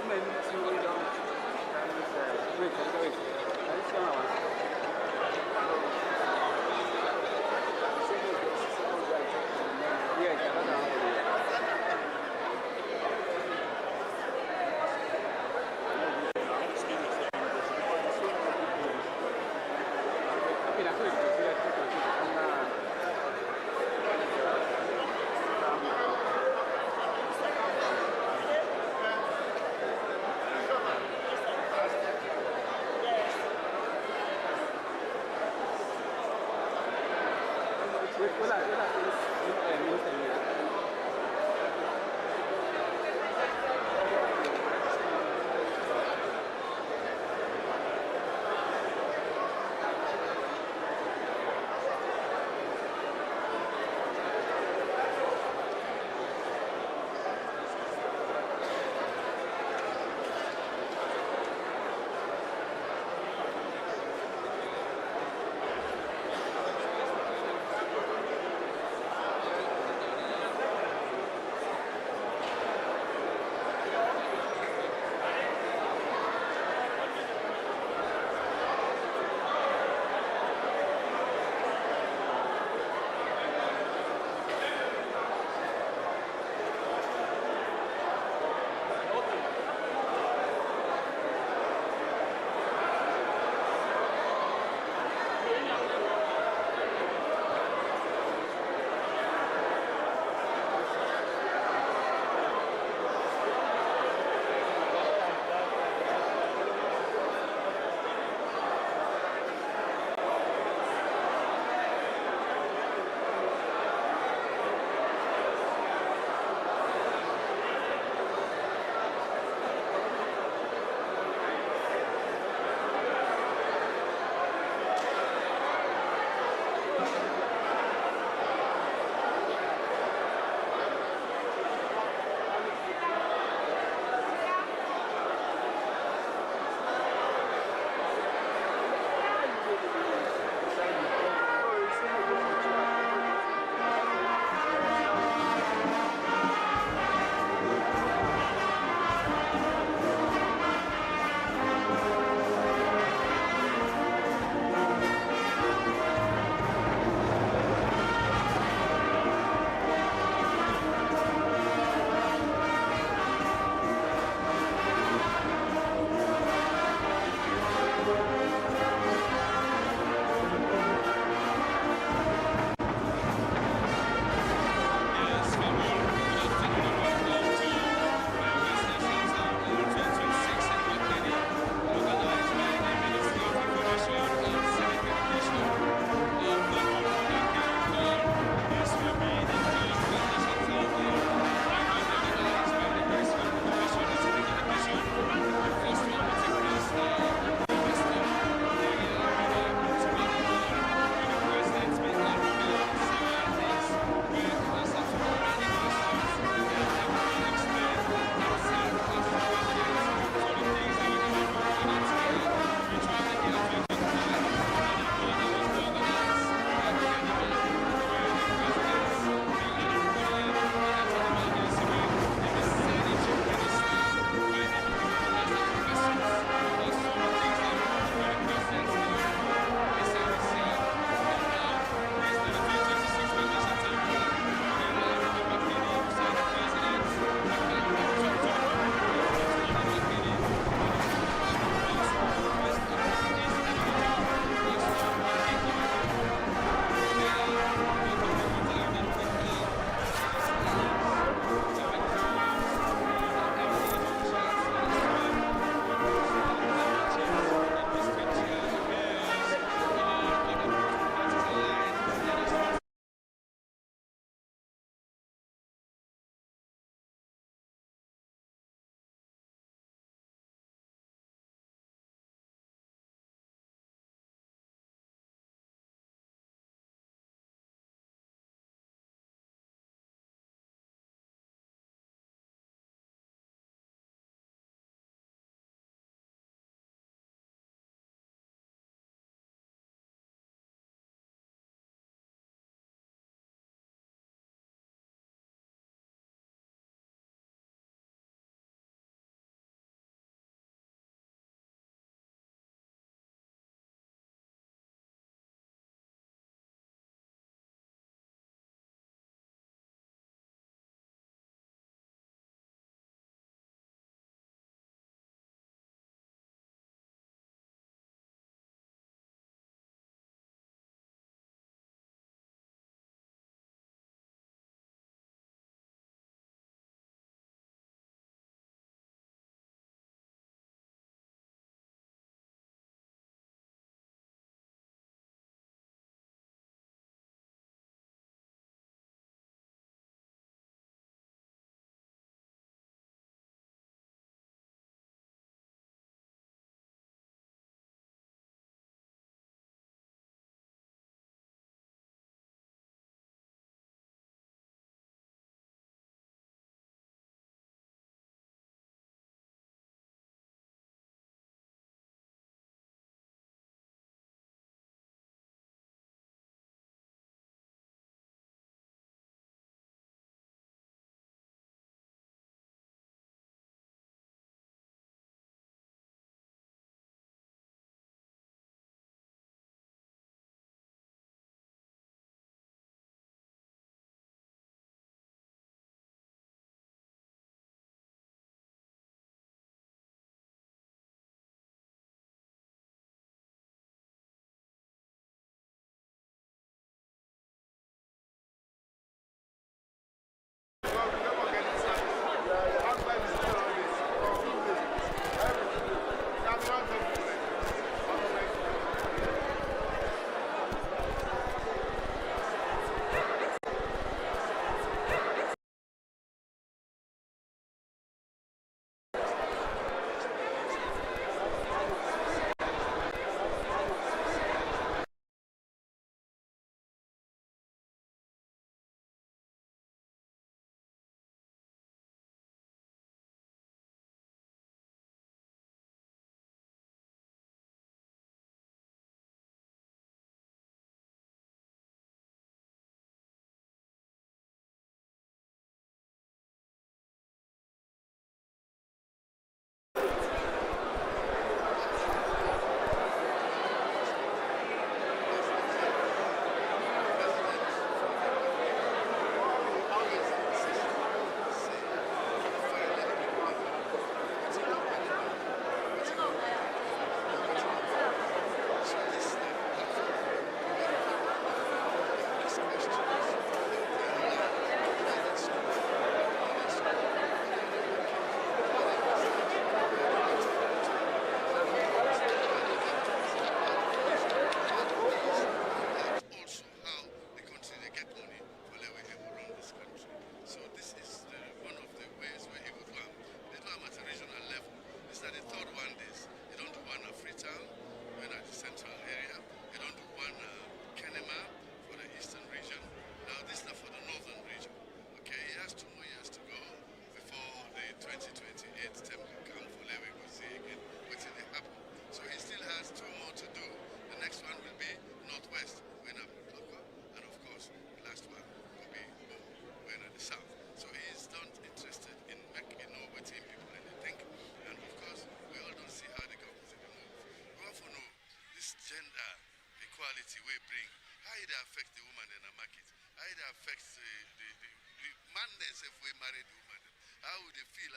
门是那种，咱们是会看到一些，很喜欢玩。也讲得上我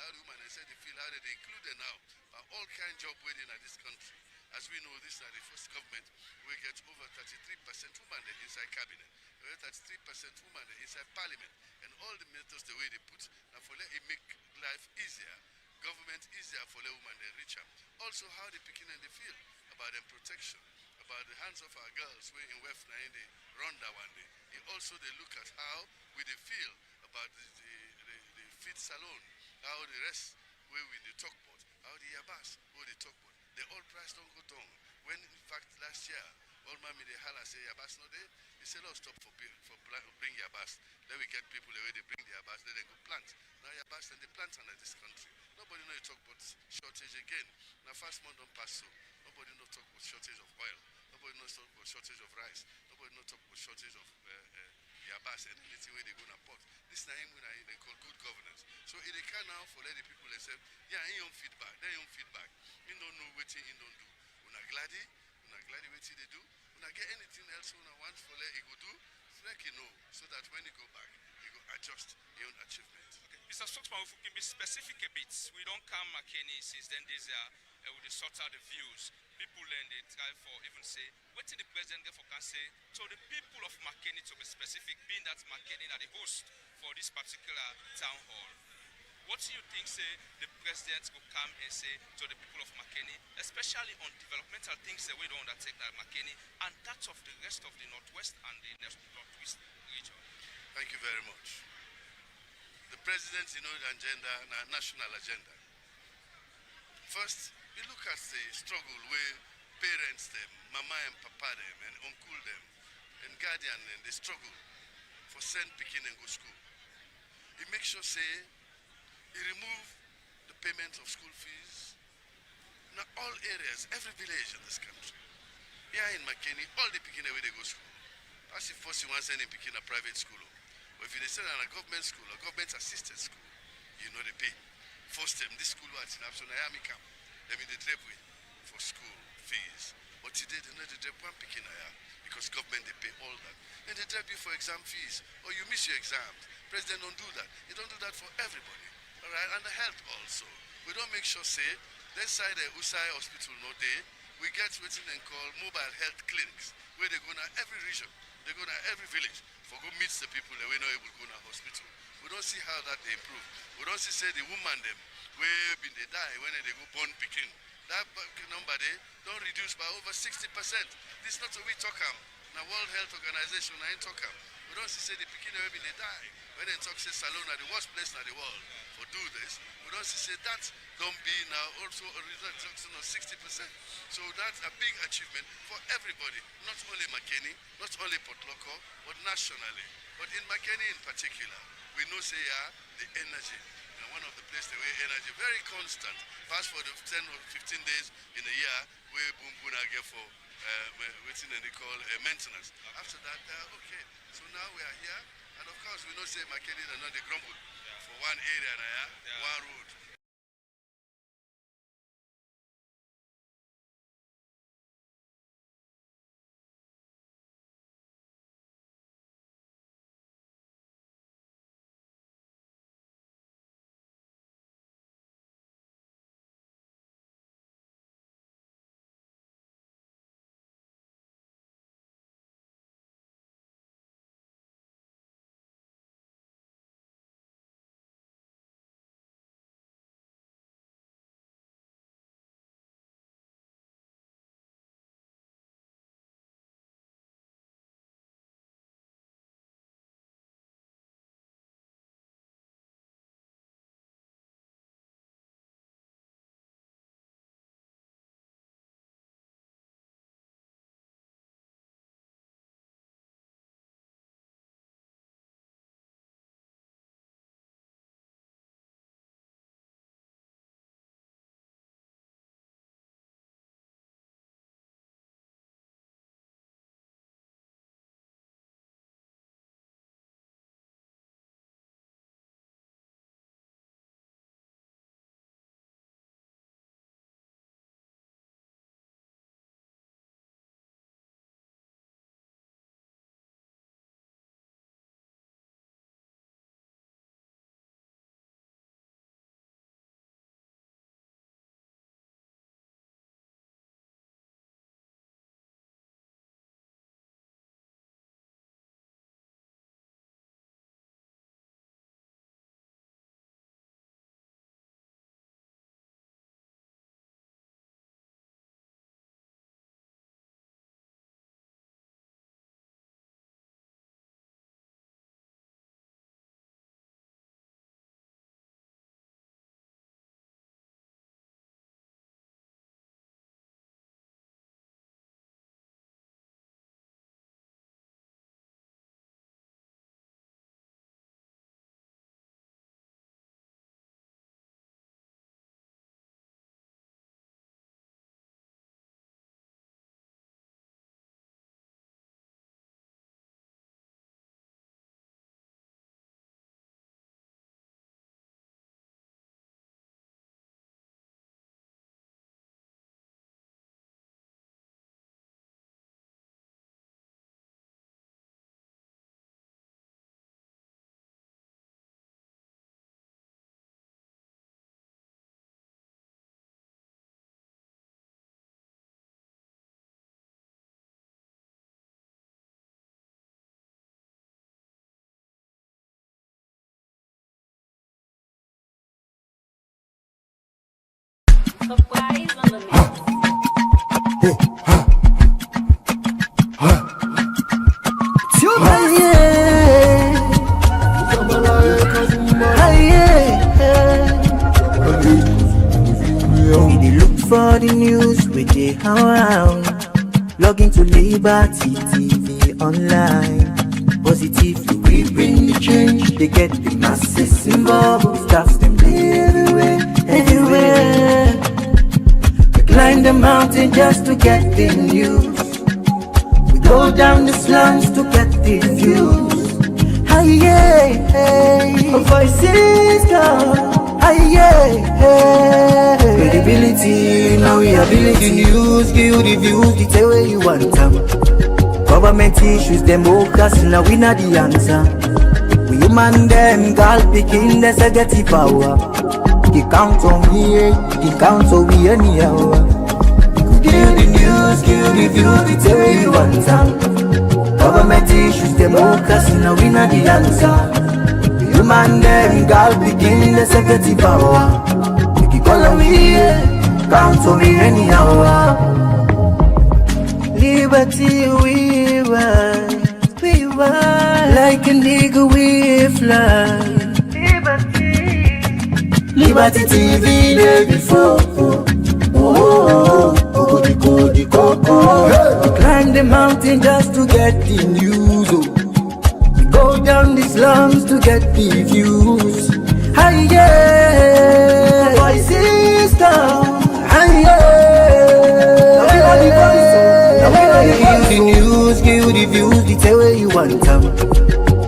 how the women they say they feel, how they include them now. All kind of job waiting at this country. As we know, this is the first government we get over 33% women inside cabinet, 33% women inside parliament, and all the methods the way they put, and for let it make life easier, government easier for the women they reach out. Also, how they picking and they feel about them protection, about the hands of our girls where in West Nine they run that one day. It also they look at how we they feel about the feed salon, how the rest where we they talk about, how the yabas where they talk about. The oil price don't go down. When in fact last year, all mommy they holla say yabas no day, they say let's stop for bring yabas. Then we get people the way they bring the yabas, then they go plant. Now yabas and they plant under this country. Nobody know you talk about shortage again. Now fast month don't pass so. Nobody know talk about shortage of oil. Nobody knows talk about shortage of rice. Nobody know talk about shortage of yabas and anything where they go to port. This is when they call good governance. So it they can now for let the people they say, yeah, in your feedback, then your feedback. You don't know what you don't do. Una glady what they do. Una get anything else una want for let it go do, like you know, so that when you go back, you go adjust your own achievement. Okay. Mr. Spokesman, if we can be specific a bit, we don't come Makeni since then this we sort out the views. People and they try for even say, what did the president get for can say? So the people of Makeni to be specific, being that Makeni are the host for this particular town hall. What do you think, say, the president will come and say to the people of Makeni, especially on developmental things that we don't undertake at Makeni and that of the rest of the Northwest and the Northwest region? Thank you very much. The president, you know, the agenda, the national agenda. First, we look at the struggle where parents them, mama and papa them, and uncle them, and guardian them, they struggle for send Pekin and go school. He makes sure say, he remove the payment of school fees in all areas, every village in this country. Here in Makeni, all the Pekin away they go school. As if first you want to send in Pekin a private school. But if you send in a government school, a government assisted school, you know they pay. First them, this school was in Absol Miami camp. They mean they trap with for school fees. But today they know they trap one Pekin because government they pay all that. And they trap you for exam fees. Or you miss your exams. President don't do that. He don't do that for everybody. Alright, and the health also. We don't make sure say, that side the Usai hospital no day, we get what they call mobile health clinics, where they go to every region, they go to every village, for go meet the people that we not able to go to hospital. We don't see how that they improve. We don't see say the woman them, where been they die when they go born picking. That number they don't reduce by over 60%. This is not what we talk about. Now World Health Organization I ain't talk about. We don't see say the picking where been they die. When they talk say Salon are the worst place in the world for do this, we don't see say that don't be now also a reduction of 60%. So that's a big achievement for everybody, not only Makeni, not only Port Loko, but nationally. But in Makeni in particular, we know say the energy. One of the places where energy very constant, pass for the 10 or 15 days in a year, where boom boom I get for waiting and they call maintenance. After that, okay. So now we are here, and of course we know say Makeni and not the grumble for one area, one road. For the news we dey around, log into Liberty TV online. Positively we bring the change. They get the masses involved. Staffs them everywhere, everywhere. We climb the mountain just to get the news. We go down the slums to get the views. Hey, yeah, hey, voices down. Credibility, now we ability. News, give you the views, the tell where you want them. Government issues, democracy, now we not the answer. We human them, girl picking, there's a get the power. He count on me, he count on we anyhow. Give the news, give the views, the tell where you want them. Government issues, democracy, now we not the answer. Human them, girl begin the security power. Make it call we, count on me anyhow. Liberty we ride, like a nigga we fly. Liberty TV day before. Climb the mountain just to get the news. Go down the slums to get the views. Hey, yeah, voices down. Hey, yeah, give the news, give the views, the tell where you want them.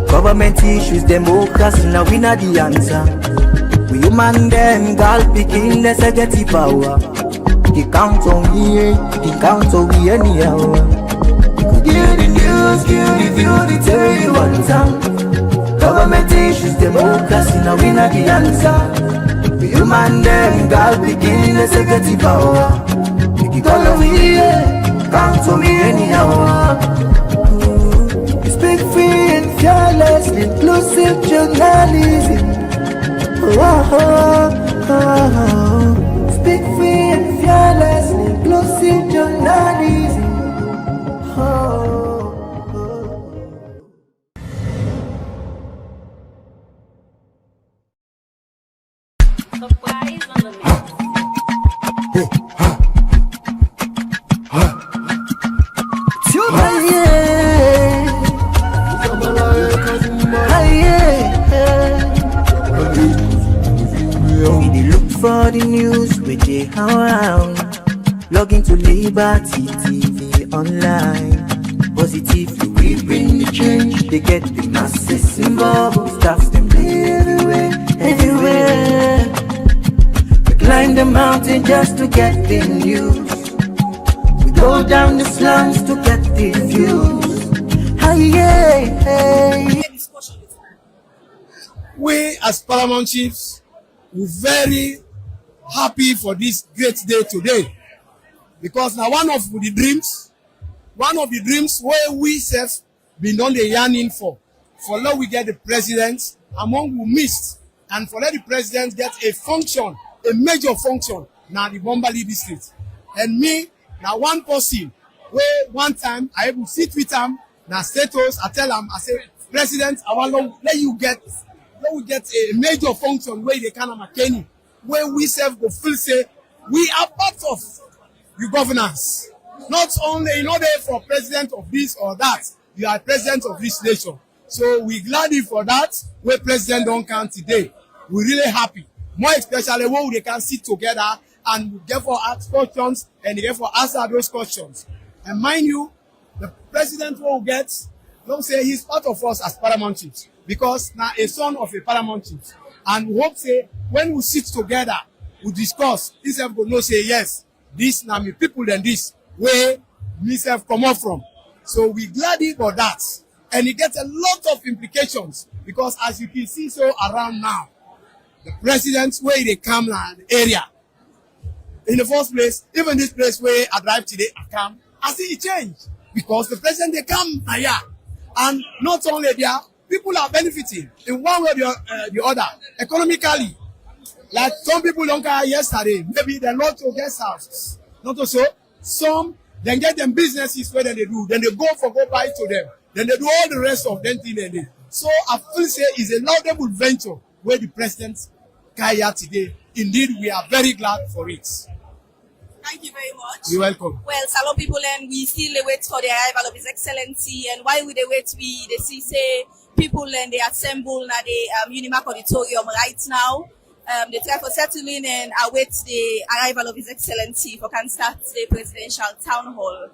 Government issues, democracy, now we not the answer. We human them, girl picking, there's a get the power. He count on me, he count on we anyhow. Give the news, give the view, the tell where you want them. Government issues, democracy, now we not the answer. We human them, God begin the security power. Make it all we, count on me anyhow. Speak free and fearless, inclusive journalism. Speak free and fearless, inclusive journalism. For the news we dey around, log into Liberty TV online. Positively we bring the change. They get the masses involved. Staffs them everywhere, everywhere. We climb the mountain just to get the news. We go down the slums to get the views. Hey, hey. We as Paramount Chiefs, we're very happy for this great day today, because now one of the dreams where we self been on the yearning for now we get the president among who missed, and for let the president get a function, a major function now the Bombali district. And me now one person where one time I able sit with him now status, I tell him, I say, President, I want to let you get a major function where they can Makeni, where we self go feel say we are part of the governance. Not only in order for president of this or that, you are president of this nation. So we glad for that where president don't count today. We're really happy. More especially when they can sit together and therefore ask questions and therefore answer those questions. And mind you, the president will get, don't say he's part of us as Paramount Chiefs, because now a son of a Paramount Chief. And we hope say when we sit together, we discuss, this self go know say yes, this now me people than this where me self come up from. So we glad for that. And it gets a lot of implications, because as you can see so around now, the president's where they come now the area. In the first place, even this place where I drive today, I come, I see it change. Because the president they come here. And not only there, people are benefiting in one way or the other, economically. Like some people don't care yesterday, maybe they're not to guest houses. Not so, Some then get them businesses where they do. Then they go buy to them. Then they do all the rest of them thing they do. So I feel say it's a laudable venture where the president carry out today. Indeed, we are very glad for it. Thank you very much. You're welcome. Well, Salon people, and we still wait for the arrival of His Excellency. And while we wait, they see say people and they assemble at the Unimark Auditorium right now. They try for settling and await the arrival of His Excellency for can start the presidential town hall.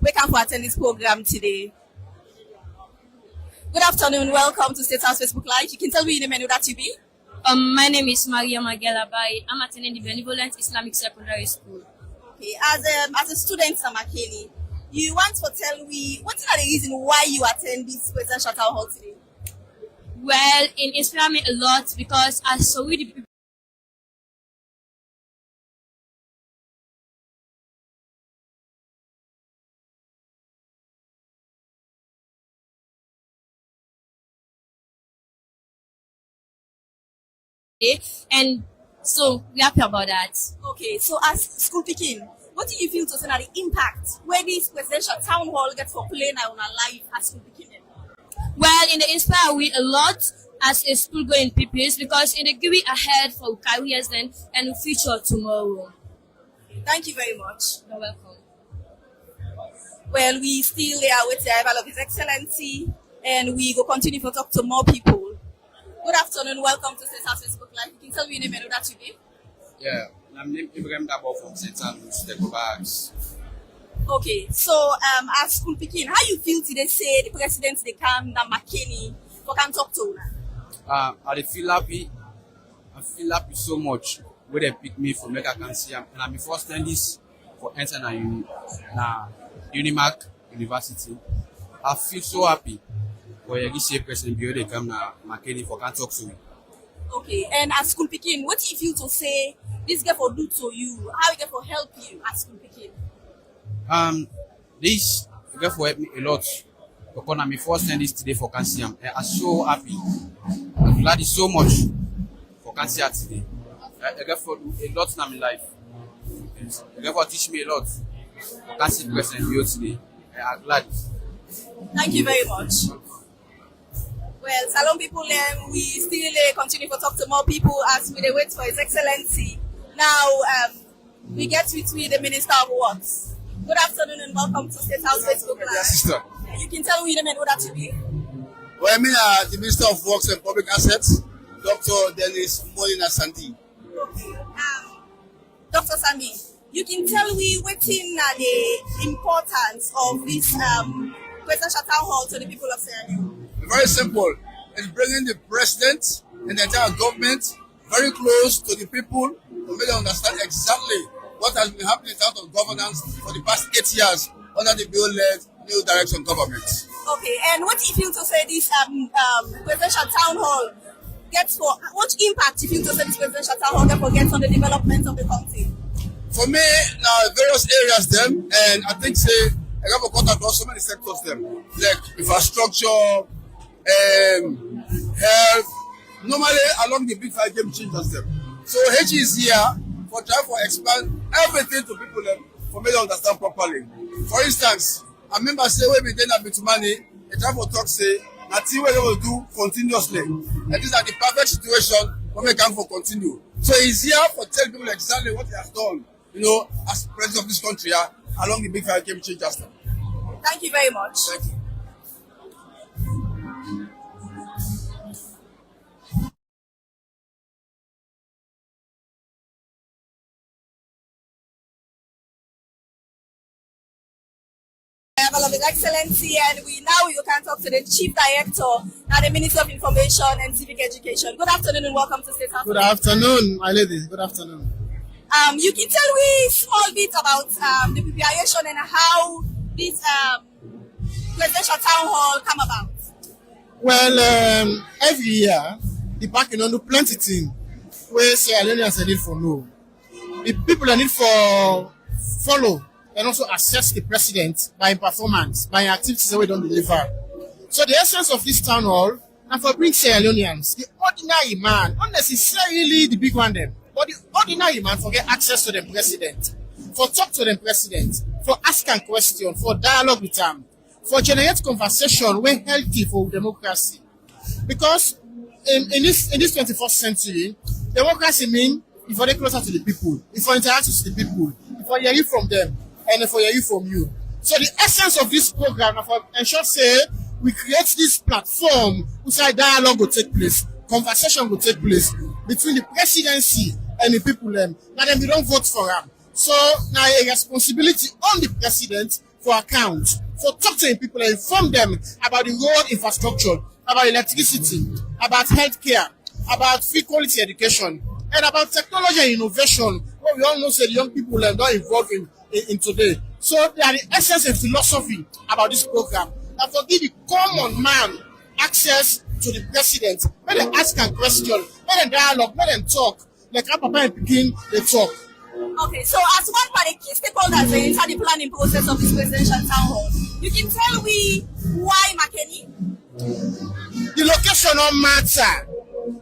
We come for attend this program today. Good afternoon, welcome to State House Facebook Live. You can tell me the menu that you be. My name is Maria Magelabai. I'm attending the Benevolent Islamic Secondary School. Okay, as a student at Makeni, you want to tell me what are the reason why you attend this presidential town hall today? Well, it inspired me a lot because I saw the people and so we're happy about that. Okay, so as school picking, what do you feel to say that the impact where this presidential town hall gets for playing on our life as school picking? Well, in the inspire we a lot as a school going pupils because in the give it ahead for careers then and future tomorrow. Thank you very much. You're welcome. Well, we still are with the arrival of His Excellency and we go continue to talk to more people. Good afternoon, welcome to State House Facebook Live. You can tell me the menu that you be. Yeah, I'm named Ibrahim Dabo from Census, the Bags. Okay, so as school picking, how you feel today say the president they come na Makeni for can talk to una? I feel happy. I feel happy so much when they pick me for make I can see and I'm before studying this for enter na Unimark University. I feel so happy. For a this president they come na Makeni for can talk to me. Okay, and as school picking, what do you feel to say this guy for do to you? How he get for help you as school picking? This guy for help me a lot. Because I'm before studying this today for cancer. I'm so happy. I'm glad so much for cancer today. I get for a lot in my life. I get for teach me a lot. Cancer president you today. I'm glad. Thank you very much. Well, Salon people, we still continue to talk to more people as we wait for His Excellency. Now, we get with me the Minister of Works. Good afternoon and welcome to State House Facebook Live. Yes, sister. You can tell me the menu that you be. Well, I mean, the Minister of Works and Public Assets, Dr. Dennis Molina Santi. Okay. Dr. Sandy, you can tell me what's in the importance of this presidential town hall to the people of Sierra Leone. Very simple. It's bringing the president and the entire government very close to the people to make them understand exactly what has been happening in terms of governance for the past 8 years under the bill-led new direction government. Okay, and what do you feel to say this presidential town hall gets for, what impact do you feel to say this presidential town hall therefore gets on the development of the country? For me, various areas them, and I think say, I have a contact on so many sectors them, like infrastructure, health, normally along the big five game changers them. So H is here for trying to expand everything to people them for me to understand properly. For instance, I remember say when we did a bit money, they try to talk say that thing we're going to do continuously. And these are the perfect situation when we can for continue. So he's here for tell people exactly what he has done as president of this country, along the big five game changers. Thank you very much. Thank you. Level of His Excellency, and you can talk to the Chief Director at the Ministry of Information and Civic Education. Good afternoon and welcome to State House. Good afternoon, my lady. Good afternoon. You can tell me small bit about the preparation and how this presidential town hall come about. Well, every year, the park do plenty things where Sierra Leoneans need for know. The people that need for follow and also assess the president by performance, by activities that we don't deliver. So the essence of this town hall, and for bring Sierra Leoneans, the ordinary man, not necessarily the big one them, but the ordinary man for get access to the president, for talk to the president, for ask and question, for dialogue with them, for generate conversation when healthy for democracy. Because in this 21st century, democracy means if they closer to the people, if you interact with the people, if you hear from them, and if you hear from you. So the essence of this program, if I ensure say we create this platform where dialogue will take place, conversation will take place between the presidency and the people. Now then we don't vote for them. So now a responsibility on the president for account, for talk to the people and inform them about the road infrastructure, about electricity, about healthcare, about free quality education, and about technology and innovation. What we all know say the young people are not involved in today. So they are the essence and philosophy about this program. And for give the common man access to the president, let them ask a question, let them dialogue, let them talk. Like our papa and begin they talk. Okay, so as one part the key stakeholders inside the planning process of this presidential town hall, you can tell me why Makeni? The location don't matter.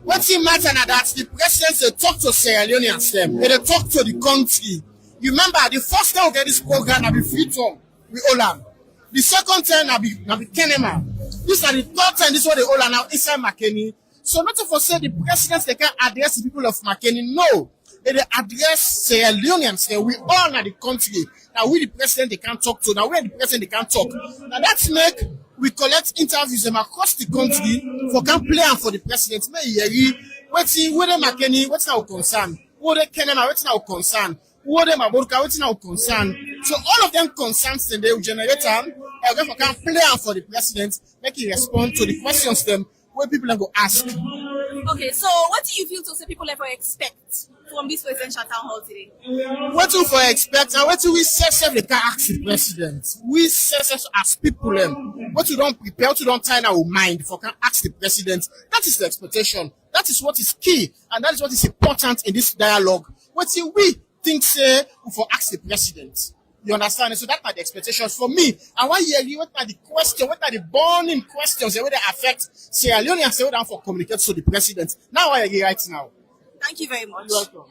What it matter now that the president they talk to Sierra Leoneans them, they talk to the country. You remember the first time we get this program na be freedom we all am. The second time na be Kenema. This is the third time this is what they all are now inside Makeni. So not to say the presidents they can address the people of Makeni. No, they address Sierra Leoneans. We all are the country. Now we the president they can't talk to. Now we are the president they can't talk. Now that's make we collect interviews them across the country for can plan for the president. May hear waiting whether Makeni what's now concern, whether Kenema what's now concern. What them about what's now concern. So all of them concerns then they will generate them and therefore can plan for the president, make he respond to the questions them where people are go ask. Okay, so what do you feel to say people ever expect from this presidential town hall today? What do we expect and what do we say they can ask the president? We say as people what you don't prepare, what you don't tie our mind for can ask the president. That is the expectation. That is what is key and that is what is important in this dialogue. What do we think say for ask the president? You understand? So that are the expectations for me. And one year, what are the questions, what are the burning questions that will affect Sierra Leone and say down for communicate to the president? Now I agree right now. Thank you very much. You're welcome.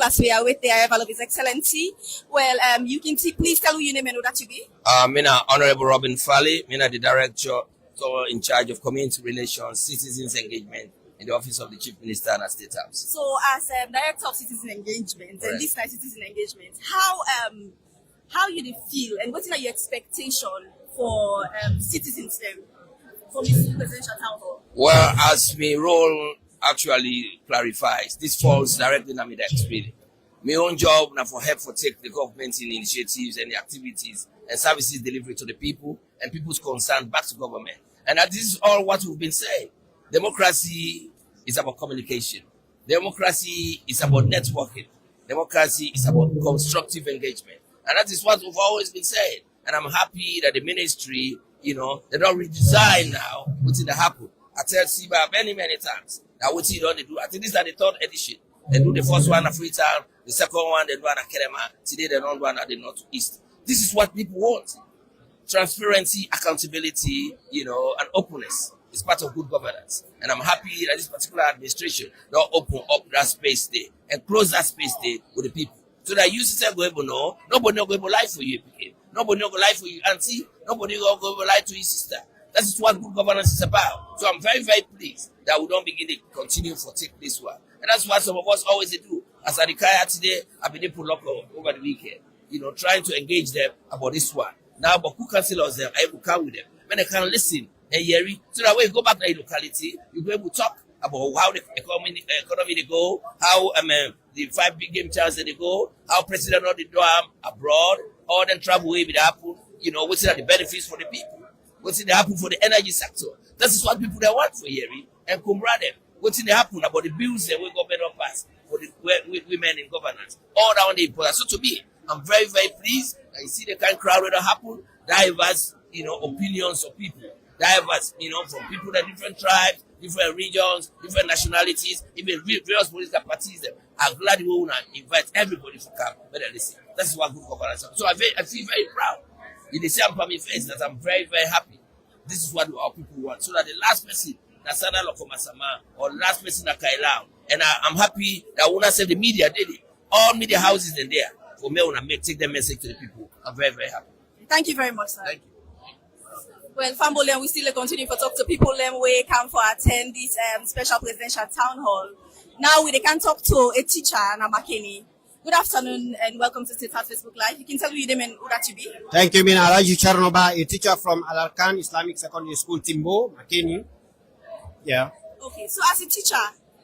As we are with the arrival of His Excellency, well, you can please tell who your name and who that you be. Mina Honorable Robin Fally, Mina the Director in charge of Community Relations, Citizens Engagement in the Office of the Chief Minister and State House. So, as Director of Citizen Engagement, and this night Citizen Engagement, how you feel and what is your expectation for citizens from this presidential town hall? Well, as my role actually clarifies, this falls directly in my experience. My own job now for help for take the government in initiatives and the activities and services delivery to the people and people's concern back to government. And that this is all what we've been saying. Democracy is about communication. Democracy is about networking. Democracy is about constructive engagement. And that is what we've always been saying. And I'm happy that the ministry, they don't redesign now what's in the happen. I tell Siba many times that what you don't do. I think this is the third edition. They do the first one at Freetown, the second one they do at Kerema. Today they don't do one at the northeast. This is what people want. Transparency, accountability, and openness is part of good governance. And I'm happy that this particular administration now open up that space there and close that space there with the people. So that you say, no, nobody will go lie for you, again. Nobody will go lie for you, auntie. Nobody will go lie to your sister. That is what good governance is about. So I'm very, very pleased that we don't begin to continue to take this one. And that's what some of us always do. As I retire today, I've been able to lock over the weekend, trying to engage them about this one. Now, but who councillors them, I will come with them. When they can listen and hear it, so that when you go back to the locality, you'll be able to talk about how the economy they go, how the 5 big game chance they go, how president of the dorm abroad, all them travel way with the happen, what's the benefits for the people, what's the happen for the energy sector. That is what people they want for hearing and comrade them. What's the happen about the bills that we government pass for the women in governance. All that on the important. So to me, I'm very, very pleased that you see the kind of crowd that happen, diverse, opinions of people, diverse, from people that different tribes, different regions, different nationalities, even various political parties. I'm glad we want to invite everybody to come. But listen, that's what good governance is. So I feel very proud. In the same family face that I'm very, very happy. This is what our people want. So that the last person, Nasana Lokomasama, or last person that Kailau, and I'm happy that when I say the media did it, all media houses in there, for me, when I take the message to the people, I'm very, very happy. Thank you very much, sir. Thank you. Well, Fambolem, we still continue to talk to people we come for attend this special presidential town hall. Now we can talk to a teacher, Makeni. Good afternoon and welcome to State House Facebook Live. You can tell me your name and who that you be. Thank you, Mina Alaji Charnoba, a teacher from Alarkan Islamic Secondary School, Timbo, Makeni. Yeah. Okay, so as a teacher,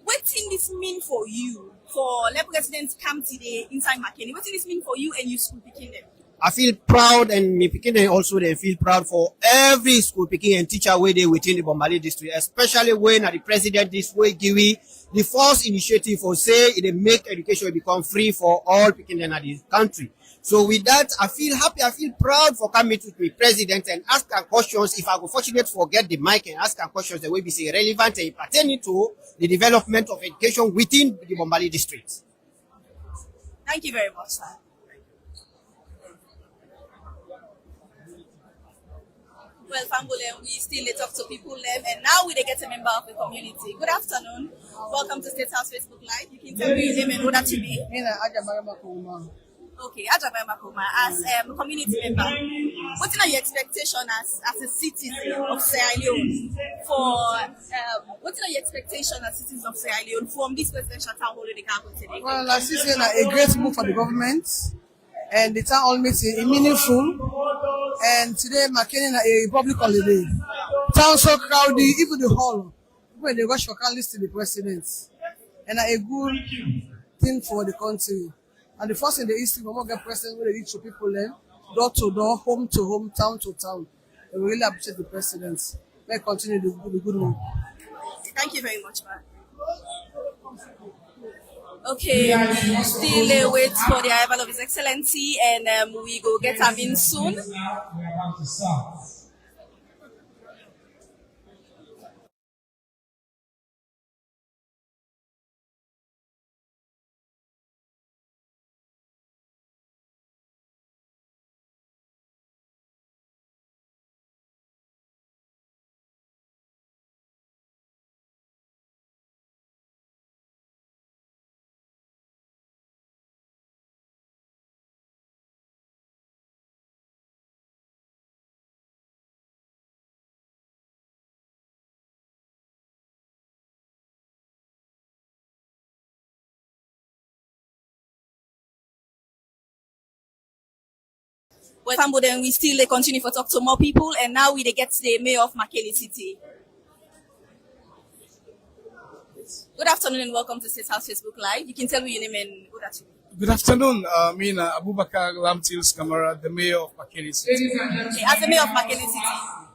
what does this mean for you? For the president come today inside Makeni, what does this mean for you and your school picking them? I feel proud, and me picking also they feel proud for every school picking and teacher where they within the Bombali district, especially when the president this way give the first initiative for say it make education become free for all picking in the country. So with that, I feel happy, I feel proud for coming to the president and ask questions. If I go fortunate to get the mic and ask questions that will be say relevant and pertaining to the development of education within the Bombali district. Thank you very much, sir. Well, Fambole, we still talk to people and now we get a member of the community. Good afternoon. Welcome to State House Facebook Live. You can tell me your name and who that you be. Okay, Ajabara Makoma, as a community member, what are your expectations as a citizen of Sierra Leone what are your expectations as citizens of Sierra Leone from this presidential town hall in the capital today? Well, as citizen, a great move for the government, and the town hall makes it meaningful. And today, Makeni a public holiday. Town so crowded, even the hall, when they rush for can listen to the president, and a good thing for the country. And the first in the history, we will get president when they reach to people door to door, home to home, town to town. And we really appreciate the president. May continue the good work. Thank you very much, man. Okay, we still wait for the arrival of His Excellency, and we go get him in soon. Well, then we still continue to talk to more people, and now we get the mayor of Makeni City. Good afternoon and welcome to State House Facebook Live. You can tell me your name and who that you are. Good afternoon, Mina Abubakar Lamtils Kamara, the mayor of Makeni City. Okay, as the mayor of Makeni City,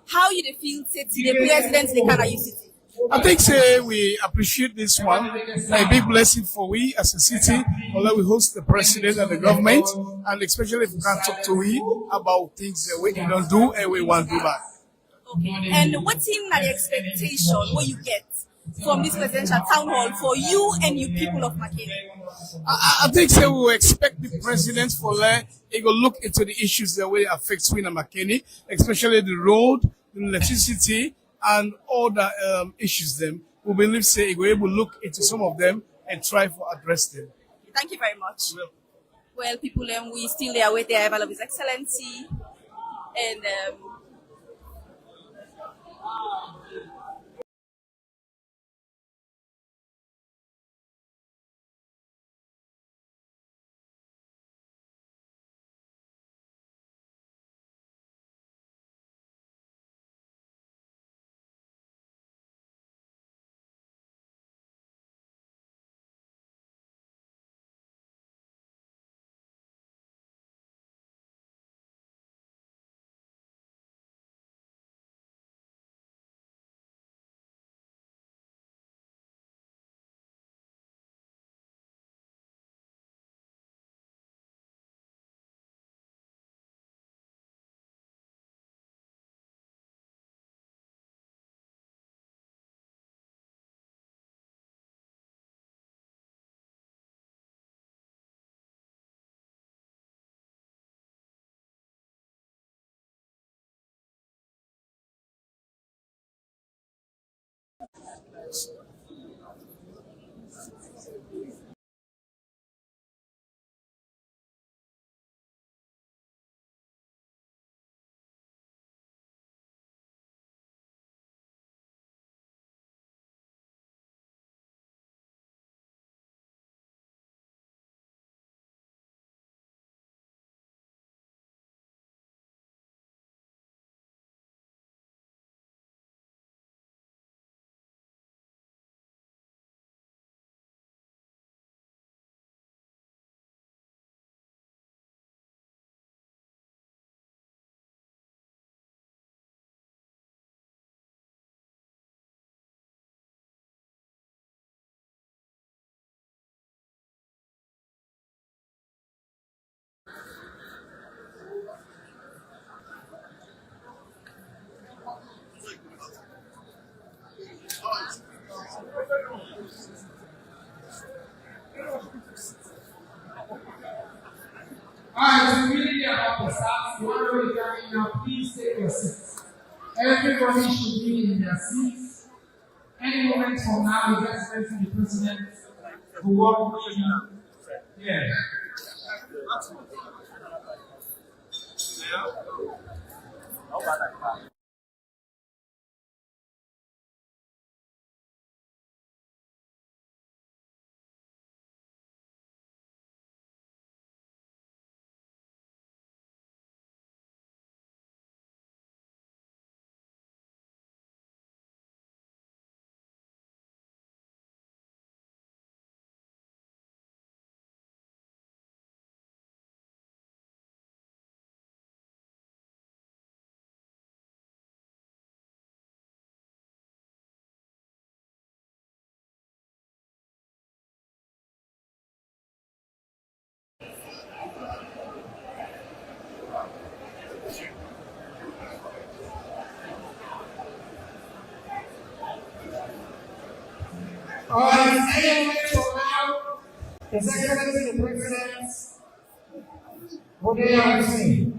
how you feel the president the Kana City? I think we appreciate this one. A big blessing for we as a city, although we host the president and the government, and especially if we can talk to we about things that we don't do and we want to do back. Okay, and what's in the expectation what you get from this presidential town hall for you and you people of Makeni? I think say we will expect the president for he will look into the issues that will affect Sweden and Makeni, especially the road, the electricity, and all the issues them. We believe say he will able to look into some of them and try to address them. Thank you very much. Well, people, we still await the arrival of His Excellency, and Alright, it's really about the start. Wherever you're coming now, please take your seats. Everybody should be in their seats. Any moment from now, His Excellency the President will walk in. Yeah. Alright, any moment from now, His Excellency the President will be on the scene.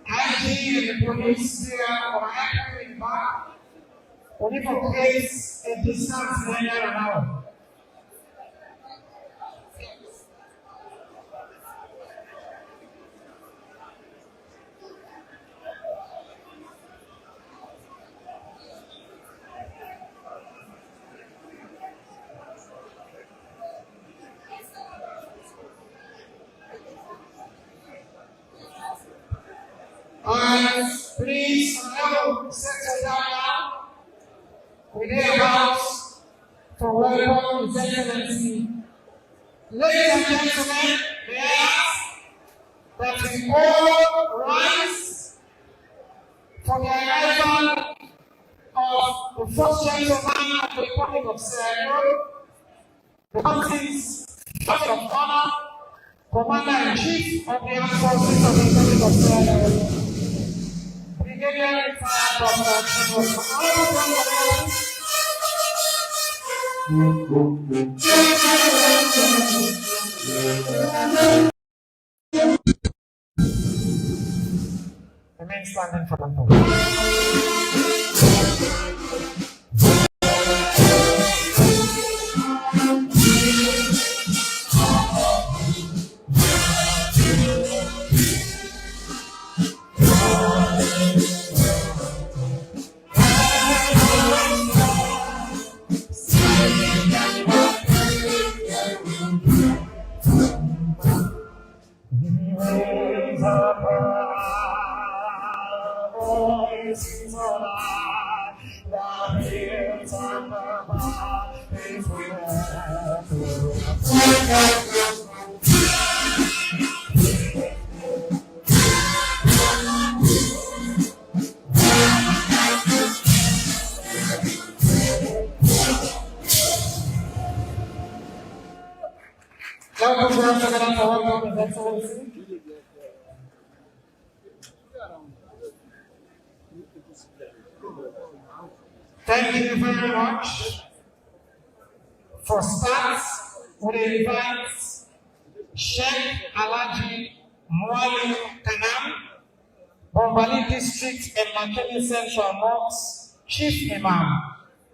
IG and the police here are acting back. Only for place a distance near now. Please, now settle down now. We're about to welcome His Excellency. Ladies and gentlemen, may I ask that we all rise for the arrival of the the first gentleman of the Republic of Sierra Leone, the country's guest of honor, Commander-in-Chief of the Armed Forces of the Republic of Sierra Leone, Brigadier Retired Dr. remain standing for the moment. Thank you very much. For starts, we invite Sheikh Alhaji Mualim Kanam, Bombali District and Makeni Central Mosque Chief Imam,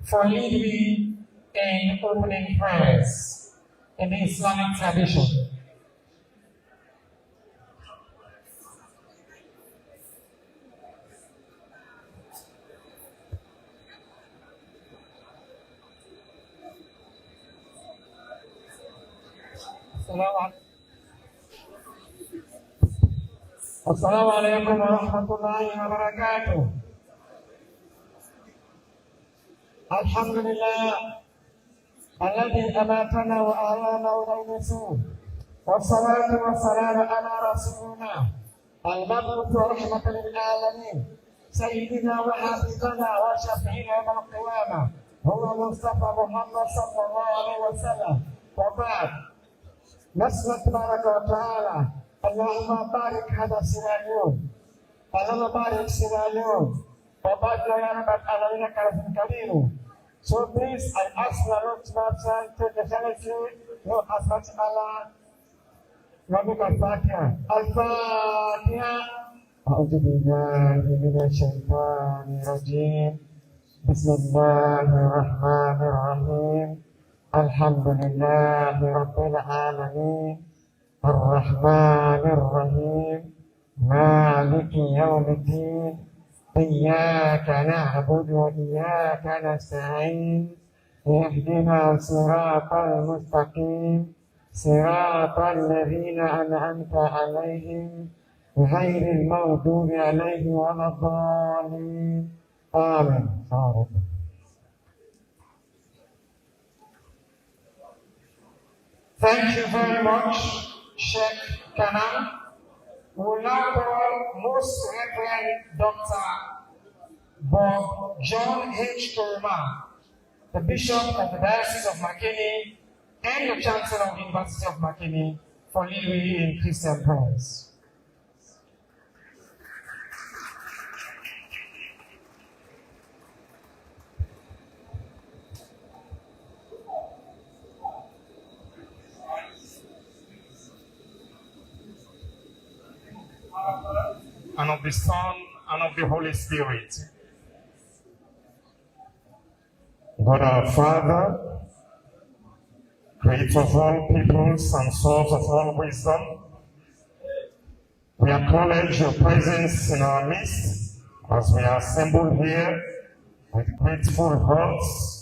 for leading in opening prayers in the Islamic tradition. السلام عليكم ورحمة الله وبركاته. الحمد لله الذي أماتنا وأحيانا ونسوه، والصلاة والسلام على رسولنا المبعوث رحمة للعالمين سيدنا وحبيبنا وشفيعنا يوم القيامة هو مصطفى محمد صلى الله عليه وسلم. وبعد، نسأل تبارك وتعالى اللهم بارك هذا السيناريو، اللهم بارك سيناريو وبارك يا رب العالمين كرم كريم. So please, I ask the Lord to take the fellowship, Lord, as much Allah, Rabbi Al-Fatiha. Al-Fatiha. أعوذ بالله من الشيطان الرجيم. بسم الله الرحمن الرحيم. الحمد لله رب العالمين. الرحمن الرحيم. مالك يوم الدين. إياك نعبد وإياك نستعين. اهدنا صراط المستقيم صراط الذين أنعمت عليهم غير المغضوب عليهم ولا الضالين. آمين. Thank you very much, Sheikh Kanam. We will now call Most Reverend Dr. Bob John H. Kuruma, the Bishop of the Diocese of Makeni and the Chancellor of the University of Makeni, for leading in Christian prayers. And of the Son, and of the Holy Spirit. God our Father, creator of all peoples and source of all wisdom, we acknowledge your presence in our midst as we are assembled here with grateful hearts.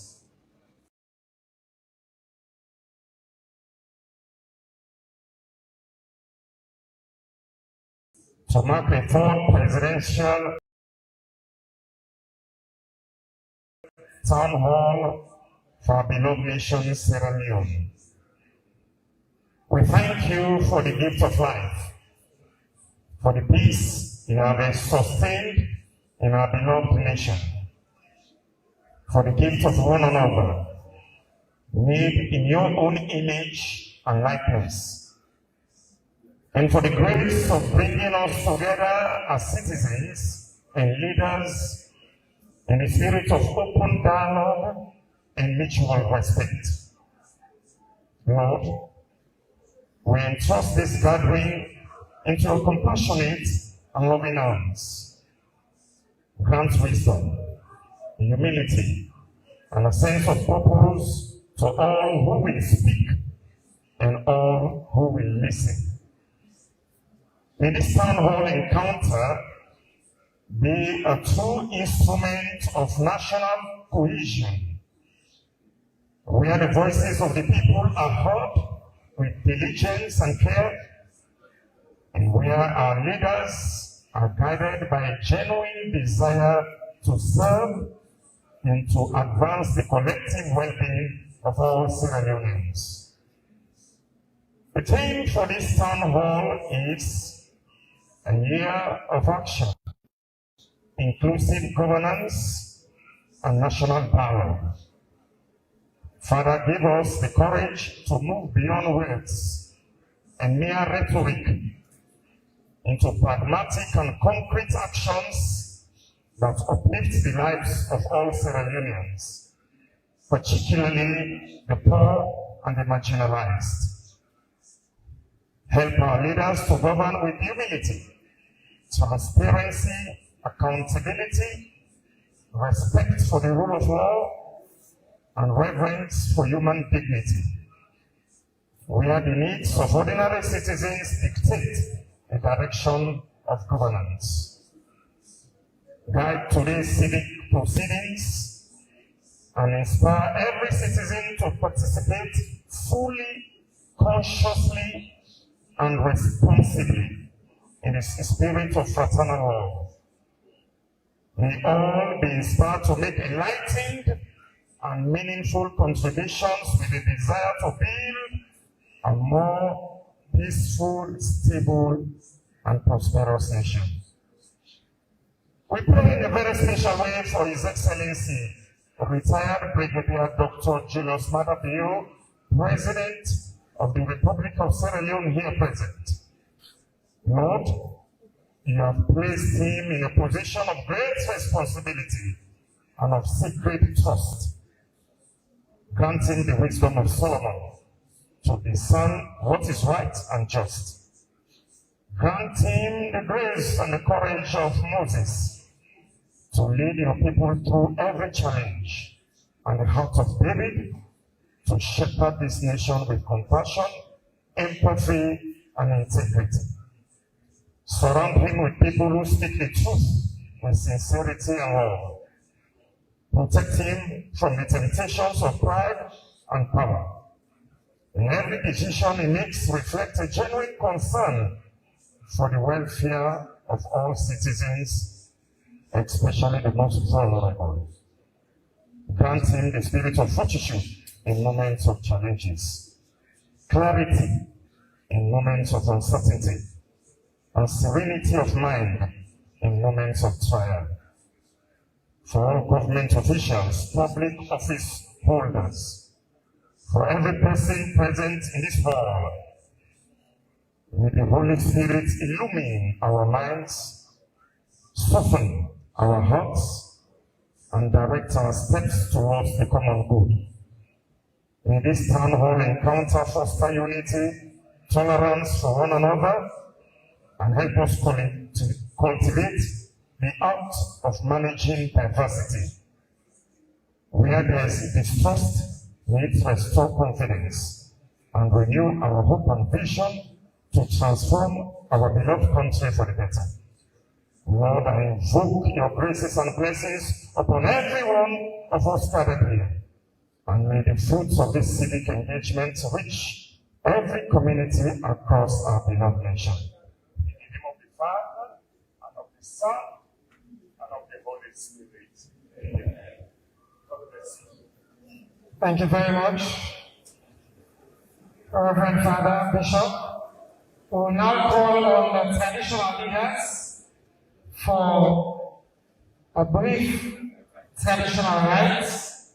To mark the fourth presidential Townhall for our beloved nation, Sierra Leone. We thank you for the gift of life, for the peace you have sustained in our beloved nation. for the gift of one another, made in your own image and likeness, and for the grace of bringing us together as citizens and leaders in a spirit of open dialogue and mutual respect. Lord, we entrust this gathering into your compassionate and loving hands. Grant wisdom, humility, and a sense of purpose to all who will speak and all who will listen. May this town hall encounter be a true instrument of national cohesion, where the voices of the people are heard with diligence and care, and where our leaders are guided by a genuine desire to serve and to advance the collective well-being of all Sierra Leoneans. The theme for this town hall is a year of action, inclusive governance, and national dialogue. Father, give us the courage to move beyond words and mere rhetoric into pragmatic and concrete actions that uplift the lives of all Sierra Leoneans, particularly the poor and the marginalized. Help our leaders to govern with humility, transparency, accountability, respect for the rule of law, and reverence for human dignity, where the needs of ordinary citizens dictate the direction of governance. Guide today's civic proceedings and inspire every citizen to participate fully, consciously, and responsibly in the spirit of fraternal love. May all be inspired to make enlightened and meaningful contributions with a desire to build a more peaceful, stable, and prosperous nation. We pray in a very special way for His Excellency, retired Brigadier Dr. Julius Madabio, President of the Republic of Sierra Leone here present. Lord, you have placed him in a position of great responsibility and of sacred trust, granting the wisdom of Solomon to discern what is right and just. Grant him the grace and the courage of Moses to lead your people through every challenge, and the heart of David to shepherd this nation with compassion, empathy, and integrity. Surround him with people who speak the truth with sincerity and love. Protect him from the temptations of pride and power. In every decision he makes, reflect a genuine concern for the welfare of all citizens, especially the most vulnerable. Grant him the spirit of fortitude in moments of challenges, clarity in moments of uncertainty, and serenity of mind in moments of trial. For all government officials, public office holders, for every person present in this hall, may the Holy Spirit illumine our minds, soften our hearts, and direct our steps towards the common good. In this town hall encounter, foster unity, tolerance for one another, and help us cultivate the art of managing diversity. Where there is distrust, may it restore confidence and renew our hope and vision to transform our beloved country for the better. Lord, I invoke your graces and blessings upon every one of us gathered here, and may the fruits of this civic engagement reach every community across our beloved nation. In the name of the Father, and of the Son, and of the Holy Spirit. Amen. God bless you. Thank you very much, Reverend Father Bishop. We will now call on the traditional leaders for a brief traditional rites.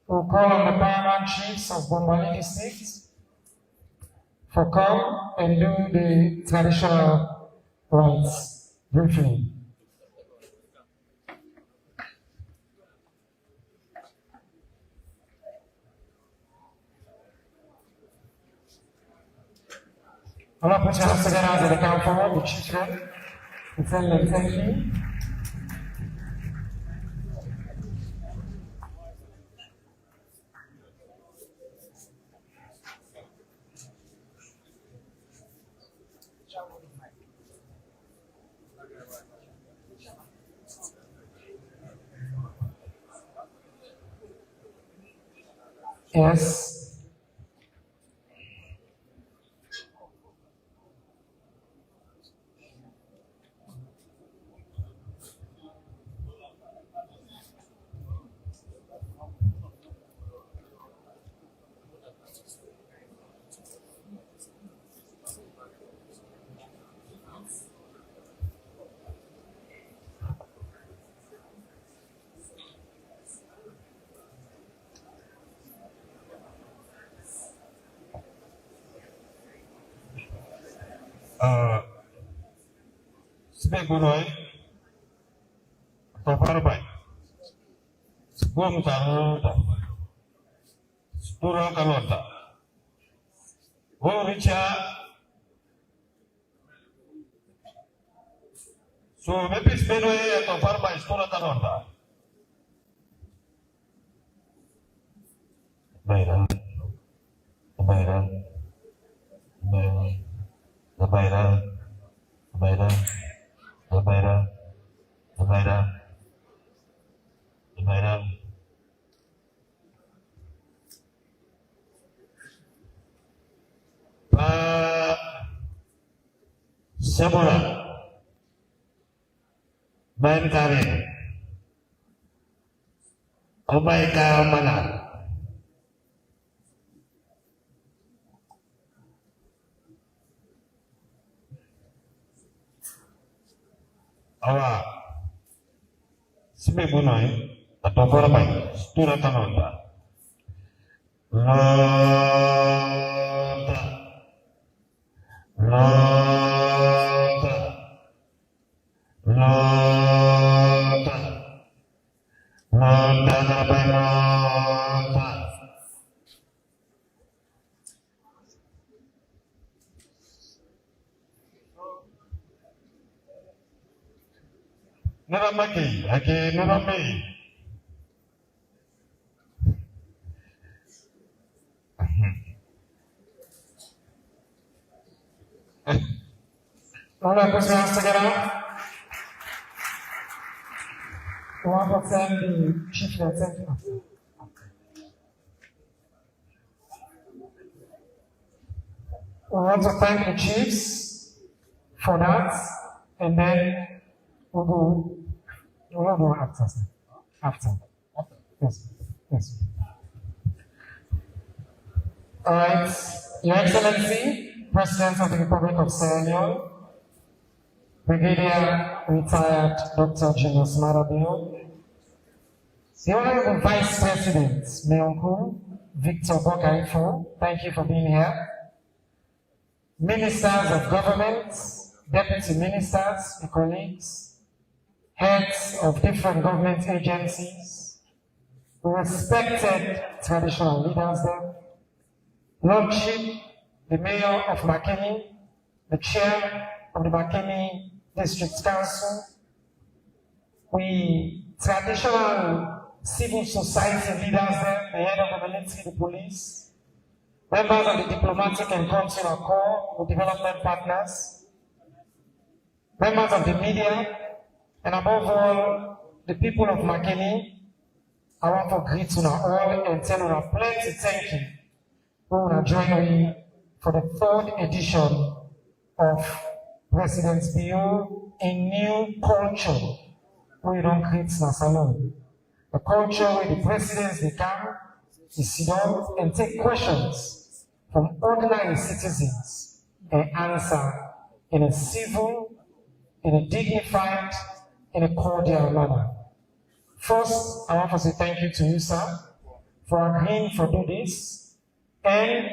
We'll call on the paramount chiefs of Bombali district for come and do the traditional rites briefly. I'll put your hands together as they come forward, the children, and tell them thank you. Yes. Sebagai Toparbai, sebelum Kalota, Stura Kalota, Richa, so maybe Spinoy Toparbai, Stura Kalota. Bayram, Bayram, Bayram, Bayram, Bayram. Lebaran, Lebaran, Lebaran. Pak Sebulan, Bain Karin, Obai Keamanan. Awak sebagai bunai atau korban turut tanonda nonda nonda nonda nonda nabai nonda Naramaki, ake narami. Oleh persiapan segera, Tuan di Chief Center. We want to thank the chiefs for that, and then we'll go after. Yes. All right, Your Excellency, President of the Republic of Sierra Leone, Brigadier Retired Dr. Julius Marabio, the Honorable Vice President, Meonku Victor Bokaifo, thank you for being here. Ministers of government, deputy ministers, colleagues, heads of different government agencies, respected traditional leaders there, Lordship, the Mayor of Makeni, the Chair of the Makeni District Council, we traditional civil society leaders there, the head of the military, the police, members of the diplomatic and consular corps, the development partners, members of the media, and above all, the people of Makeni. I want to greet you all and tell you plenty thank you who will join me for the 3rd edition of President's Bureau, a new culture where you don't create salon. A culture where the presidents they come, they sit down and take questions from ordinary citizens and answer in a civil, in a dignified, in a cordial manner. First, I want to say thank you to you, sir, for agreeing to do this, and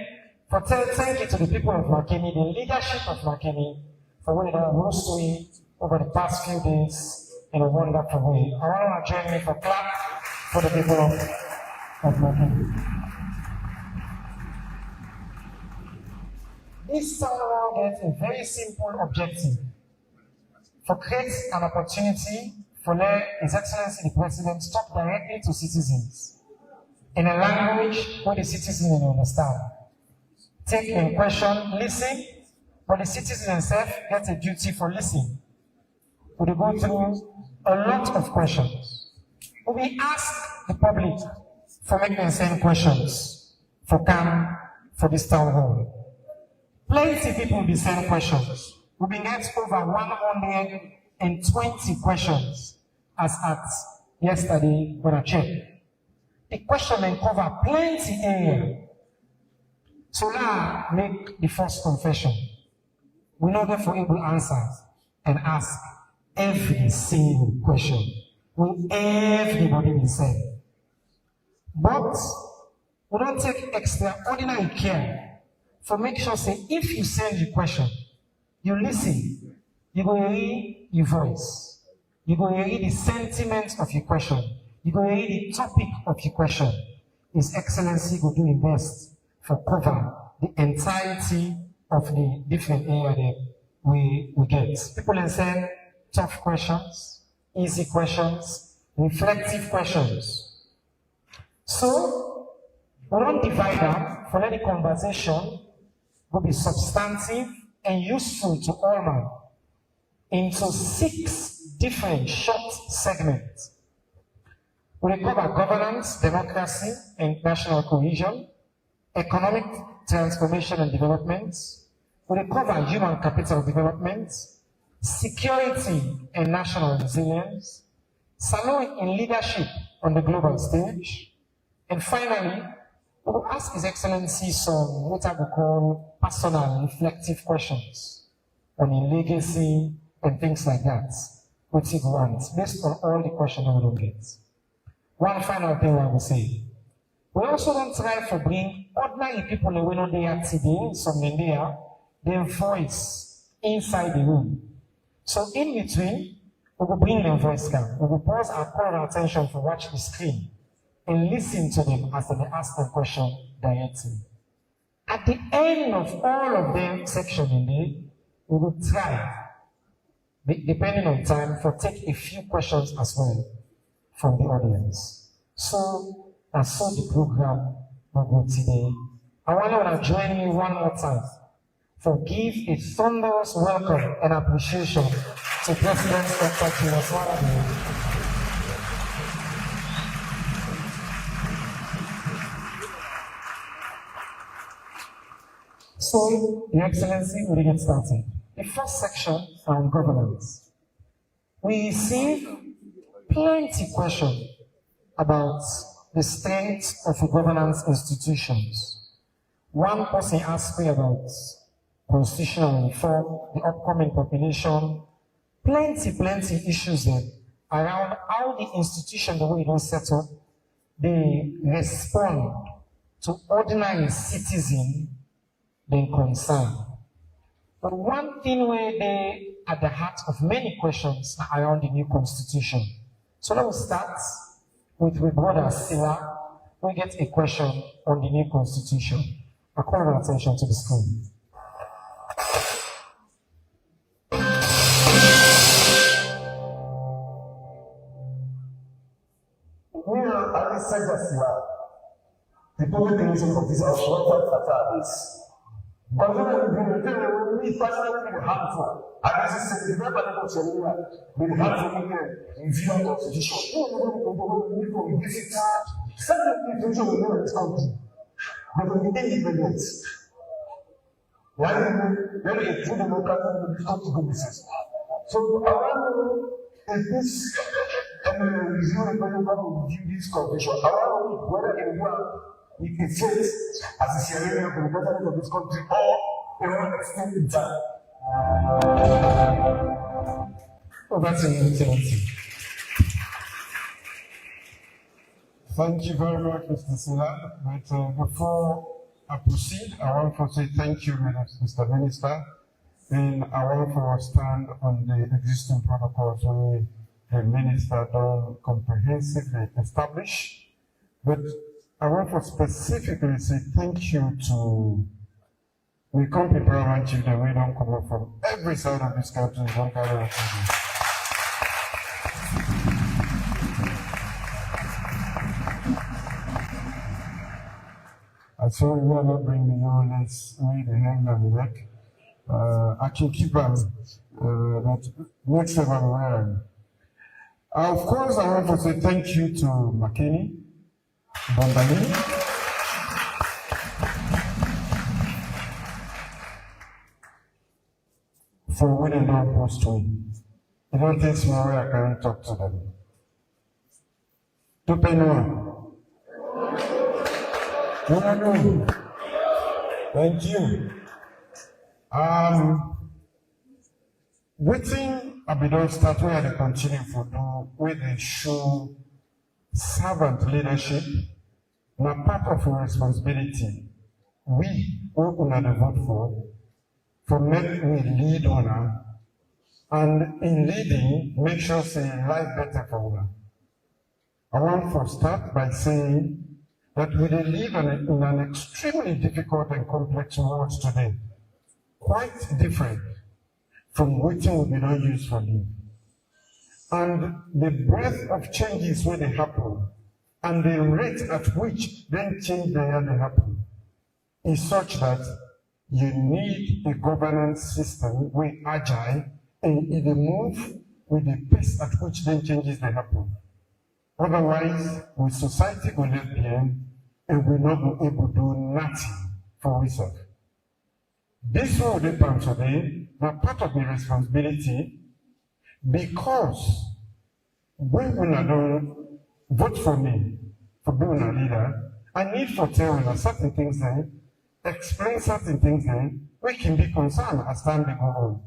for thank you to the people of Makeni, the leadership of Makeni, for what they have rose to it over the past few days in a wonderful way. I want to join me for clap for the people of Makeni. This Townhall gets a very simple objective: for create an opportunity for His Excellency the President to talk directly to citizens in a language where the citizens understand. Take a question, listen, but the citizen himself gets a duty for listening. We will go through a lot of questions. We will ask the public for making the same questions for this town hall. Plenty of people will be sending questions. We will get over 120 questions as at yesterday when I checked. The question may cover plenty area. So now make the first confession. We know that for able answers and ask every single question. Will everybody be said? But we don't take extraordinary care for make sure say if you send your question, you listen, you go hear your voice, you go hear the sentiment of your question, you go hear the topic of your question. His Excellency will do his best for cover the entirety of the different area that we get. People can send tough questions, easy questions, reflective questions. So we don't divide them for any conversation will be substantive and useful to all men into 6 different short segments. We cover governance, democracy, and national cohesion, economic transformation and development. We cover human capital development, security and national resilience, salute in leadership on the global stage, and finally, we will ask His Excellency some what I would call personal reflective questions on his legacy and things like that, which he wants, based on all the questions we don't get. One final thing I will say. We also don't try to bring ordinary people that we know they are today, some in there, their voice inside the room. So in between, we will bring their voice down. We will pause and call our attention to watch the screen and listen to them as they ask the question directly. At the end of all of them section in there, we will try, depending on time, for take a few questions as well from the audience. So, I saw the program will go today. I want to join me one more time for give a thunderous welcome and appreciation to President Dr. Julius Warabi. So, Your Excellency, we get started. The first section on governance. We receive plenty of questions about the state of the governance institutions. One person asked me about constitutional reform, the upcoming population, plenty issues there around how the institution, the way it was set up, they respond to ordinary citizen being concerned. But one thing where they at the heart of many questions are around the new constitution. So let us start with brother Sila. We get a question on the new constitution. I call your attention to the screen. We are at the Census, the public relations officer of Water is. But when we personally harmful, and this is the member of the harmful in view of constitution. We visit certain institutions in this country, but we independent. When we improve the local businesses. So I want to, if this review will review this convention, I want to know whether anyone if it fits as a ceremony for the government of this country or everyone extend in time. Oh, that's an interesting thing. Thank you very much, Mr. Sila. But before I proceed, I want to say thank you, Mr. Minister, and I want to stand on the existing protocols where the Minister don't comprehensively establish. But I want to specifically say thank you to the company Paramount Chief that we don't come up from every side of this country. Don't carry on. I saw you are not bringing me on, let's read the hand on the neck. I can keep on that next time I'm wearing. Of course, I want to say thank you to Makeni, Bondali, for winning our post win. It don't take small way I can talk to them. To pay no. No. Thank you. Waiting, I don't start where they continue for do, where they show servant leadership, not part of our responsibility. We, who are the vote for make we lead on her, and in leading, make sure say life better for her. I want to start by saying that we live in an extremely difficult and complex world today, quite different from waiting we don't use for live. And the breadth of changes where they happen, and the rate at which then change they happen, is such that you need a governance system where agile and it move with the pace at which then changes they happen. Otherwise, with society will left behind and will not be able to do nothing for ourselves. This will depend today, not part of the responsibility, because when we don't vote for me, for being a leader, I need to tell you certain things then, explain certain things then, we can be concerned as time they go on.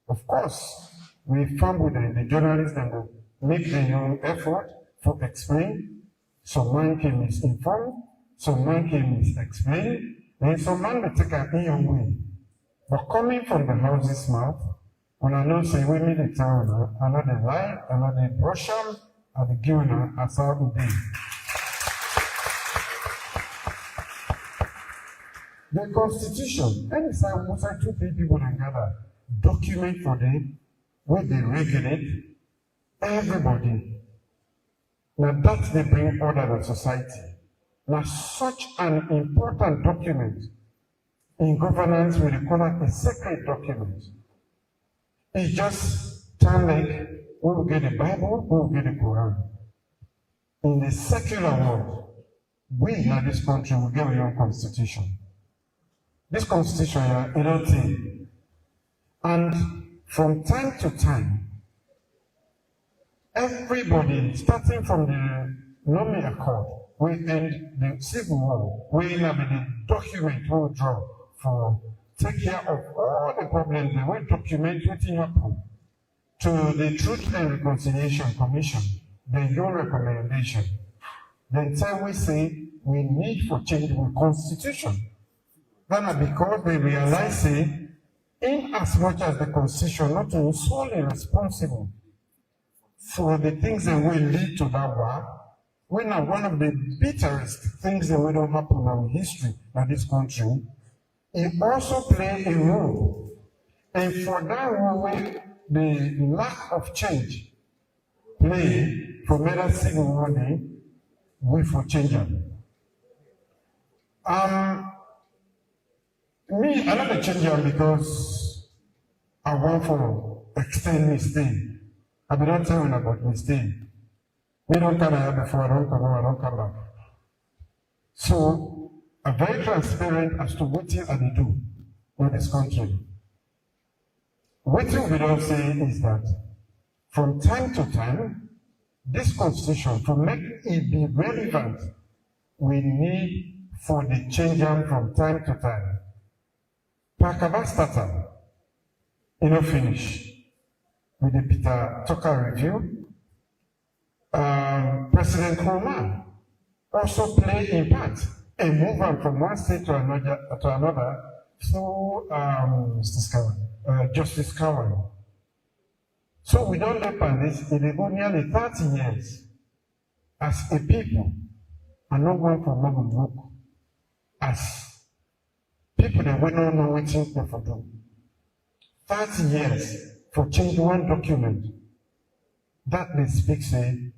Of course, we found with the journalists and make their own effort to explain. Some man can misinform, some man can misexplain, and some man will take an own way. But coming from the house's mouth, when I know say we meet the town, another lie, another brush them, and the given as how it is. The Constitution, anytime once I two people together, document for them, where they regulate everybody. Now that they bring order in society. Now such an important document in governance we call it a sacred document. It's just time like we will get the Bible, we will get the Quran. In the secular world, we in this country will get our own constitution. This constitution is a little thing. And from time to time, everybody, starting from the Nomi Accord, we end the Civil War, we have the document we draw for take care of all the problems that we document what happened to the Truth and Reconciliation Commission, the your recommendation. Then time we say we need for change the constitution. Then because we realize say, in as much as the constitution not only solely responsible for the things that will lead to that war, we know one of the bitterest things that will happen in our history in this country, it also play a role. And for that role, the lack of change play for many civil war, we for change them. Me, I don't change them because I want to extend my stay. I don't tell you about my stay. We don't come here before I don't come back. So, I'm very transparent as to what I do in this country. What we don't say is that from time to time, this constitution, to make it be relevant, we need for the change from time to time. Pakaba started, finish with the Peter Tucker review. President Coleman also play in part in moving from one state to another through Justice Cowan. So we don't look at this, it will go nearly 30 years as a people and no one from Mama look as people that we don't know what things they for do. 30 years for change one document. That they speak say,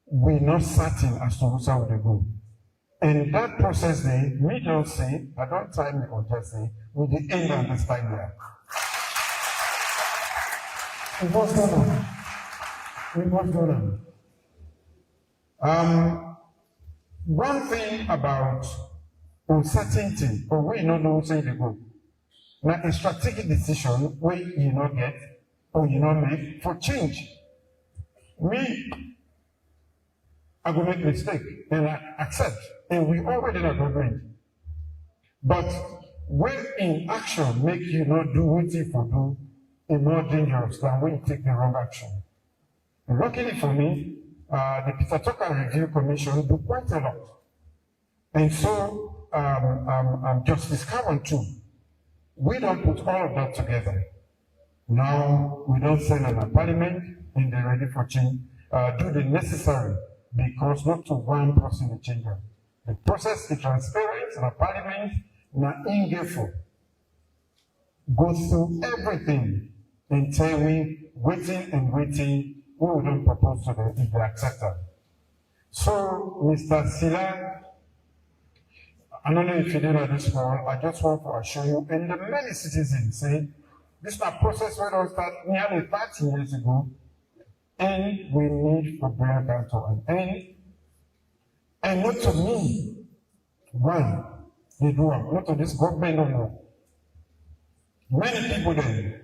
we're not certain as to who's how they go. And that process they, me don't say, I don't try me or just say, with the end of this time there. It was going on. It was going on. One thing about uncertainty, or we don't know what's going to go. Now, a strategic decision where you not get or you not make for change. Me, I will make mistake and I accept, and we already not agreement. But when in action make you not do what you for do, it's more dangerous than when you take the wrong action. And luckily for me, the Peter Tucker Review Commission do quite a lot. And so, Justice Cowan too. We don't put all of that together. Now, we don't send them a parliament and they're ready for change. Do the necessary because not to one person to change them. The process is transparent in a parliament, not ingrateful. Go through everything until we waiting, we don't propose to them if they accept that. So, Mr. Sila, I don't know if you did at this point, I just want to assure you, and the many citizens say, this is a process where we start nearly 30 years ago, and we need to bring that to an end. And not to me, one, they do it, not to this government, no. Many people then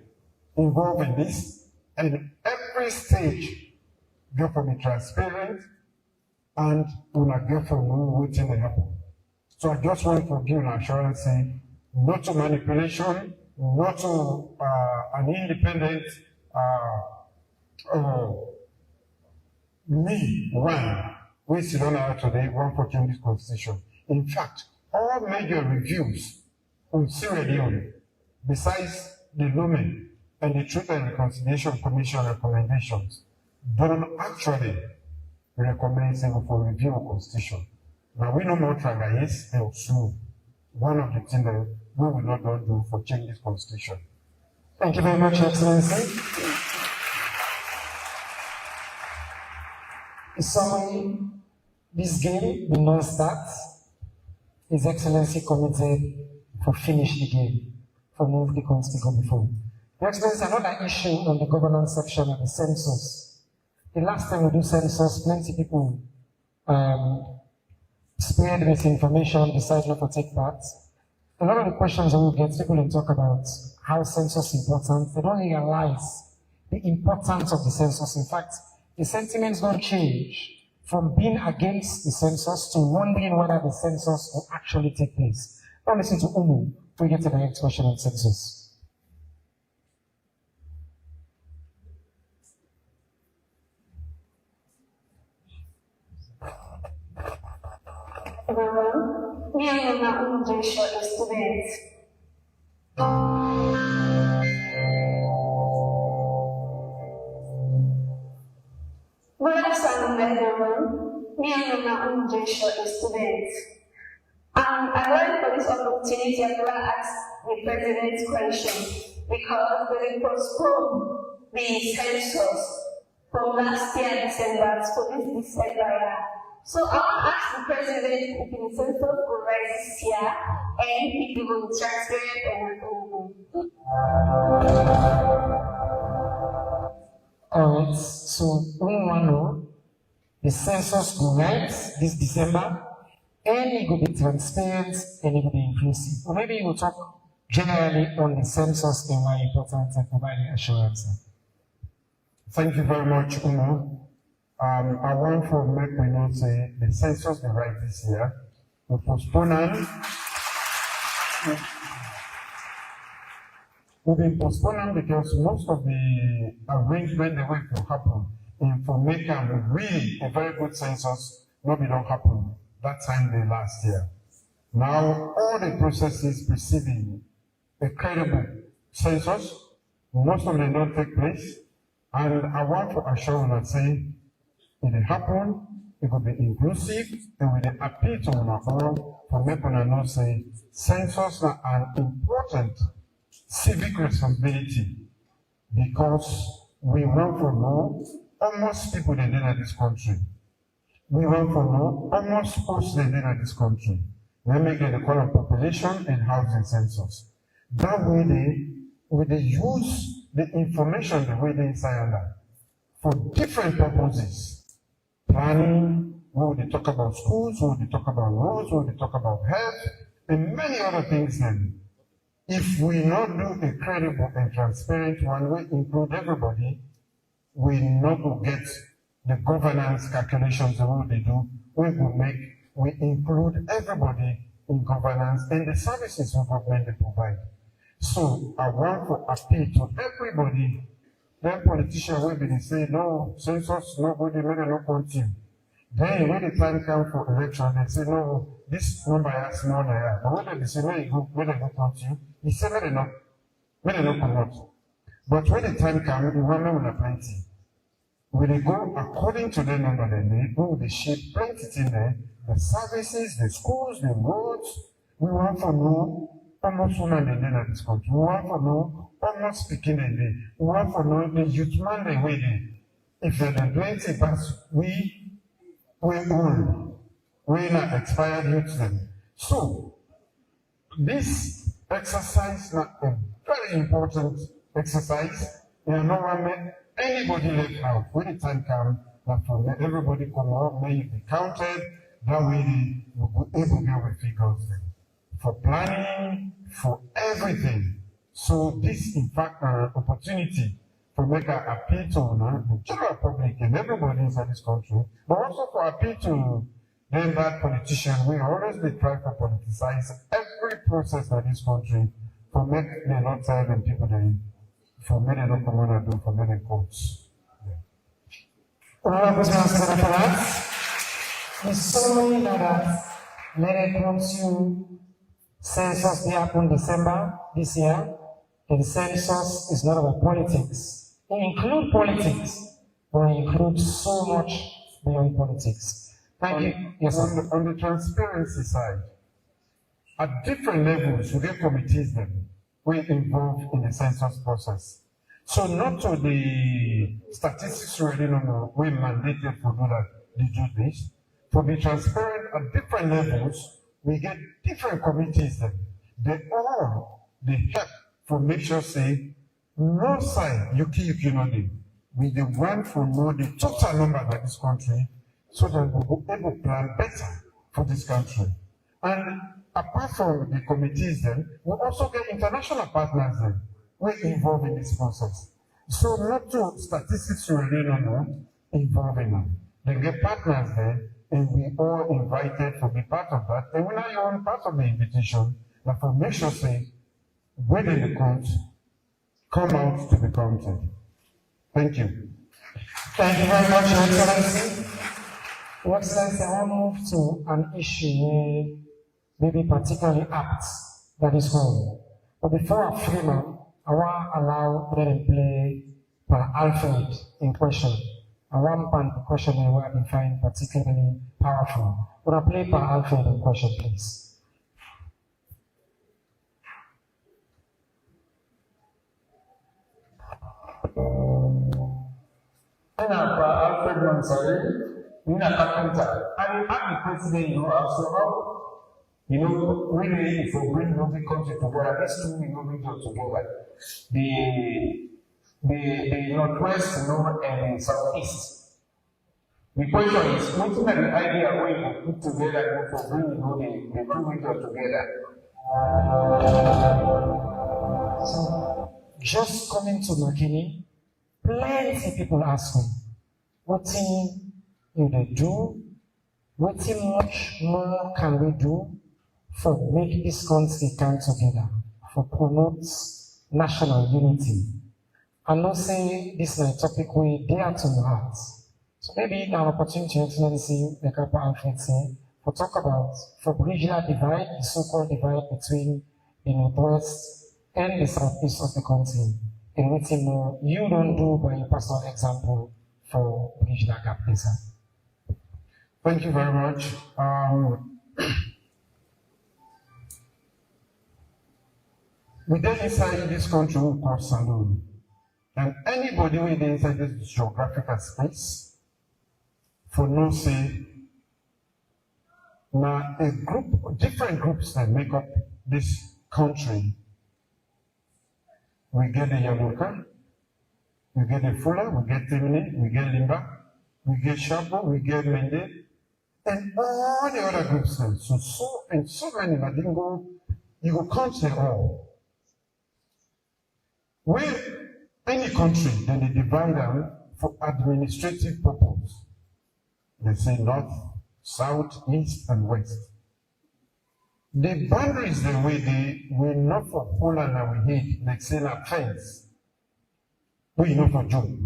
involved in this, and every stage, go for be transparent, and will not go for what's going to happen. So I just want to give an assurance, saying, not to manipulation, not to an independent me, one, we sit on out today, one for change this constitution. In fact, all major reviews on Sierra Leone, besides the Lumen and the Truth and Reconciliation Commission recommendations, don't actually recommend for review of constitution. Now we know more trial is also one of the things that we will not do for change this constitution. Thank you very much, Excellency. In summary, this game will not start. His Excellency committed to finish the game, for move the constitution before. Your Excellency, another issue on the governance section of the census. The last time we do census, plenty people spread misinformation, decide not to take part. A lot of the questions that we get, people will talk about how census is important. They don't realize the importance of the census. In fact, the sentiments don't change from being against the census to wondering whether the census will actually take place. Now listen to Umu to get to the next question on census. Me and my own Joshua, a student. Brothers and brethren, me and my own Joshua, a student. I learned for this opportunity and ask the President's question because they postponed the census from last year December to this December. So I want to ask the President if the census will rise this year and if it will be transparent and Alright, so we want to know the census will rise this December and it will be transparent and it will be inclusive. Or maybe we'll talk generally on the census and why important and provide assurance. Thank you very much, Umu. I want to make me know say the census will rise this year. We postpone it. We've been postponing because most of the arrangement the way it will happen and for making really a very good census, maybe don't happen that time day last year. Now, all the processes preceding a credible census, most of them don't take place. And I want to assure you that say, it will happen, it will be inclusive, and we will appeal to our all for making us know say, census are an important civic responsibility because we want to know almost people that live in this country. We want to know almost who's they live in this country. We make the call on population and housing census. That way they use the information the way they inside that for different purposes. Planning, when they talk about schools, when they talk about roads, when they talk about health, and many other things then. If we not do a credible and transparent one, we include everybody, we not will get the governance calculations of what they do, we include everybody in governance and the services of government they provide. So I want to appeal to everybody. Then politicians will be say, no, census, nobody made a no continue. Then when the time comes for election, they say, no, this number has more than that. But when they say, no, when they go continue, he said, no, come out. But when the time comes, we want to plenty. When they go according to the number they go, they shape plenty in there, the services, the schools, the roads. We want to know almost women they in this country. We want to know almost speaking in there. We want to know the youth man they waiting. If they're the 20 past, we old. We not expired youth then. So this exercise is not a very important exercise. You know, one make anybody left out. When the time comes, that everybody come out, may be counted. That way we will be able to get with figures then. For planning, for everything. So this, in fact, an opportunity to make an appeal to the general public and everybody inside this country, but also for appeal to them bad politicians. We always try to politicize every process in this country for make the not tell them people they for many not come on and do for many courts. The ceremony that let it come to census happen December this year. And census is not about politics. It includes politics, but it includes so much beyond politics. Thank you. Yes, sir. On the transparency side, at different levels, we get committees then we involved in the census process. So not to the statistics already we mandated for do that, they do this. To be transparent at different levels, we get different committees then. They help for make sure say, no side, you know them. We the one for know the total number of this country so that we will be able to plan better for this country. And apart from the committees then, we also get international partners then. We're involved in this process. So not to statistics really involved in them. They get partners there and we all invited to be part of that. And we're not even part of the invitation, but for make sure say, when in the count, come out to be counted. Thank you. Thank you very much, Your Excellency. Your Excellency, I want to move to an issue maybe particularly apt that is home. But before I frame up, I want to allow them play per Alfred in question. I want to question where I find particularly powerful. Would I play per Alfred in question, please? Alfred Mansari, in a carpenter. I'm the president, after all. Really, if we bring the country together, let's do region together. The Northwest, and Southeast. The question is, what's the idea where we put together for bringing the two regions together? So, just coming to Makeni, plenty of people ask me, what thing do they do? What much more can we do for make this country come together, for promote national unity? I know say this is a topic we dear to my heart. So maybe an opportunity to see the couple Alfred say for talk about for regional divide, the so-called divide between the northwest and the southeast of the country. And what you don't do by your personal example for regional gap design. Thank you very much. We then inside this country we call saloon. And anybody within inside this geographical space, for no say, now a group, different groups that make up this country. We get the Yamuka, we get the Fula, we get Timini, we get Limba, we get Shapo, we get Mende, and all the other groups. So many, but you go count them all. Where any country, then they divide them for administrative purpose. They say north, south, east, and west. The boundaries the way they were not for Poland and we hate, like saying a fence. We not for Joe.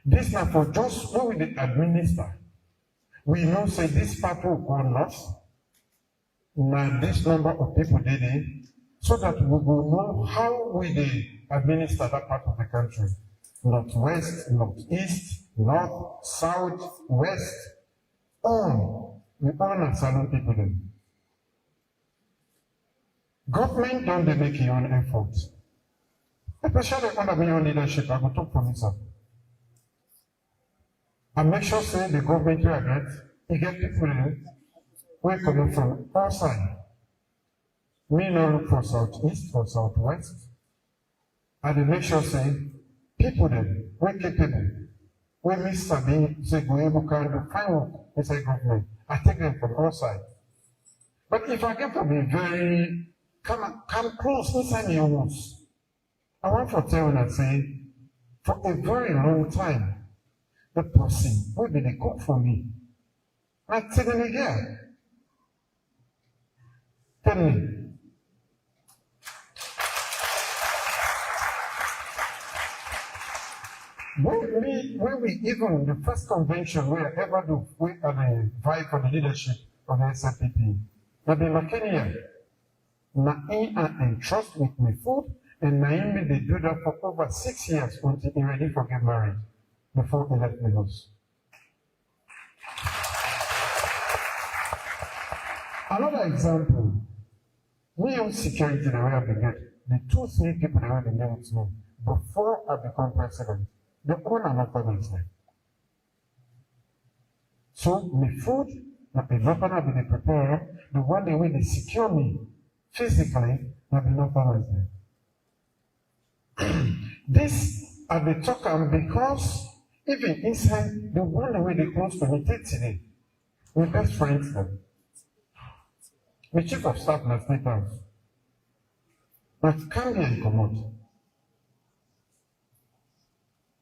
This now for just who we administer. We know say this part will go north. Now this number of people did it, so that we will know how we administer that part of the country. Northwest, northeast, north, south, west, all. We all not salon people then. Government don't they make your own effort. Especially under your leadership, I will talk for myself. And make sure say the government you get people in where coming from outside. Me not look for southeast or southwest. And they make sure say people then, we're capable. When Mr. B say go able to do fine work inside government, I take them from outside. But if I get from a very come close inside your house, I want to tell you and say, for a very long time, the person who did they cook for me, I tell them again. Tell me. When we even the first convention we ever do, we are the vie for the leadership of the SLPP. Now the Makeni, I entrust with my food, and Naomi they do that for over 6 years until he ready for get married before he left the house. Another example, me on security the way I began, the 2-3 people that were began with me before I become president. The owner not permanent. So my food, not be not gonna be prepared. The one the way they secure me physically, not be not permanent. This I be talking because even inside the one the way they close to me today, my best friends them. My chief of staff na State House. But come here and come out.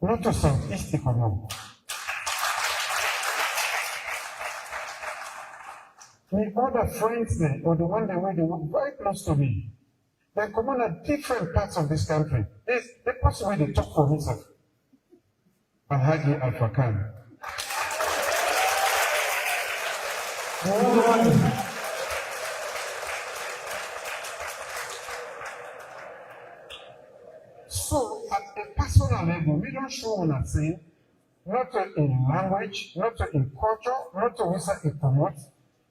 Not to southeast economy. My other friends there, or the one they were very close to me, they come on at different parts of this country. The person where they talk for himself. Alhaji Alpha Khan. So at a personal level, we don't show on a thing, not in language, not in culture, not to whistle a promote,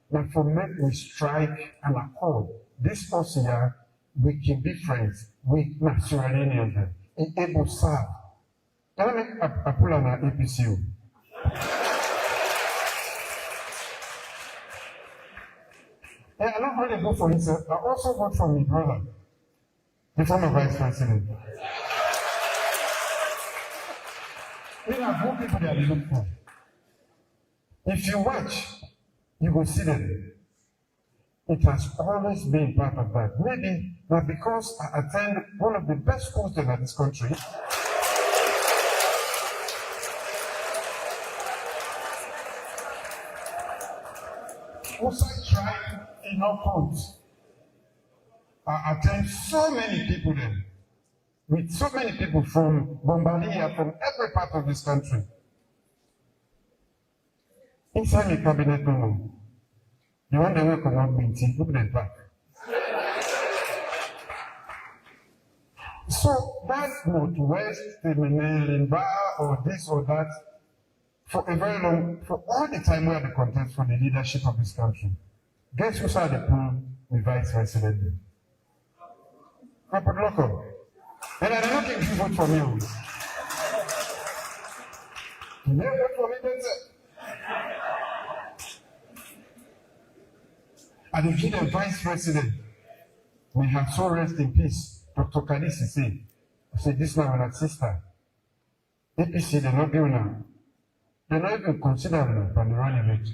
but for me we strike an accord. This person here, we can be friends, we naturally need them, and able to serve. Let me pull on our APCU. And I not only go for himself, I also vote for my brother, the former vice president. There are good people that look for. If you watch, you will see them. It has always been part of that. Maybe not because I attend one of the best schools in this country. Also tried enough points. I attend so many people there. With so many people from Bombardier, from every part of this country. Inside the cabinet, no. The one that will come out meeting, look at back. So that Northwest, Limba, or this or that, for a very long, for all the time we had the contest for the leadership of this country, guess who started the pool the vice president? Papa Loco. And I'm not looking to vote for me. You never vote for me, that's it. And if you the vice president, may have so rest in peace. Dr. Kadisi said, this now my sister. APC, they're not giving her. They're not even considering her for the running mate.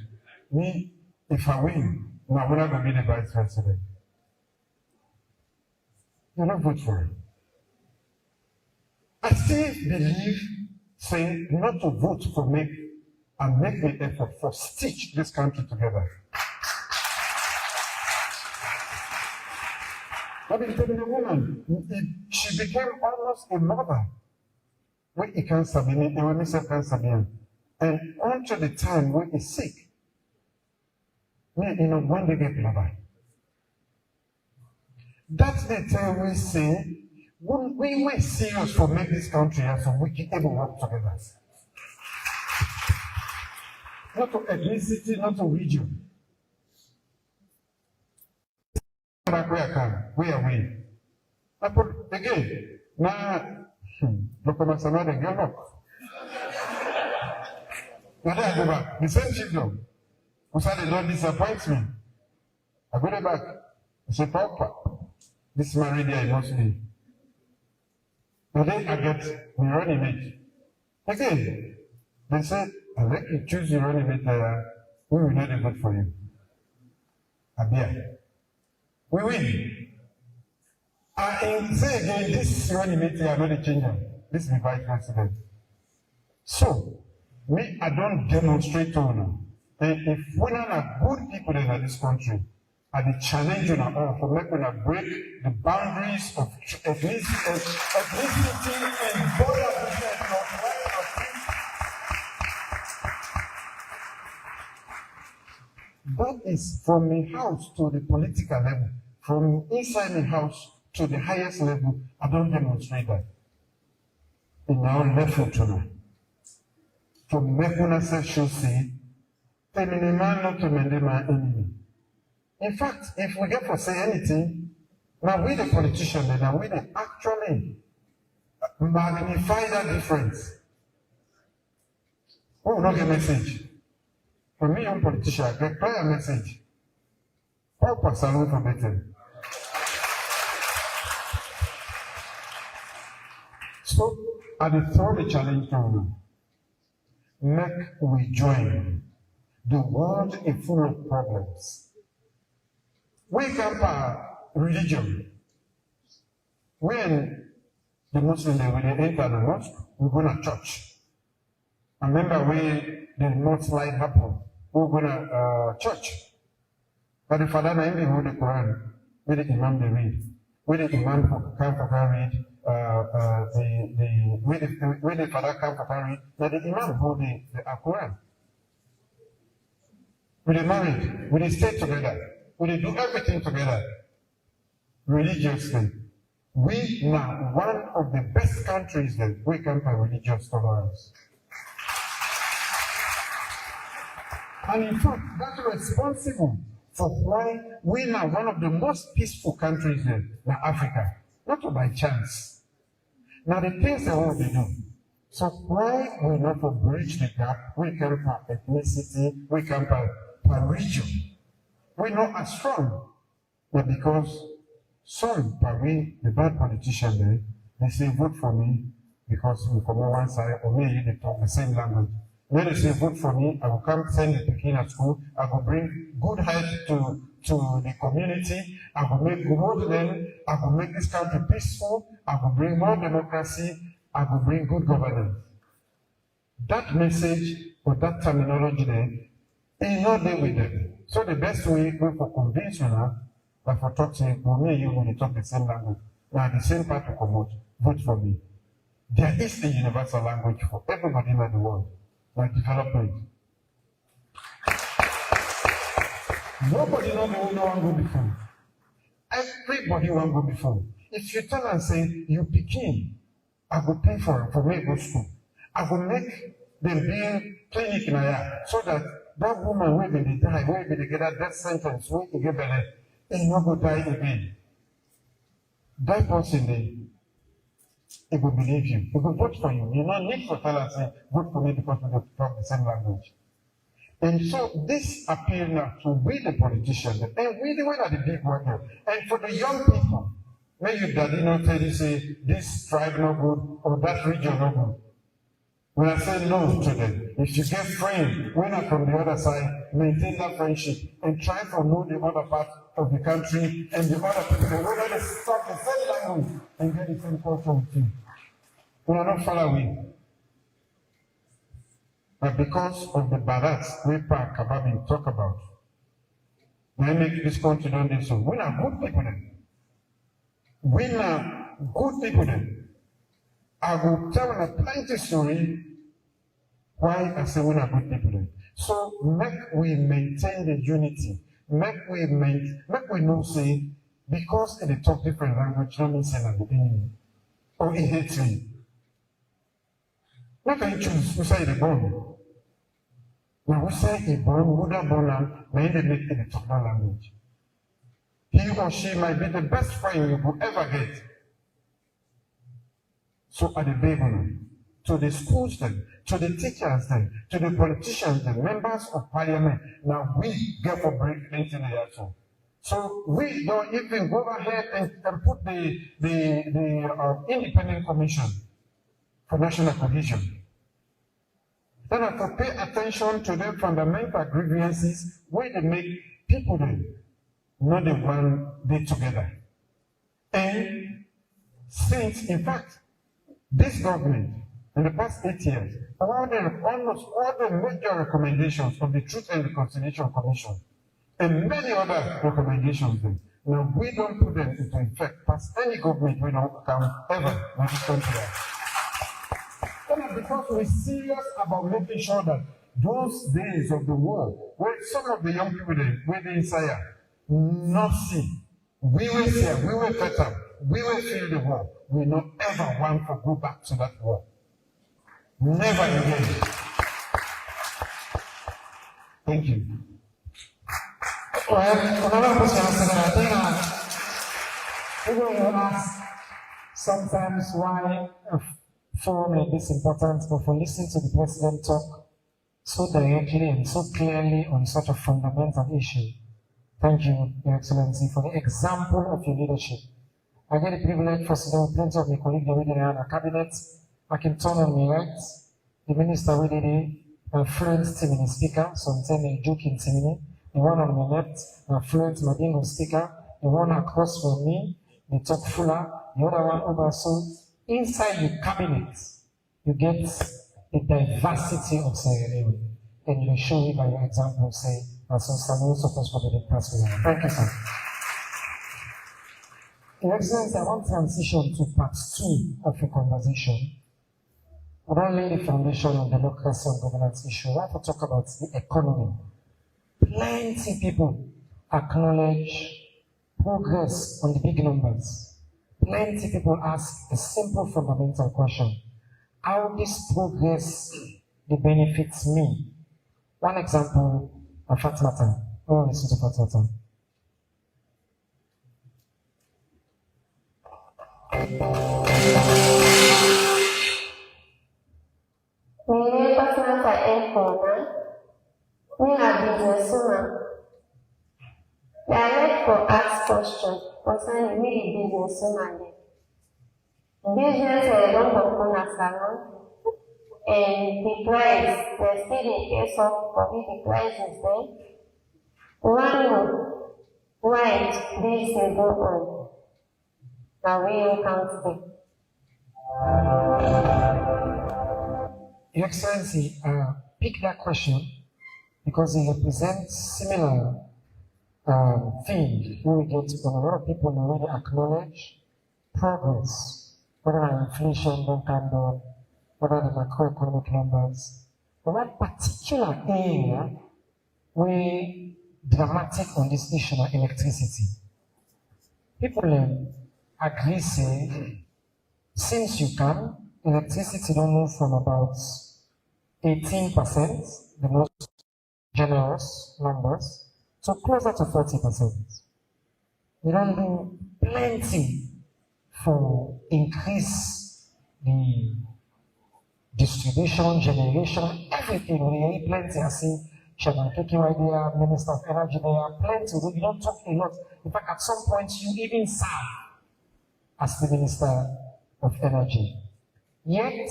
Me, if I win, I'm not going to be the vice president. You don't vote for it. I still believe saying not to vote for me and make the effort for stitch this country together. I've been telling a woman, she became almost a mother. When he cancer be me, and when me say cancer be him. And until the time when he's sick, me, when they get blabber. That's the time we say, we were serious for make this country as so we can able work together. Not to ethnicity, not to region. Where are we? I put again. Now, look at my son and go look. Now I go back. The same children who said the Lord disappoints me. I go back. I say, Papa, this is my radio, I must be. And then I get my running mate. Again, they said, I like you choose your running mate, we will not vote for you. Abia. We win. And say again, this running mate, I know the changer. This is the vice president. So, me, I don't demonstrate to you. And if we don't have good people in this country, I be challenging all for making us break the boundaries of ethnicity and border That is from the house to the political level, from inside the house to the highest level. I don't demonstrate that. In our level tonight. To make one session say, telling man not to mend my enemy. In fact, if we get to say anything, now we the politicians, now we the actually magnify that difference. Oh, not a message. For me, I'm a politician, I get clear message. Papa salute for better. So, I throw the challenge to you. Make we join. The world is full of problems. We come by religion. When the Muslims when they enter the mosque, we go to church. I remember when the most light happened, we go to church. But the father and the hold the Quran, where the Imam they read, where the Imam come for read, where the father come for read, that the Imam hold the Quran. We they married, we they stay together. We do everything together religiously. We now one of the best countries that we can have religious tolerance. And in fact, that's responsible for why we now one of the most peaceful countries in Africa. Not by chance. Now the things that we do. So why we not to bridge the gap? We can have ethnicity, we can have region. We're not as strong, but because some, the bad politicians, they say vote for me because we come on one side, or maybe they talk the same language. When they say vote for me, I will come send the Pekin at school, I will bring good health to the community, I will make good to them, I will make this country peaceful, I will bring more democracy, I will bring good governance. That message or that terminology there is not there with them. So the best way for convince you now, but for talking, me and you when they talk the same language, we are the same part to promote, vote for me. There is a universal language for everybody in the world, like development. Nobody know the no one go before. Everybody want go before. If you tell and say, you begin, I will pay for me go school. I will make them be clinic in here so that that woman will be die, will be get that death sentence, will be get better, and not go die again. That person there, it will believe you. It will vote for you. You don't need to tell us, vote for me because we talk the same language. And so this appeal now to we the politicians, and we the one are the big one now. And for the young people, when your daddy not tell you say this tribe no good or that region no good. When I say no to them, if you get friends, when I'm from the other side, maintain that friendship and try to know the other part of the country and the other people, whether they talk the same language and get the same culture with you. We are not far away. But because of the barracks we Park Kababi talk about, they make this country done this. So we are good people then. We are good people then. I will tell a plenty story why I say we are good people then. So make we maintain the unity. Make we know say because they talk different language, don't mean say the enemy or he hates me. Not can choose, we say the born. Now we say a born, would have born and may they make it talk that language. He or she might be the best friend you could ever get. So at the baby, to the schools then, to the teachers then, to the politicians, the members of parliament, now we get for break into the action. So we don't even go ahead and put the independent commission for national cohesion. Then I have to pay attention to the fundamental grievances where they make people then, not the one they together. And since, in fact, this government, in the past 8 years, almost all the major recommendations of the Truth and Reconciliation Commission and many other recommendations, now we don't put them into effect past any government we don't come ever in this country. Because we're serious about making sure that those days of the war, where some of the young people were inside, not see, we will see, we will better, we will feel the war. We don't ever want to go back to that war. Never again. Thank you. Well, another question I think people will ask sometimes why a forum like this important, but for listening to the president talk so directly and so clearly on such a fundamental issue. Thank you, Your Excellency, for the example of your leadership. I get the privilege for sitting with plenty of my colleagues within our cabinet. I can turn on my right. The minister with the fluent Timini speaker, so I'm saying joking Timini. The one on my left, a fluent Madingo speaker. The one across from me, the talk fuller. The other one over. So inside the cabinet, you get the diversity of Sierra Leone. And you show it by your example, say, as some supposed to be the president. Thank you, sir. Your Excellency, I want to transition to part 2 of the conversation. I don't lay the foundation of democracy and governance issue. I want to talk about the economy. Plenty people acknowledge progress on the big numbers. Plenty people ask a simple fundamental question. How this progress benefits me? One example, Fatimata. Oh, listen to Fatimata. Mene Fatimata Ekona, we are businesswoman. They are left for ask questions concerning really businesswoman. Business don't come as salon, and the price, there's still the case of the price is there. One right, this is go on. Now we count it. Your Excellency, pick that question because it represents similar thing we get from a lot of people already acknowledge progress, whether inflation don't come down, whether the macroeconomic numbers. But one particular area where dramatic on this issue of electricity. People agree, say, since you can, electricity don't move from about 18%, the most generous numbers, to closer to 40%. We don't do plenty for increase the distribution, generation, everything. We need plenty. I see Chairman Makeni right there, Minister of Energy there, plenty. We don't talk a lot. In fact, at some point, you even serve as the Minister of Energy. Yet,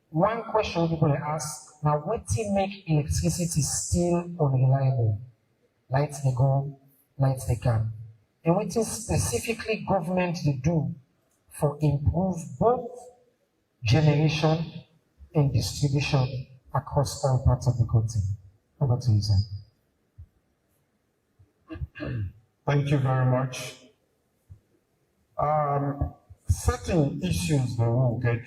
one question people ask, now what to make electricity still unreliable? Lights they go, lights they come. And what is specifically government they do for improve both generation and distribution across all parts of the country? Over to you, sir. Thank you very much. Certain issues they will get,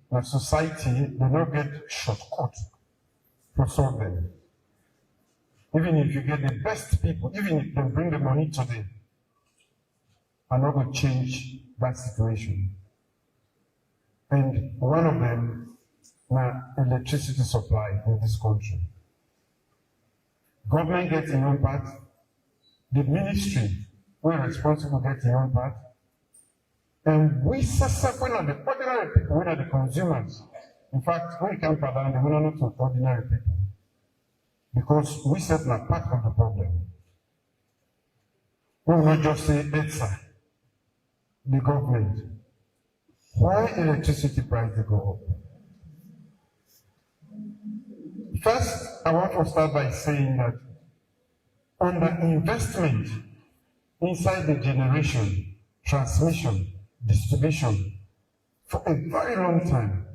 the society, they don't get shortcut to solve them. Even if you get the best people, even if they bring the money today, are not going to change that situation. And one of them, my electricity supply in this country. Government gets in one part, the ministry, we're responsible get in one part, and we when are the ordinary people, we are the consumers. In fact, when it comes to that, we are not ordinary people. Because we set a part of the problem. We will not just say ETSA, the government. Why electricity price they go up? First, I want to start by saying that under investment inside the generation, transmission, distribution, for a very long time,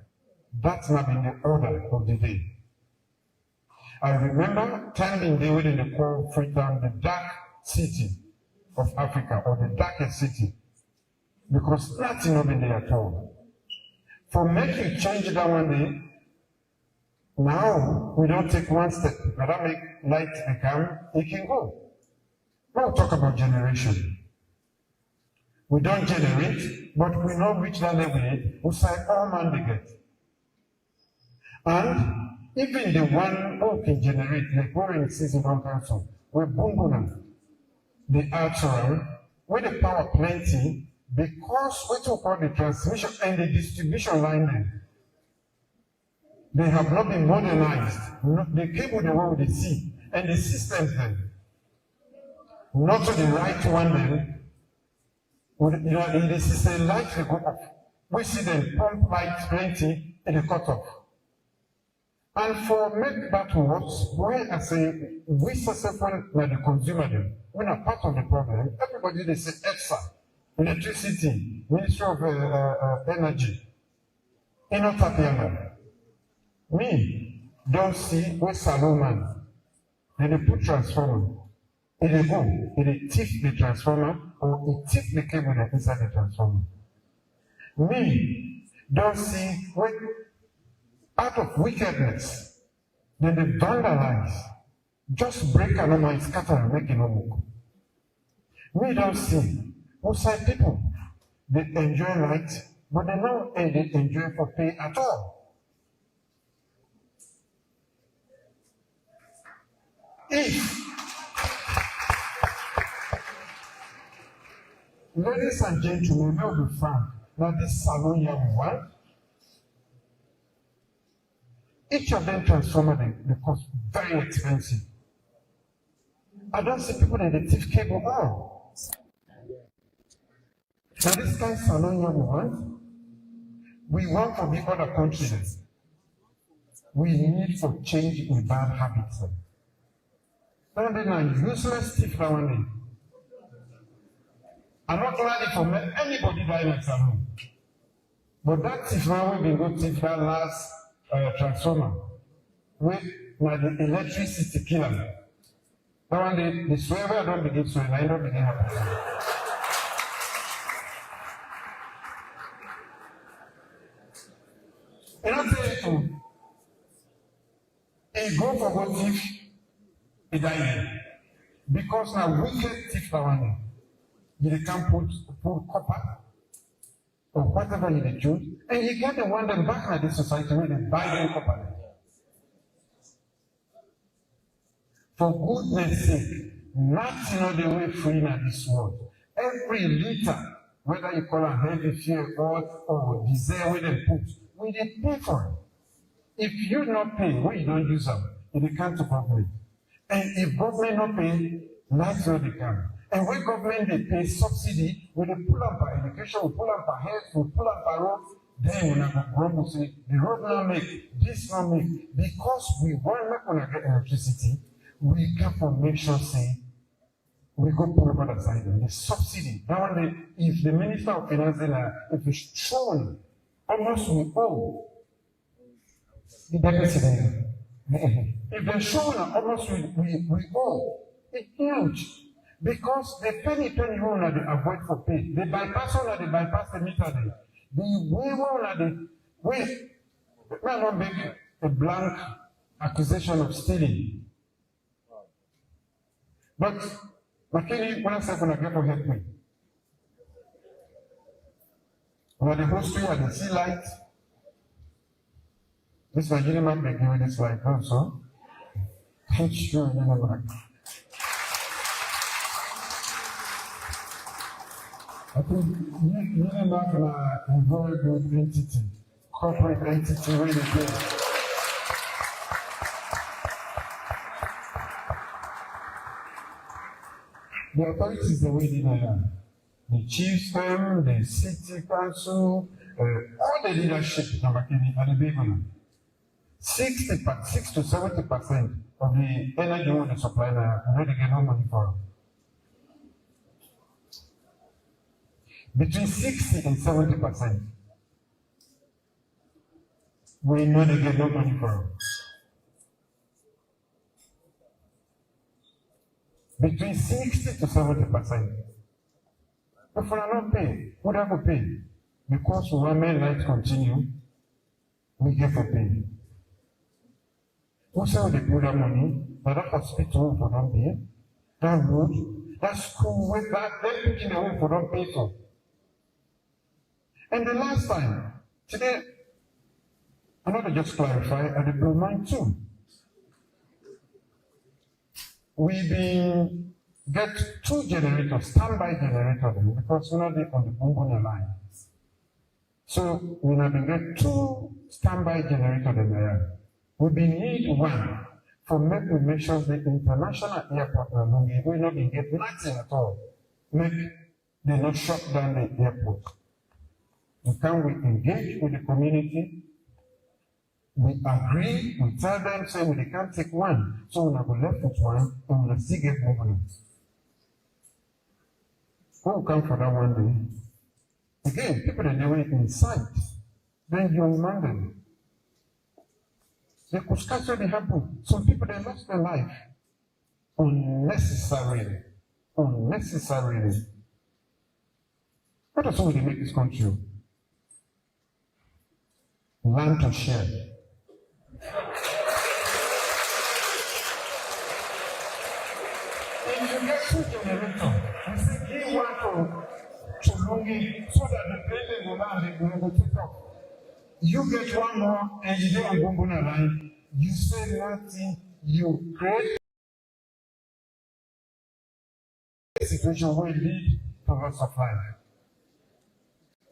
that's not been the order of the day. I remember time in the way they call Freetown the dark city of Africa, or the darkest city, because nothing not been there at all. For make you change that one day, now we don't take one step. But that make light become, it can go. We'll talk about generation. We don't generate, but we don't reach that level yet. We say all man they get. And even the one who can generate, like we're in season one council, we're boom, the archery, where the power plenty, because we talk about the transmission and the distribution line there. They have not been modernized. The cable the way they see, and the systems then. Not to the right one then. You know, in the system, light they go off. We see them pump light plenty and they cut off. And for make that work, why I say we successful like the consumer them. We're not part of the problem. Everybody they say EFSA, electricity, Ministry of Energy. They're not happy. Me, don't see where Salomon, and they put transformer. It they go, it they tip the transformer, or it tip the cable that inside the transformer. Me, don't see where, out of wickedness, then they vandalize, just break an arm and scatter and make it no more. Me, don't see, outside people, they enjoy light, but they don't enjoy for pay at all. If, ladies and gentlemen, now be frank, now this salon here one, each of them transformer they cost very expensive. I don't see people in the thief cable all. Now this kind of salon here we want to be other countries. We need to change in bad habits. And then a useless thief that one day. I'm not ready for anybody that in a salon. But that thief now will be good thief that last transformer. With the electricity killer. That one day, the swear I don't begin swearing, I don't begin happening. You know, say a go for good thief, he died. Because now wicked thief one, you can put copper or whatever you choose, and you get the one that back at the society where they buy them copper. For goodness sake, nothing on the way free in this world. Every liter, whether you call a heavy fuel or diesel, where they put, we they pay for it. If you not pay, when you don't use them, it can't to government. And if government not pay, that's where they come. And when government they pay subsidy, when they pull up our education, we pull up our health, we pull up our roads, then when I go grumble say, the road not make, this not make. Because we want not gonna get electricity, we can make sure say, we go pull up other side, the subsidy. That one, if the Minister of Finance, if it's shown, almost we owe the deputy there. If they're showing almost we owe, it's huge. Because the penny owner they avoid for pay. They bypass the meter there. The way owner we not make a blank accusation of stealing. But Makeni, when I say when I get to help me. When the whole street at the sea light, this Nigerian man may give this light also. I'm sure you know that. I think Unimark are a very good entity, corporate entity, really good. The authorities, the way they are, the chiefs, the city council, all the leadership in Makeni are the big one. 6 to 70% of the energy we supply now, we don't get no money for. Between 60 and 70%, we know they get no money for. Between 60 to 70%. If we are not paying, we have to pay. Because we want main light continue, we get to pay. We say they put that money, but that hospital for don't pay, that road, that school, with that, they're picking the way for don't pay for. And the last time, today, I want to just clarify at the Blue Mine too. We've been get 2 generators, standby generators, because we're not on the Bumbuna line. So we have been get 2 standby generators in there. We need 1 for make sure the international airport we not been get nothing at all. Make they not shut down the airport. And can we engage with the community? We agree, we tell them, say they can't take 1. So we're going to left with 1 and we'll still get moving. Who will come for that one day? Again, people that they were inside, then you remind them. They could start really happen. Some people they lost their life unnecessarily. Unnecessarily. What does somebody make this country? Learn to share. If you get 2 generators, you say give 1 to Lungi so that the plane will land and will take off. You get 1 more and you do on Bumbuna line, you say nothing, you create a situation where it leads to loss of life.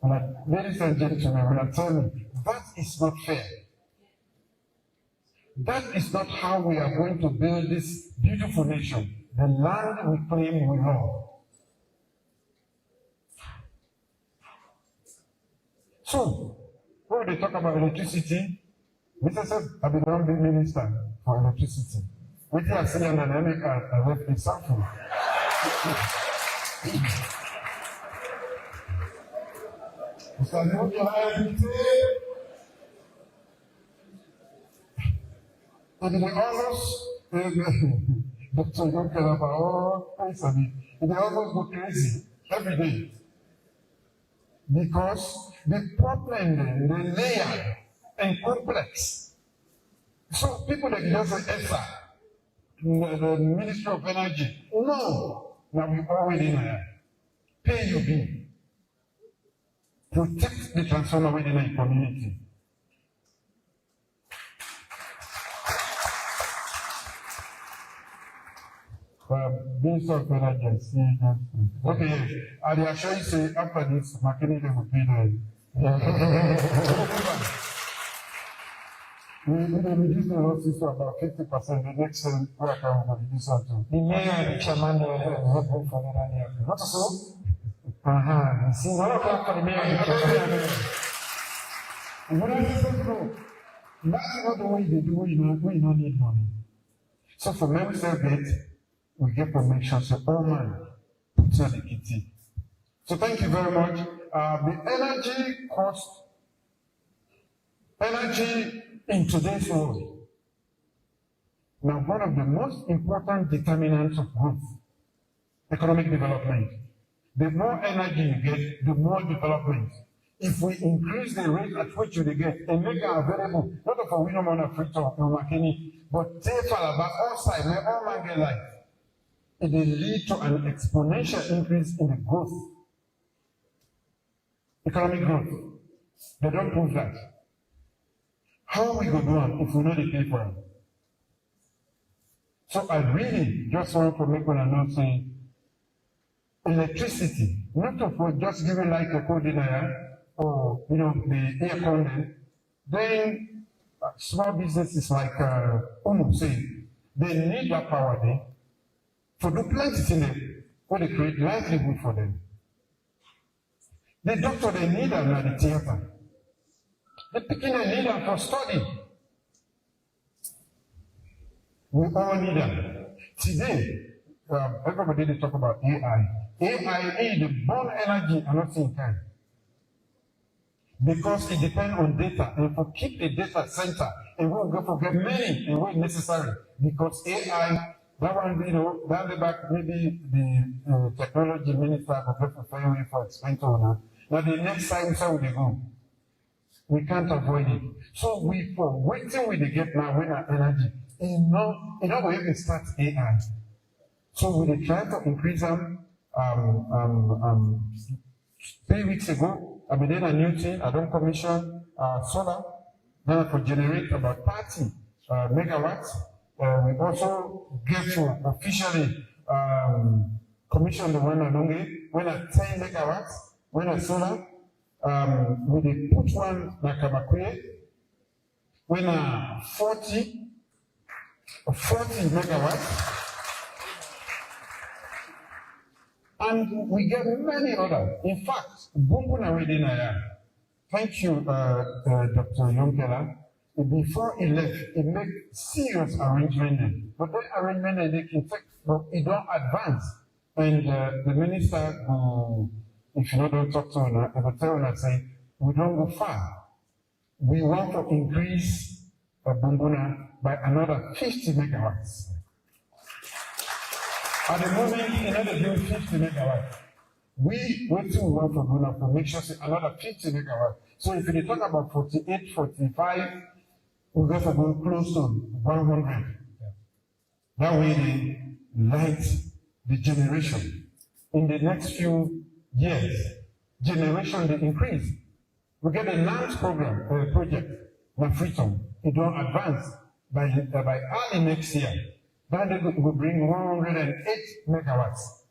And ladies and gentlemen, when I tell you, that is not fair. That is not how we are going to build this beautiful nation. The land we claim we love. So, when they talk about electricity, Mr. said, I've been the minister for electricity. With your senior and I left the sample. And they almost, Dr. Juncker about all kinds of it, they almost go crazy every day. Because the problem, the layer and complex. So people that just say ESA, the Ministry of Energy. No. Now we already know that. Pay your bill. Protect the transformer within a community. Minister of Energy. Okay, yes. I assure you say after this, Makeni will pay the. We will reduce the losses to about 50%. The next work I will reduce that to. The mayor and the chairman will help for the year. Not so? You see, no work for the mayor and the chairman. What I said, no. That's not the way they do it. We don't need money. So for members of it, we get permission to all man put on the kitty. So thank you very much. The energy cost, energy in today's world. Now, one of the most important determinants of growth, economic development. The more energy you get, the more development. If we increase the rate at which you get and make it available, not for we no man free talk, no Makeni, but take about all sides, may all man get life. It will lead to an exponential increase in the growth, economic growth. They don't prove that. How are we going to do it if we know they pay for it? So I really just want to make one announcement. Electricity, not for just giving like a code or the air conditioning. Then small businesses like say they need that power there to do plenty in them, for they create livelihood for them. The doctor they need them at the theater. The picking they need them for study. We all need them. Today, everybody they talk about AI. AI is the born energy and not in time. Because it depends on data. And if we keep the data center, it won't go forget many and what necessary. Because AI, that one, down the back, maybe the technology minister will prepare me for explain to now. Now the next time, so we go. We can't avoid it. So we for waiting with the get now when our energy. We even start AI. So we try to increase them 3 weeks ago. I did a new thing. I don't commission solar. Then I could generate about 30 megawatts. We also get to officially commission the one when I 10 megawatts, when I solar. We put one like a Makeni, when I 40 megawatts. And we get many others. In fact, thank you, Dr. Yonkela. Before he left, he made serious arrangement. But that arrangement, they can take, but it don't advance. And the minister, if you don't talk to her, he will tell her, say, we don't go far. We want to increase Bumbuna by another 50 megawatts. At the moment, in order to do 50 megawatts, we want for Bumbuna to make sure another 50 megawatts. So if you talk about 48, 45, we go for close to 100. That way, they light the generation. In the next few years, generation will increase. We get a large program, project, the Freedom. It don't advance by early next year. Then it will bring 108 megawatts.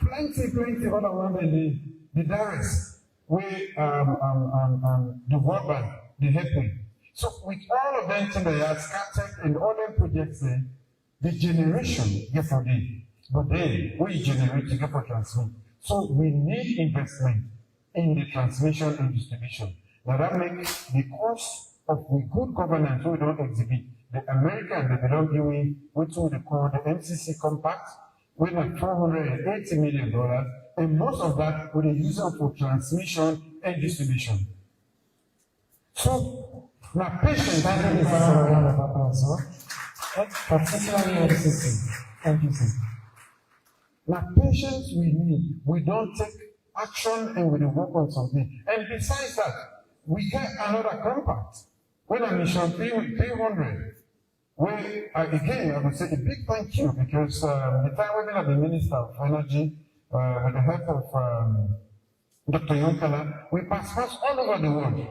Plenty other one than the Darius, where the World Bank, the helping. So with all of them they are scattered and all them projects there, the generation get for them. But then we generate to get for transmit. So we need investment in the transmission and distribution. Now that makes the cost of the good governance we don't exhibit. The American that they don't give me, which we call the MCC Compact, with like $480 million, and most of that we use for transmission and distribution. So now patience that is particularly MCC. Thank you, sir. Now patience we need. We don't take action and we work on something. And besides that, we get another compact. When I mission 300, Again, I would say a big thank you because the time when I was the Minister of Energy, with the help of Dr. Yonkala, we pass all over the world.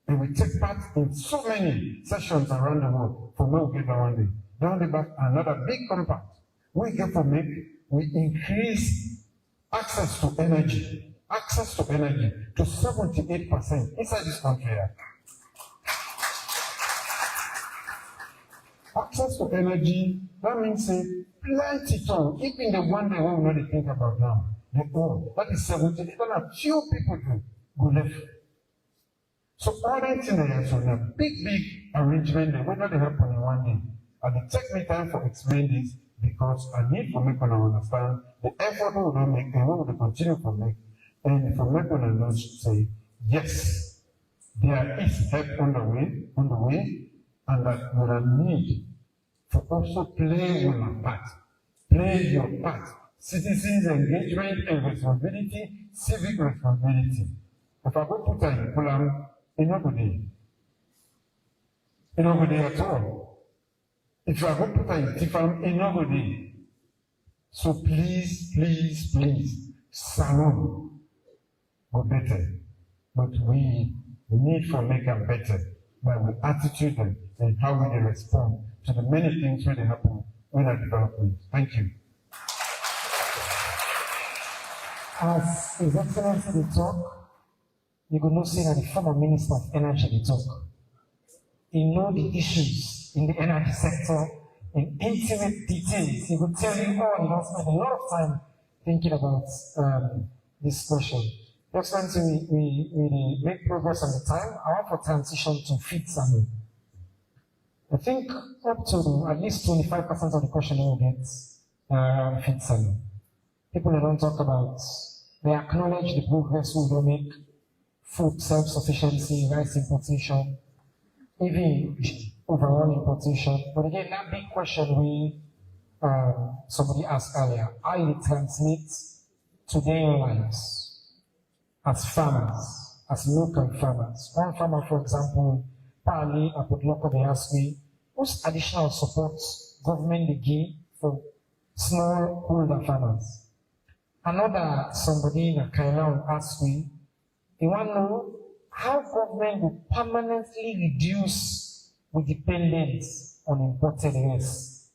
And we take part in so many sessions around the world for where we get one day. Down the back, another big compact. We get to make, we increase access to energy to 78% inside this country. Access to energy, that means plenty too. Even the one day we will not think about now. That is 70. A few people go left. So all that thing there is a big arrangement that will not happen in one day. And it takes me time for explain this because I need for me to understand the effort we will make and we will continue to make. And for me to say, yes, there is help on the way, and that we are need to also play your part. Play your part. Citizens' engagement and responsibility, civic responsibility. If I go put in Pulam, nobody at all. If I go put in Tifam, nobody. So please, salon go better. But we need to make them better by the attitude and how we respond to the many things that happen in our development. Thank you. As His Excellency they talk, you could not say that the former Minister of Energy they talk. He know the issues in the energy sector in intimate details. He will tell you all. He will spend a lot of time thinking about this question. Excellency, we make progress on the time. I want for transition to feed salmon. I think up to at least 25% of the question we will get around feed salmon. People don't talk about, they acknowledge the progress we will make, food self-sufficiency, rice importation, even overall importation. But again, that big question somebody asked earlier, how it translates to their lives as farmers, as local farmers. One farmer, for example, Pali, I put local, they ask me, what's additional support government they give for smallholder farmers? Another somebody in Kaina asked me, they want to know how government will permanently reduce the dependence on imported rice.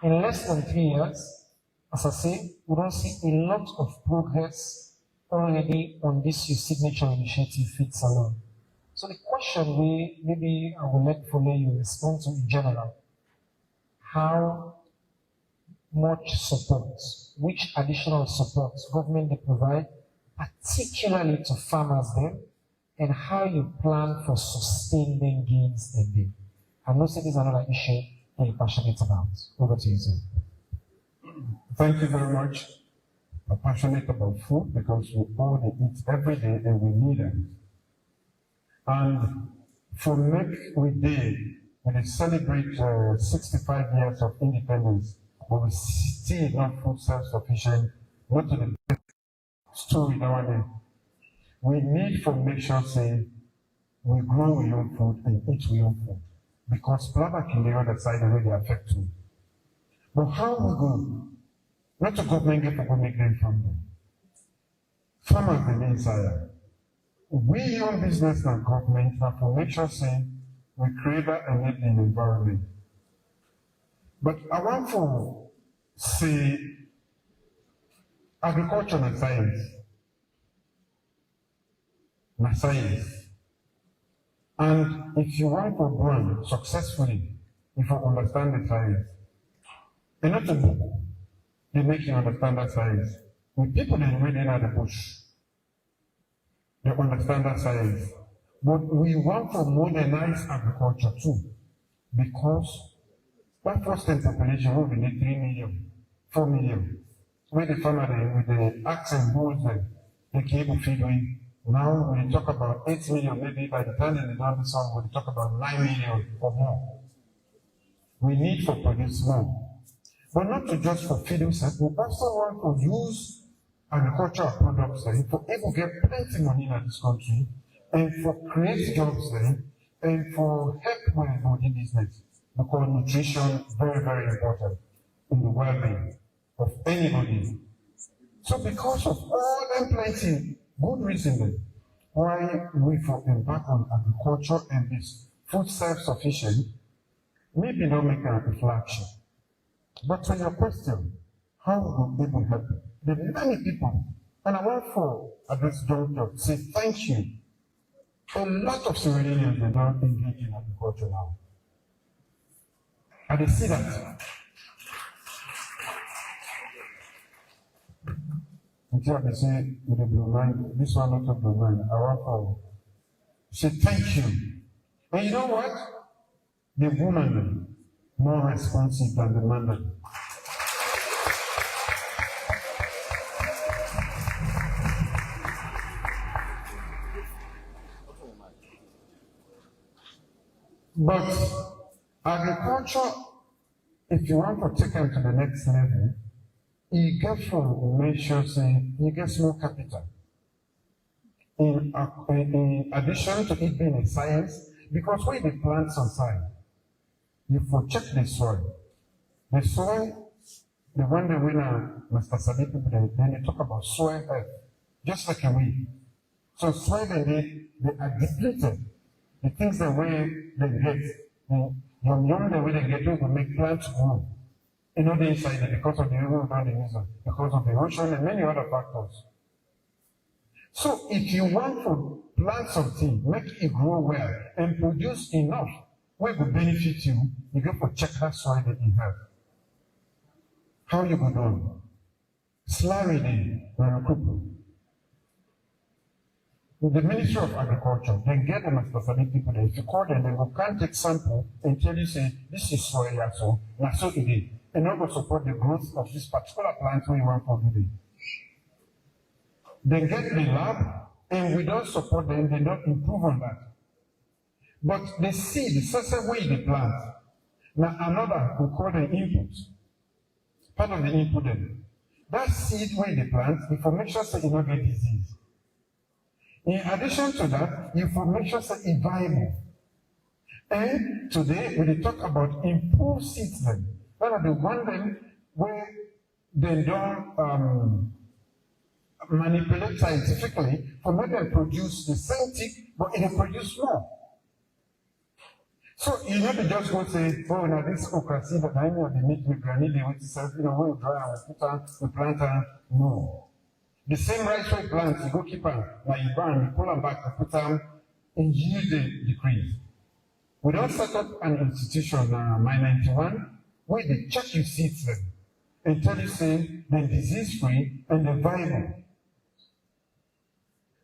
In less than 3 years, as I say, we don't see a lot of progress already on this signature initiative, Feed Salon. So the question maybe I will let Fole you respond to in general. How much support, which additional support government they provide, particularly to farmers then, and how you plan for sustaining gains in them. I know this is another issue that you're passionate about. Over to you, sir. Thank you very much. I'm passionate about food because we all eat every day and we need it. And for we celebrate 65 years of independence, but we still not food self-sufficient, not to the story nowadays. We need to make sure we grow our own food and eat our own food. Because Plaba can be on the side where they affect you. But how we go? Not to government get to make them from them. Farmers the inside. We own business and government have to make sure we create that enabling environment. But I want to say agriculture and science. Na science. And if you want to run successfully, if you understand the science, and not a book, they make you understand that science. With people that read in the bush, they understand that science. But we want to modernize agriculture too, because that first time population will be 3 million, 4 million. Where the farmer with the axe and bulls they can feed with. Now we talk about 8 million, maybe by the time they done this one, we'll talk about 9 million or more. We need to produce more. But not to just for feeding, we also want to use agricultural products there for able to get plenty money in this country and for create jobs there and for help with body business. because nutrition is very, very important in the well-being of anybody. So because of all them plenty good reason why we for embark on agriculture and this food self-sufficient, maybe not make a reflection. But to your question, how will people help? There are many people, and I want for at this juncture to say thank you. A lot of Sierra they don't engage in agriculture now. And they see that. Until they say with the blue line, this one not a blue line, I want for say thank you. And you know what? The woman more responsive than the man. But agriculture, if you want to take it to the next level, you get to make sure you get more capital. In addition to it being a science, because when they plant some science, you for check the soil. The soil, the one that we Master Sadi people, then they talk about soil health, just like a weed. So soil they are depleted. The things the way they get, the way they get will make plants grow. You know, the inside because of the urbanism, because of the ocean and many other factors. So if you want to plant something, make it grow well and produce enough, what will benefit you, you got to check that soil that you have. How you go down? Slurry when crippled. With the Ministry of Agriculture, they get them as specific people there. If you call them, they will can't take sample and tell you, say, this is soil, so that's so it is. And not going to support the growth of this particular plant we want for today. They get the lab, and we don't support them, they don't improve on that. But the seed, the certain way they plant, now another we call the input. Part of the input then. That seed way they plant, if you make sure that you don't get disease. In addition to that, you for make sure that it's viable. And today, when they talk about improved seeds, then, one of the one then where they don't manipulate scientifically for make them produce the same thing, but it produce more. So you know they just go say, oh, now this okra seed that I know they make me granny, they want to say, you know, when we dry and we put on, we plant on. No. The same rice we plant, you go keep on, now you burn, you pull them back, you put on, and yield decrease. We don't set up an institution, My 91, where they check your seeds then, and tell you, say, they're disease-free and they're viable.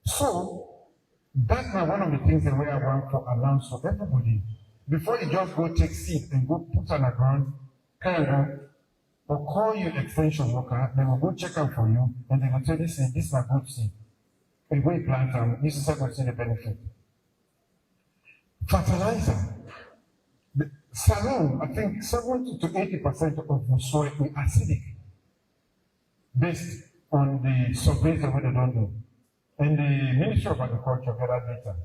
So, that's not one of the things that we are want to announce to everybody. Before you just go take seed and go put on the ground, kind of, or call you extension worker, they will go check them for you, and they will tell you, say, this is a good seed. And when you plant them, this is how you see the benefit. Fertilizer. The salon, I think 70 to 80% of the soil is acidic, based on the surveys that we don't do. And the Ministry of Agriculture get that data.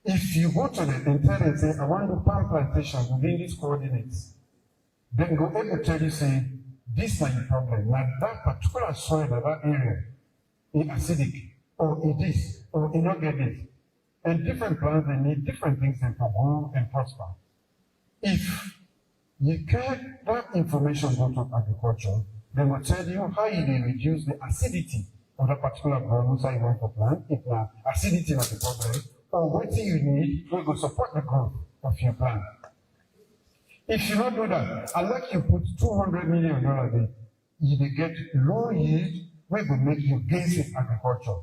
If you go to the intent and say, I want to palm plantation within these coordinates, then go able to tell you, say, this is your problem. Now that particular soil, that area, is acidic, or it is, or it not get it. And different plants, they need different things to grow and prosper. If you get that information go to agriculture, they will tell you how you can reduce the acidity of that particular ground you want to plant, if the acidity is the problem, or what you need will support the growth of your plant. If you don't do that, unless you put $200 million there, you will get low yield, which will make you against agriculture.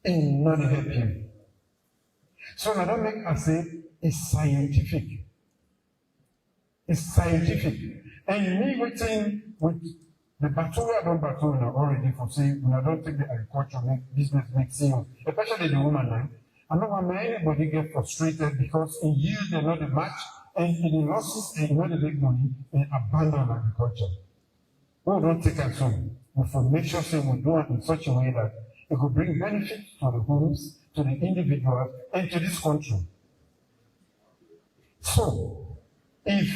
And not help you. So now don't make us say it's scientific. It's scientific. And me waiting with the battle I don't battle already for saying when I don't take the agriculture business make sense, especially the woman now. I don't want anybody get frustrated because in yield they're not the match, and in the losses and not the big money, and abandon agriculture. We don't take it soon. We will make sure we do it in such a way that it will bring benefit to the homes, to the individuals, and to this country. So, if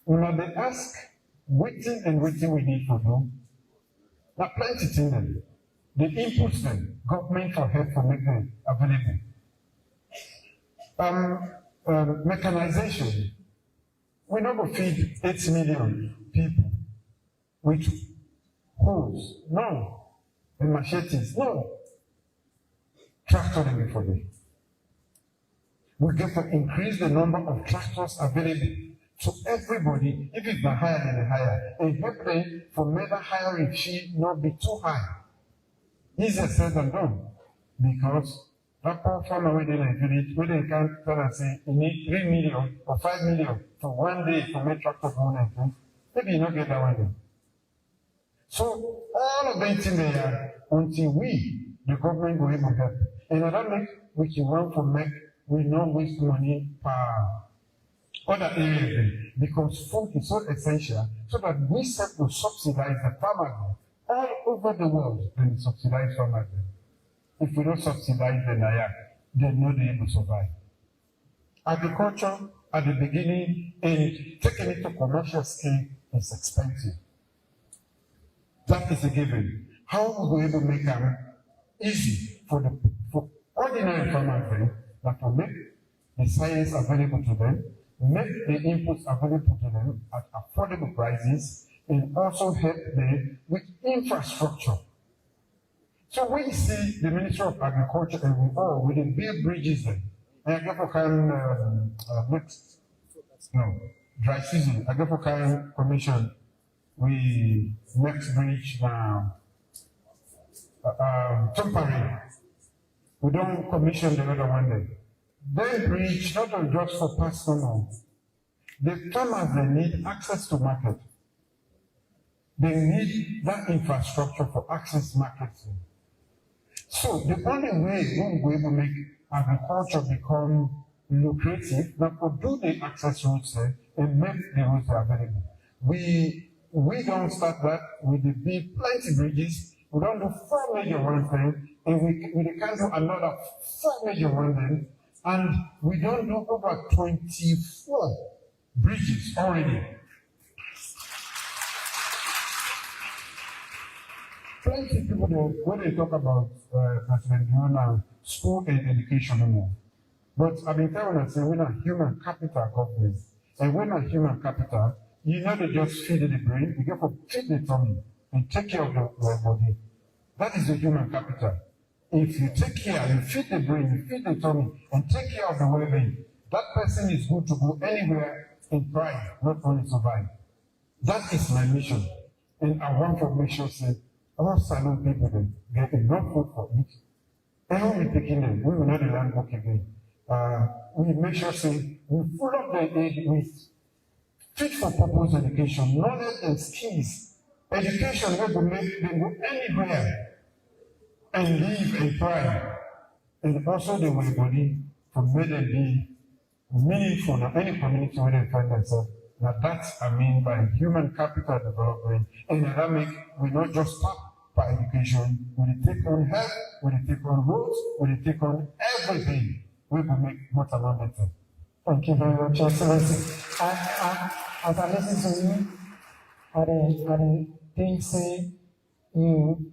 they ask waiting and waiting we need to do, there are plenty things them. The inputs them, government for help for make them available. Mechanization. We not go feed 8 million people with hoes. No. And machetes. No. Tractor before them. We get to increase the number of tractors available to everybody, if it's the higher than the higher, and help them for make the hiring fee not be too high. Easier said than done. Because that poor farmer within a village, where they can tell and say, you need 3 million or 5 million for one day to make tractor go and things. Maybe you not get that one day. So all of them things there until we, the government, go able to help. And that make which you want to make, we not waste money per other areas because food is so essential so that we set to subsidize the farmers all over the world and subsidize farmers. If we don't subsidize the Naya, they're not able to survive. Agriculture at the beginning and taking it to commercial scale is expensive. That is a given. How we able to make it easy for ordinary farmers that will make the science available to them, make the inputs available to them at affordable prices, and also help them with infrastructure. So we see the Ministry of Agriculture and we all with the big bridges there. And I go for dry season. I go for commission. We next bridge now. Temporary. We don't commission the other one day. Then bridge not only just for personal. The farmers they need access to market. They need that infrastructure for access marketing. So the only way we will be able to make agriculture become lucrative, that will do the access routes and make the routes available. We don't start that with the big plenty bridges. We don't do 4 major one thing, and we can't do another 4 major one thing, and we don't do over 24 bridges already. Plenty people, when they talk about President Diona, school and education anymore. But I've been telling them, say, we're not human capital government. And we're not human capital, you know they just feed the brain, you get to feed the tummy and take care of the body. That is the human capital. If you take care, you feed the brain, you feed the tummy, and take care of the well-being, that person is good to go anywhere in pride, not only survive. That is my mission. And I want to make sure, say, our salon people then get enough food for eat. And when we taking them, we will not land work again. We make sure say we full up the aid with fit for purpose education, knowledge and skills. Education will make them go anywhere and live and thrive. And also the way body for make them be meaningful in any community where they find themselves. Now that's I mean by human capital development. And that make we not just stop by education, we take on health, we take on roads, we take on everything. We will make much amount better. Thank you very much, Excellency. As I listen to you, I think say you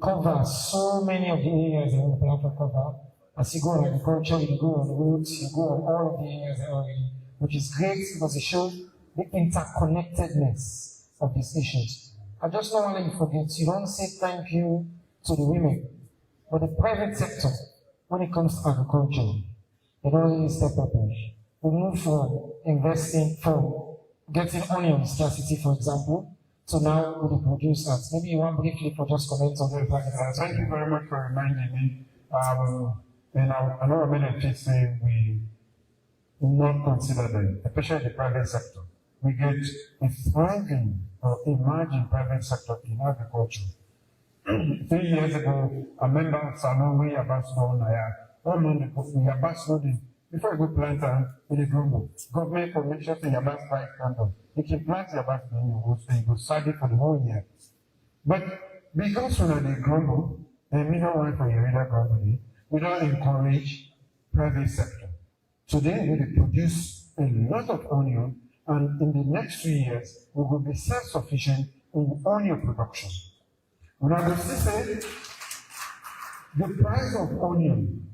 cover so many of the areas that we plan to cover. As you go on agriculture, you go on the roads, you go on all of the areas already, which is great because it shows the interconnectedness of these issues. I just don't want to let you forget, you don't say thank you to the women, but the private sector, when it comes to agriculture, they don't really step up. We move from investing, from getting onion scarcity, for example, to now with the producers. Maybe you want briefly for just comment on that. Thank you very much for reminding me. And I know many people say we not consider them, especially the private sector. We get a thriving or emerging private sector in agriculture. 3 years ago, a member of Salome Ambassador Naya, all money we ambassador before we go plant in the grumble. Government permission to Yabas by candle. You can plant Yabas and you go side it for the whole year. But because when they grumble, and we don't want for your grumble, we don't encourage private sector Today, we will produce a lot of onion, and in the next 3 years, we will be self-sufficient in onion production. Now, the system, the price of onion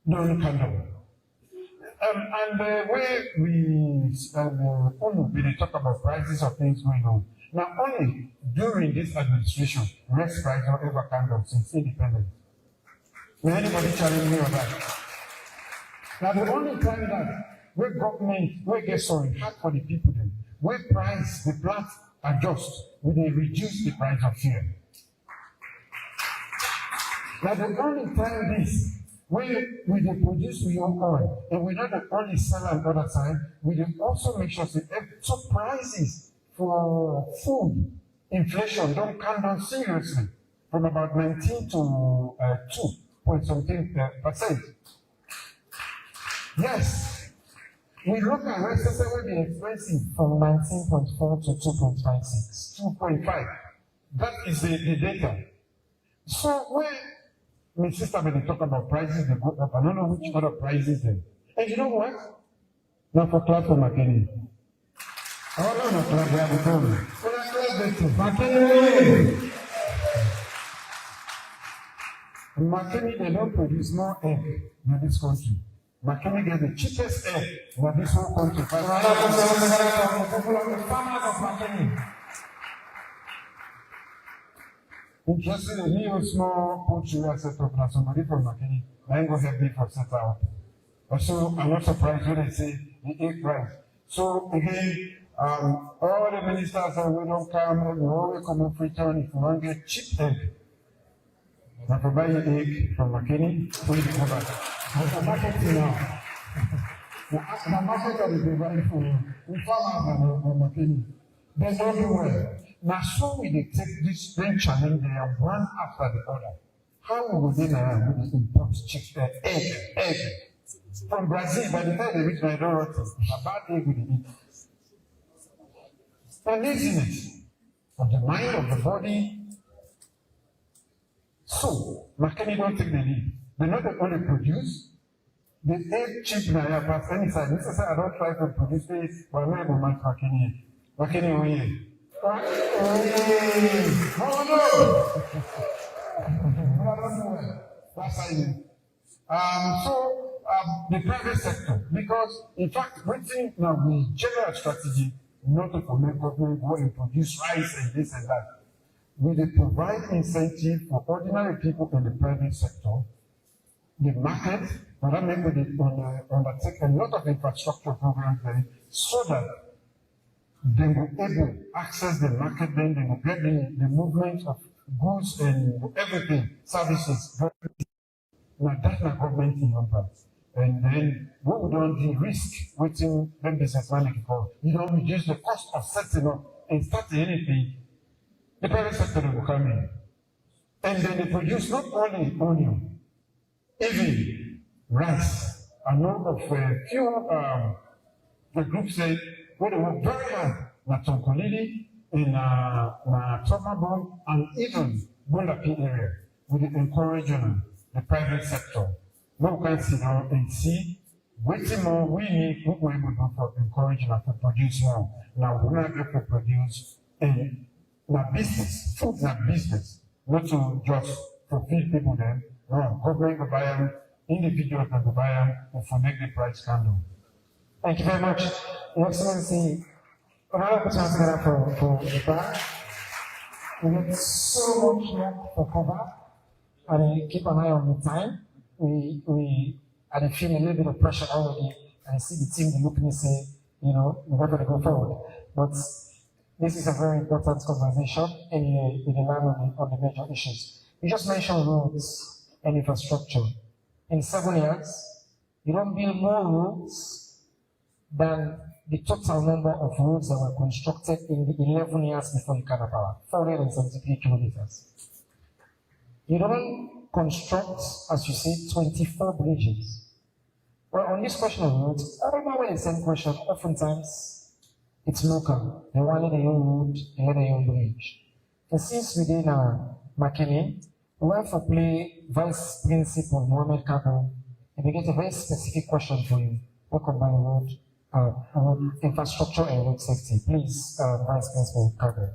don't come down. And the way we talk about prices of things going on. Now, only during this administration, rice price don't ever come down since independence. Will anybody challenge me on that? Now, the only time that where government, where get sorry, hard for the people then, where price, the plant adjust, when they reduce the price of fuel. Now, the only time this, when we produce we own oil, and we not only sell at other time, we also make sure that so prices for food, inflation don't come down seriously from about 19 to 2 point something percent. Yes, we look at Western will be expensive from 19.4 to 2.56, 2.5. That is the data. So when my sister, when they talk about prices, they go up. I don't know which other prices then. And you know what? Now for clap for Makeni. Oh, no, clap, they have told me. Well, I clap them too. Makeni! Makeni, they don't produce more egg in this country. Makeni gets the cheapest egg in this whole country. People are the farmers of Makeni. Interested in me, small poultry I set up, now somebody from Makeni, I ain't going to help me for set out. But so I'm not surprised when they say the egg price. So again, all the ministers say we don't come, we always come up free town if you want to get cheap egg. Now for buying egg from Makeni, we go back. There's a market now. The market that is provided for farmers and Makeni, they don't do well. Now, so we take this strange challenge there one after the other. How will they now import egg from Brazil? By the time they reach Nigeria, a bad egg will eat. The laziness of the mind of the body. So, Makeni don't take the lead. They not only produce, the egg cheap now, but anytime. This is I don't try to produce this, but I'm not going to Makeni. Makeni, we oh no! That's how you. The private sector, because in fact, waiting now the general strategy not to promote government go and produce rice and this and that. We provide incentive for ordinary people in the private sector, the market, and that make we undertake a lot of infrastructure programs there so that they will able to access the market, then they will get the movement of goods and everything, services. Now that's not government in number. And then what we don't do risk waiting when businessman call. You don't reduce the cost of setting up and starting anything. The private sector will come in. And then they produce not only onion, even rice. I know of a few the group say where they work very hard, na Tonkolili, in Tomabon, and even Bundapi area, with encourage the private sector. No we can sit down and see waiting more we need what we're able to do for encouraging to produce more. Now we're not able to produce and na business, food na business, not to just fulfill people then. No, government will buy them, individuals will buy them, and for make the price come down. Thank you very much, Your Excellency. Another question together for the back. We get so much more for cover, and keep an eye on the time. I feel a little bit of pressure already, and I see the team look at me say, you know, we're going to go forward. But this is a very important conversation in the land on the major issues. You just mentioned roads and infrastructure. In 7 years, you don't build more roads than the total number of roads that were constructed in the 11 years before the Power, 473 kilometers. You don't construct, as you say, 24 bridges. Well, on this question of roads, I remember when the same question, oftentimes it's local. They wanted their own road, they had their own bridge. And since we did Makeni, we went for play Vice Principal Mohammed Kabo If we get a very specific question for you, welcome by road infrastructure and road safety. Please, Vice Principal Carter.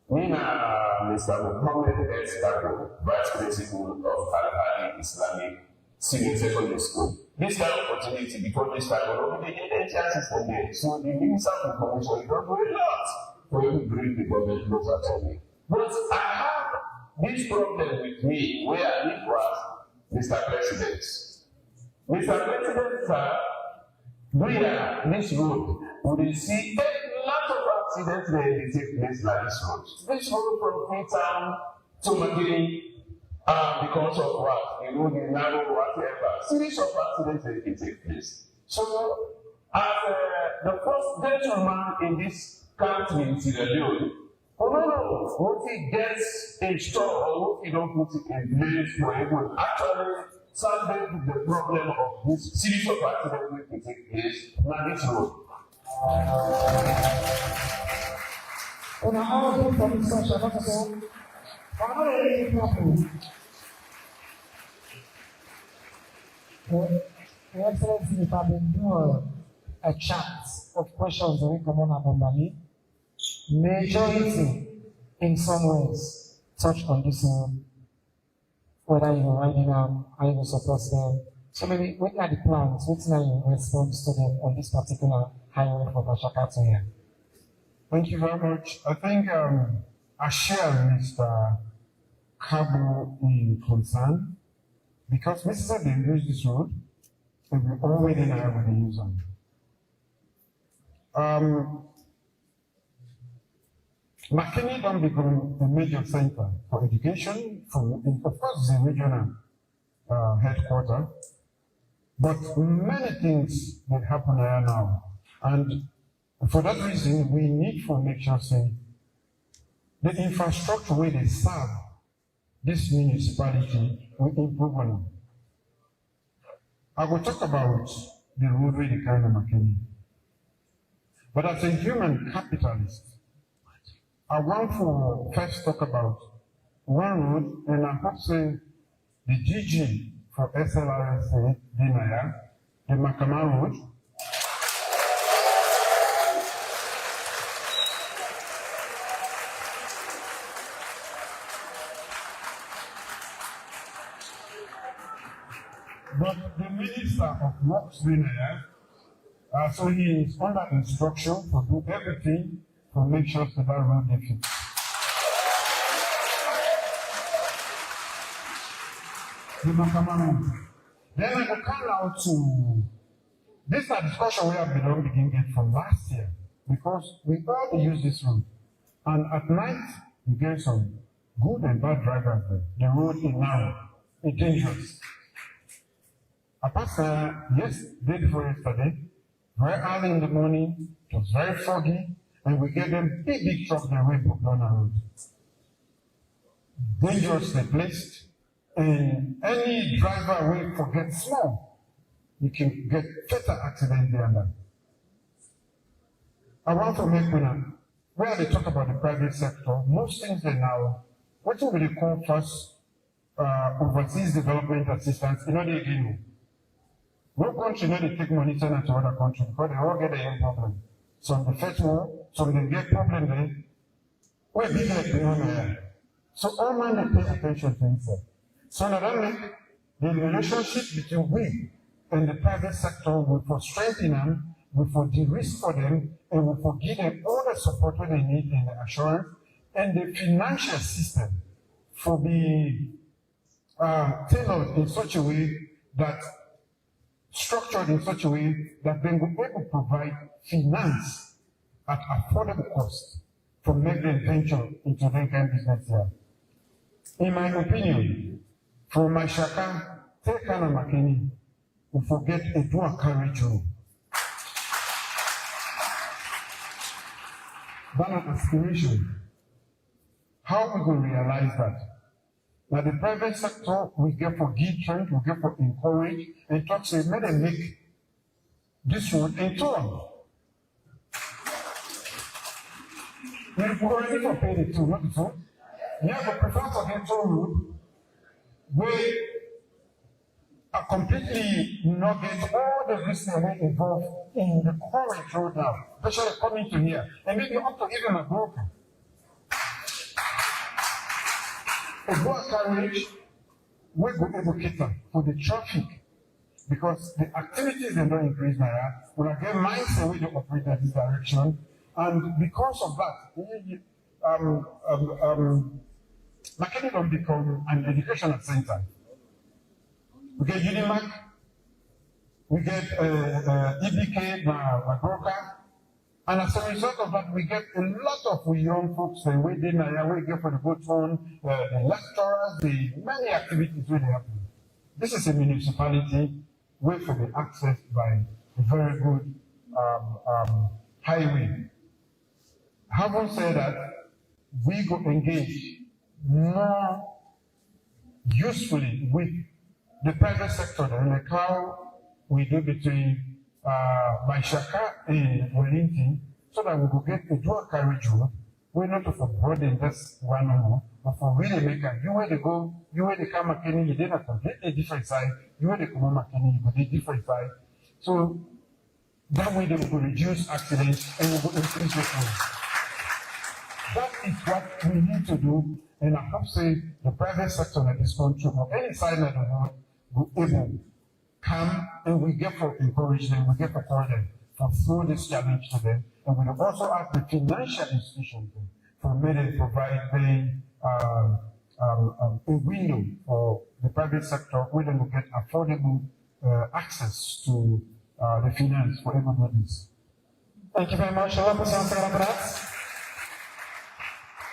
Mina, Mr. Muhammad S. Kabo, Vice Principal of Al-Ali Islamic Senior Secondary School. This kind of opportunity before this time, we don't get any chances from there. So the Minister of Information is not doing a lot for you to bring the government closer to me. But I have this problem with me where it was Mr. President. Mr. President, sir, this road, we will see a lot of accidents where they take place like this road. This road from Freetown to Makeni, because of what? The road is narrow, whatever. Series of accidents where they take place. So, as the first gentleman in this country in Sierra Leone, what he gets installed or what he don't put it in place for everyone actually solve the problem of this series of accidents which will take place on this road. On a all for discussion, also, another problem. Your Excellency, if I've been doing a chat of questions that we come on abundantly, majority in some ways touch on this whether you are writing them, how you support them. So maybe what are the plans? What's your response to them on this particular highway from Ashaka to here? Thank you very much. I think I share Mr. Cabo in concern because Mrs. they use this road and we already know how they use them. Makeni don't become a major center for education, of course it's a regional headquarters, but many things that happen here now. And for that reason, we need to make sure say, the infrastructure where they serve this municipality will improve on them. I will talk about the roadway they kind of Makeni. But as a human capitalist, I want to first talk about one road, and I hope say the GG for SLRSA Dinaya, the Makama Road. But the Minister of Works Dinaya, so he is under instruction to do everything to make sure that road is fixed. The Makama Road. Then I will come out to this is a discussion we have been begin from last year because we all use this road. And at night you get some good and bad drivers there. The road is narrow, it's dangerous. I passed day before yesterday, very early in the morning, it was very foggy, and we gave them big trucks that went up down the road. Dangerously placed, and any driver will forget small, you can get fatal accident there and that. I want to make one where they talk about the private sector, most things they now, what do we call first overseas development assistance, they do. No country they take money to other country because they all get their own problem. Some the first war, some they get problem there. We're big like the owner. So all man they pay attention to himself. So not only the relationship between we and the private sector will for strengthen them, will for de-risk for them, and will for give them all the support that they need in the assurance, and the financial system for be tailored in such a way that structured in such a way that they will be able to provide finance at affordable cost for making venture into that kind of business here. In my opinion, from my shaka, take kind of Makeni, we forget a dual carriage road. That's an aspiration. How we going to realize that? Now the private sector, we get for give strength, we get for encourage, and talk say, let them make this road and so on. You've already for pay the toll, not the toll. You have to prefer to get toll road where are completely not get all the listeners were involved in the current road now, especially coming to here, and maybe up to even a broken. A bus carriage we go educate them for the traffic because the activities they don't increase now. When I get mindset way to operate in this direction, and because of that, Makeni don't become an educational center. We get Unimac, we get EBK, Magroka, and as a result of that, we get a lot of young folks and we get for the boat phone, the lecturers, the many activities really happen. This is a municipality where for the access by a very good highway. Having said that, we go engage more usefully with the private sector than like how we do between Baishaka and Wellington, so that we will get a dual carriage road. We're not for broaden just one or more, but for really make a you where they go, you where they come Makeni, you did a completely different side, you where they come Makeni, you did different side. So that way they will reduce accidents and we will increase the flow. That is what we need to do, and I hope say the private sector in this country or any side of the world will able come and we get for encourage them, we get for call them to throw this challenge to them, and we also ask the financial institutions for maybe providing a window for the private sector where they will get affordable access to the finance for everybody's. Thank you very much.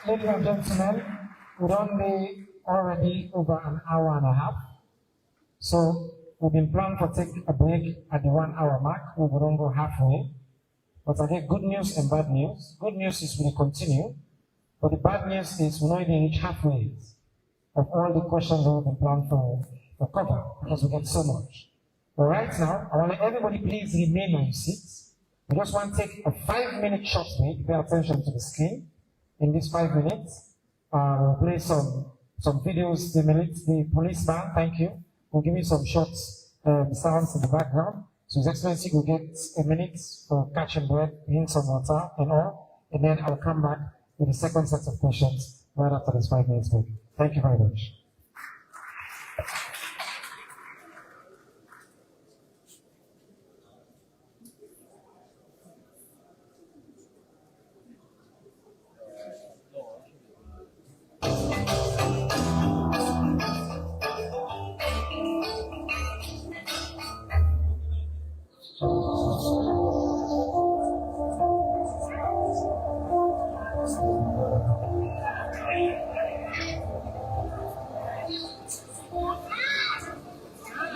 Ladies and gentlemen, we're only already over an hour and a half. So we've been planning to take a break at the 1 hour mark. We wouldn't go halfway. But again, good news and bad news. Good news is we continue. But the bad news is we're not even reach halfway of all the questions that we've been planning to cover because we get so much. But right now, I want everybody please remain on your seats. We just want to take a 5-minute short break. Pay attention to the screen. In these 5 minutes, we'll play some videos. The police band, thank you. We'll give you some shots, sounds in the background. So His Excellency will get a minute for catching breath, drink some water and all. And then I'll come back with the second set of questions right after this 5 minutes break. Thank you very much.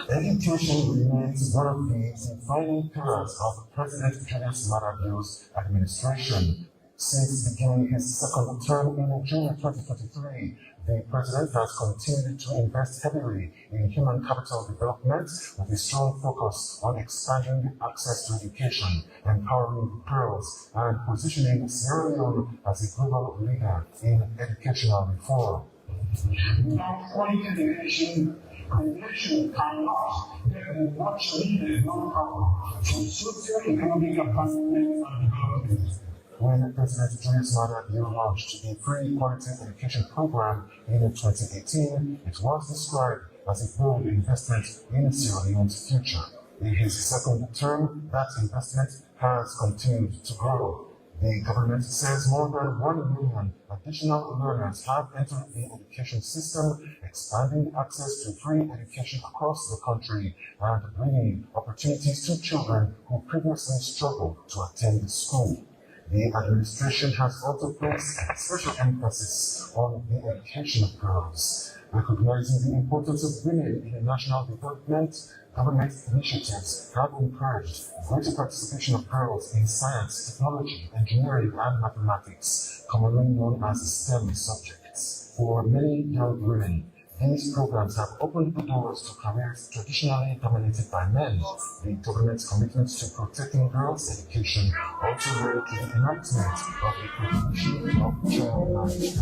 Education remains one of the defining pillars of President Julius Maada's administration. Since beginning his second term in June 2023, the President has continued to invest heavily in human capital development with a strong focus on expanding access to education, empowering girls, and positioning Sierra Leone as a global leader in educational reform. Without quality education, the nation cannot get the much needed know-how for socio-economic advancement and development. When President Julius Maada launched the Free Quality Education Program in 2018, it was described as a bold investment in Sierra Leone's future. In his second term, that investment has continued to grow. The government says more than 1 million additional learners have entered the education system, expanding access to free education across the country and bringing opportunities to children who previously struggled to attend school. The administration has also placed special emphasis on the education of girls, recognizing the importance of women in the national development. Government initiatives have encouraged greater participation of girls in science, technology, engineering, and mathematics, commonly known as STEM subjects. For many young women, These programs have opened the doors to careers traditionally dominated by men. The government's commitment to protecting girls' education also led to the enactment of the Prohibition of Child Marriage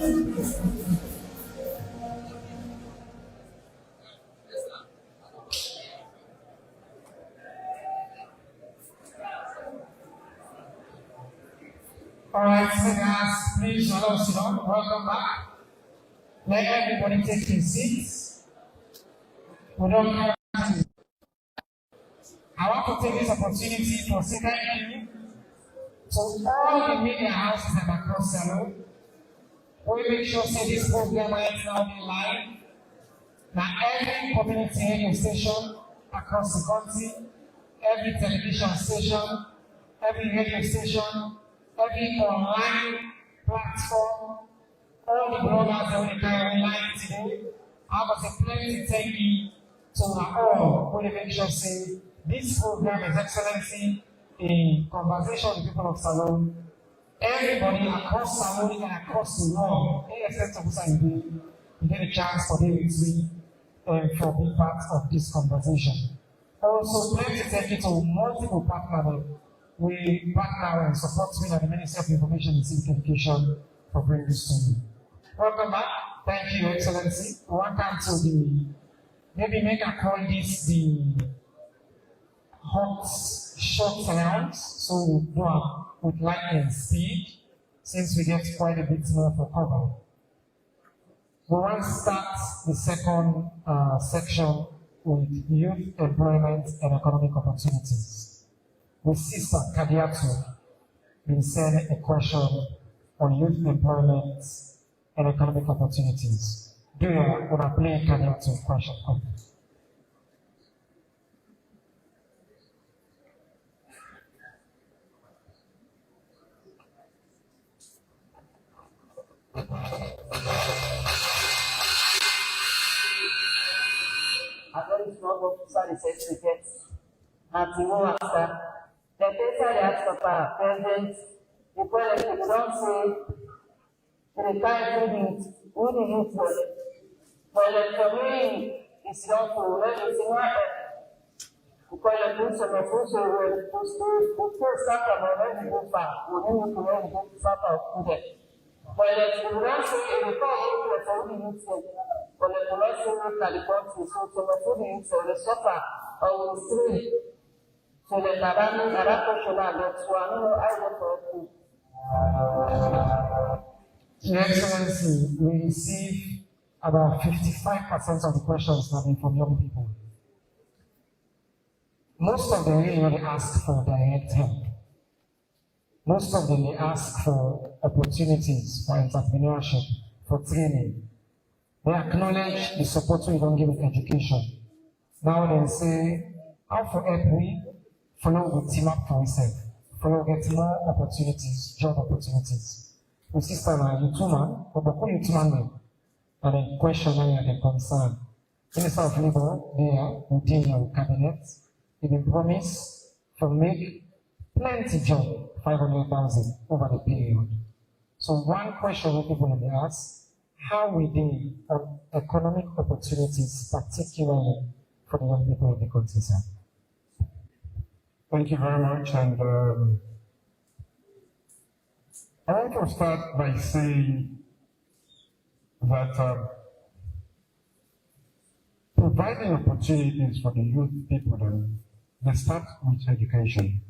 All right, singers, please allow us to welcome back. Let everybody take his seats. We don't have to. I want to take this opportunity to say thank you to all the media houses and across the world. We make sure say this program is now be live. Now every community radio station across the country, every television station, every radio station, every online platform, all the bloggers that we carry online today, I was a plenty thank you to all who make sure say this program is excellency in conversation with people of Salone. Everybody across Salone and across the world, irrespective of who you get a chance for them with me for being part of this conversation. Also, plenty thank you to multiple partners. We partner and support me at the Ministry of Information and Civic Education for bringing this to me. Welcome back. Thank you, Excellency. Welcome to the, maybe make a call this the hot short rounds. So we'll go with lightning speed since we get quite a bit more for cover. We want to start the second section with youth employment and economic opportunities. With Sister Kadiatu been sent a question on youth employment and economic opportunities. Do you want to play Kadiatu question? A very small officer is certificate. And to go after. The paper that Papa present, the people don't say the kind who the youth was. But for me, it's not for when it's not. Because the books of the books will start from when you go far, we need to learn to go far of today. But the don't say the people for the youth was. But the don't say look at the country, so the food youth will suffer or will stray. So the Your Excellency, we receive about 55% of the questions coming from young people. Most of them really ask for direct help. Most of them they ask for opportunities for entrepreneurship, for training. They acknowledge the support we don't give with education. Now they say, how for help we follow with team up for ourselves, follow get more opportunities, job opportunities. We see some man, but who man and then question and then concern. Minister of Labour, there within your cabinet, it been promised to make plenty job, 500,000 over the period. So one question that people will ask, how we deal on economic opportunities, particularly for the young people of the country, sir? Thank you very much. And I want to start by saying that providing opportunities for the youth people, they start with education.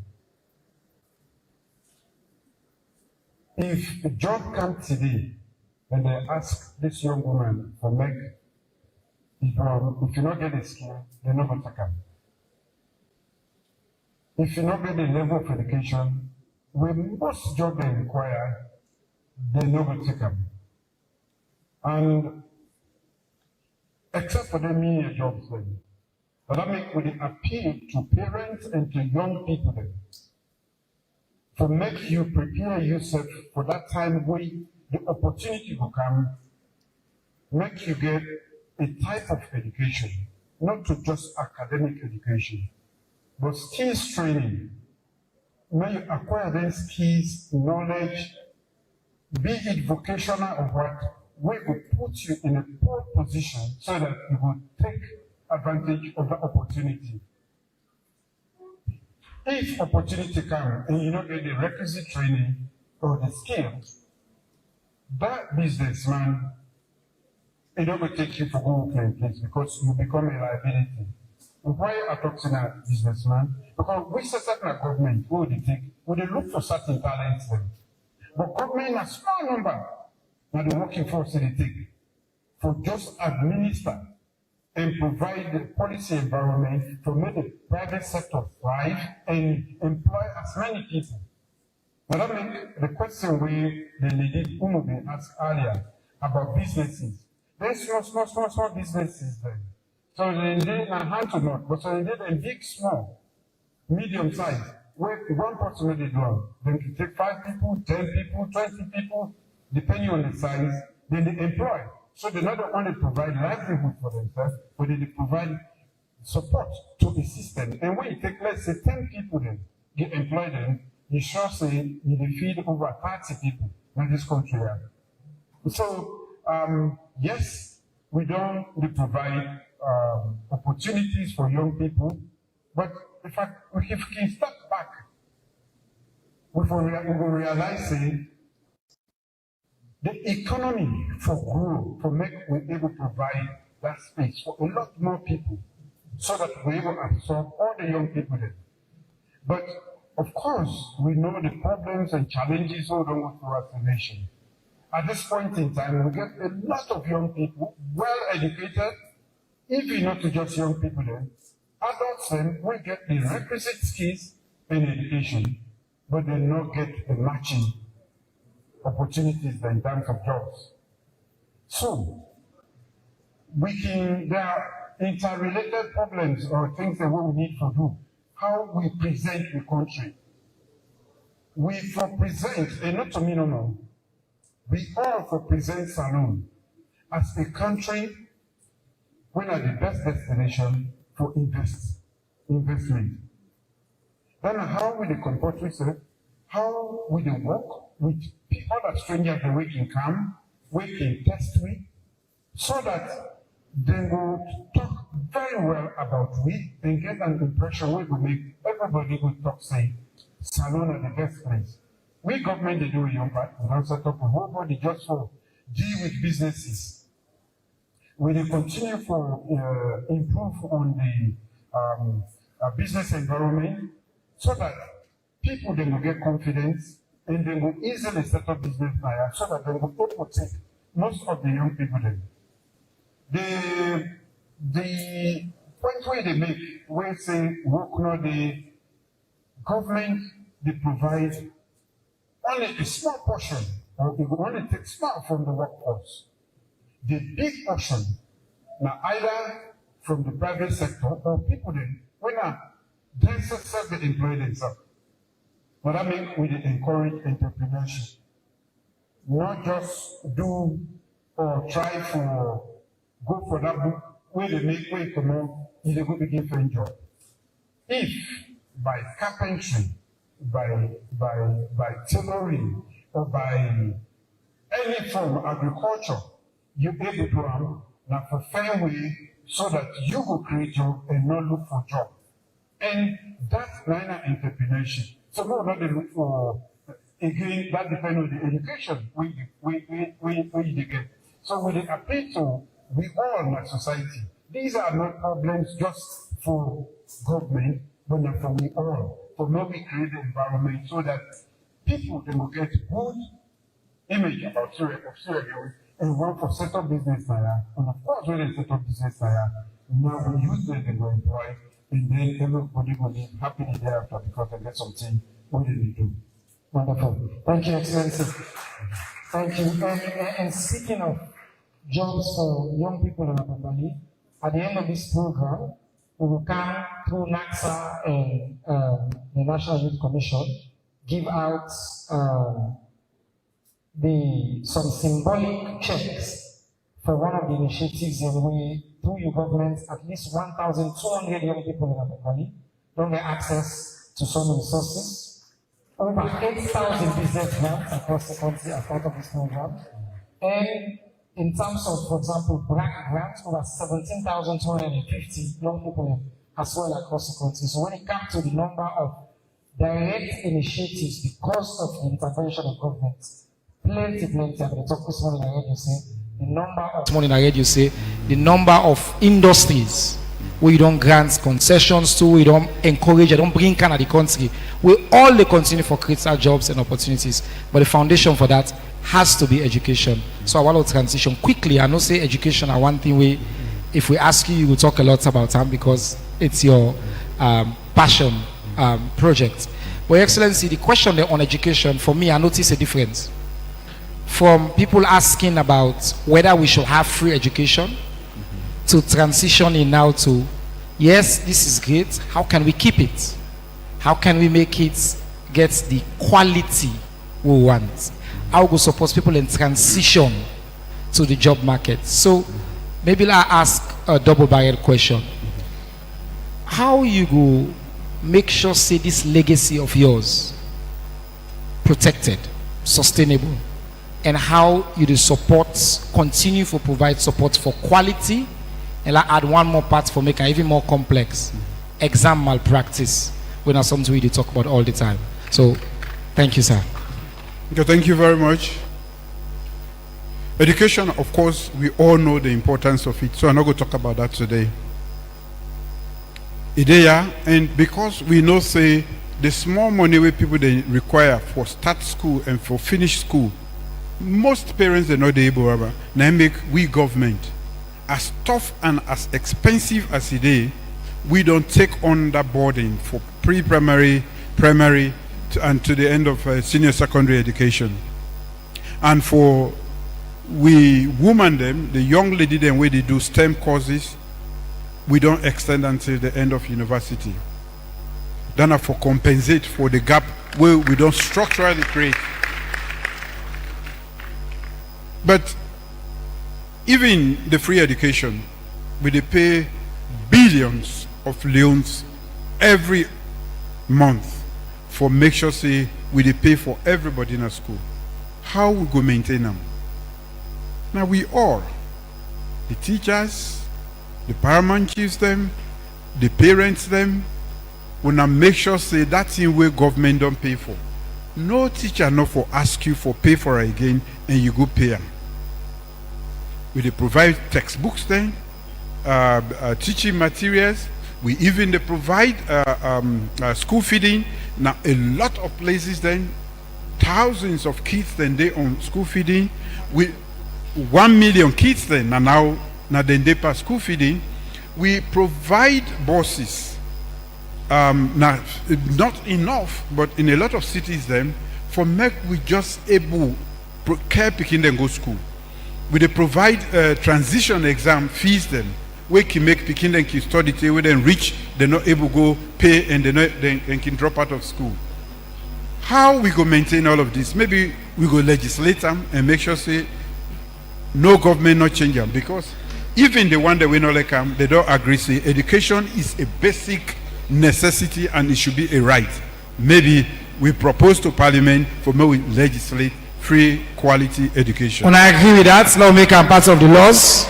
If a job comes today and they ask this young woman for make, if you don't get a skill, they're not going to come. If you not get the level of education, when most jobs they require, they never take them. And except for the media jobs then. But that make with the appeal to parents and to young people then. To make you prepare yourself for that time when the opportunity will come, make you get a type of education, not to just academic education. But skills training, when you acquire those skills, knowledge, be it vocational or what, we will put you in a poor position so that you will take advantage of the opportunity. If opportunity comes and you don't get the requisite training or the skills, that businessman, it don't take you for go to a place because you become a liability. Why I talk to that businessman? Because we set up a government, who would take, would they look for certain talents then? But government a small number, now the working force they take for just administer and provide the policy environment to make the private sector thrive and employ as many people. Now that means the question we the lady Umubi asked earlier about businesses. There's small businesses then. So they did not hand to not, but so they did a big, small, medium size. Where one person they do, then to take 5 people, 10 people, 20 people, depending on the size, then they employ. So they not only provide livelihood for themselves, but they provide support to the system. And when you take, let's say, 10 people then, you employ them, you sure say you feed over 30 people in this country. So, yes, we don't provide opportunities for young people, but in fact, if we can step back, we will realize the economy for growth, for make we're able to provide that space for a lot more people, so that we're able to absorb all the young people there. But of course, we know the problems and challenges all over throughout the nation. At this point in time, we get a lot of young people, well educated, even not just young people then, adults then will get the requisite skills and education, but they not get the matching opportunities in terms of jobs. So, there are interrelated problems or things that we need to do. How we present the country. We present, and not to me no, we all present Salone as a country when are the best destination for investment. Then how will the comport ourselves? How will they work with other strangers that we can come, we can test with, so that they will talk very well about we and get an impression we will make everybody will talk, say, Salone are the best place. We government they do a young part, we don't set up a whole body just for deal with businesses. We will continue to improve on the business environment so that people then will get confidence and they will easily set up business now so that they will protect most of the young people then. The point where they make, where say work no the government they provide only a small portion, or they will only take small from the workforce. The big portion, now either from the private sector or people then, when they self they employ themselves. But that means we encourage entrepreneurship. Not just do or try for go for that book where they make way to know is a good different job. If by carpentry, by tailoring, or by any form of agriculture, you're able to run now for fair way so that you will create job and not look for job. And that's minor entrepreneurship. So we will not look for, again, that depends on the education we get. So we appeal to we all in our society. These are not problems just for government, but not for we all. For now we create the environment so that people they will get good image about Sierra Leone and work for set up business there. And of course when they set up business there, now we use them and we employ, and then everybody will be happy thereafter because they get something what they do. Wonderful. Thank you, Excellency. Thank you. And speaking of jobs for young people in Abambali, at the end of this program, we will come through NACSA and the National Youth Commission, give out some symbolic checks for one of the initiatives in which, through your government, at least 1,200 young people in Abambali don't get access to some resources. Over 8,000 business grants across the country as part of this program. And in terms of, for example, black grants, over 17,250 young people as well across the country. So when it comes to the number of direct initiatives because of the intervention of government, Plenty. I'm going to talk this morning. I heard you say the number of industries where you don't grant concessions to, we don't encourage, you don't bring kind of the country. We all they continue for creating jobs and opportunities. But the foundation for that has to be education. So I want to transition quickly. I know say education are one thing we, if we ask you, you will talk a lot about them because it's your passion project. But Excellency, the question there on education, for me, I notice a difference. From people asking about whether we should have free education to transitioning now to, yes, this is great. How can we keep it? How can we make it get the quality we want? How we support people in transition to the job market? So maybe I'll ask a double-barreled question. How you go make sure say this legacy of yours protected, sustainable, and how you do support, continue to provide support for quality, and I add one more part for making it even more complex. Exam malpractice. We're not something we do talk about all the time. So, thank you, sir. Okay, thank you very much. Education, of course, we all know the importance of it, so I'm not going to talk about that today. Idea, and because we know, say, the small money where people they require for start school and for finish school, most parents are not able. Now make we government, as tough and as expensive as it is, we don't take on that burden for pre-primary, primary, and to the end of senior secondary education. And for we women them, the young lady them where they do STEM courses, we don't extend until the end of university. Then for compensate for the gap where we don't structurally create. But even the free education, we they pay billions of loans every month for make sure say we they pay for everybody in a school. How we go maintain them? Now we all, the teachers, the paramount chiefs them, the parents them, we now make sure say that thing where government don't pay for. No teacher not for ask you for pay for it again and you go pay them. We they provide textbooks then, teaching materials. We even they provide school feeding. Now a lot of places then, thousands of kids then they on school feeding. We 1 million kids then now then they pass school feeding. We provide buses. Now not enough, but in a lot of cities then for make we just able care picking them go school. We they provide transition exam fees then. We can make picking them can study till we then reach they're not able to go pay and they can drop out of school. How we go maintain all of this? Maybe we go legislate them and make sure say no government not change them, because even the one that we not like them, they don't agree say education is a basic necessity and it should be a right. Maybe we propose to Parliament for maybe we legislate free quality education. When I agree with that, now make them part of the laws.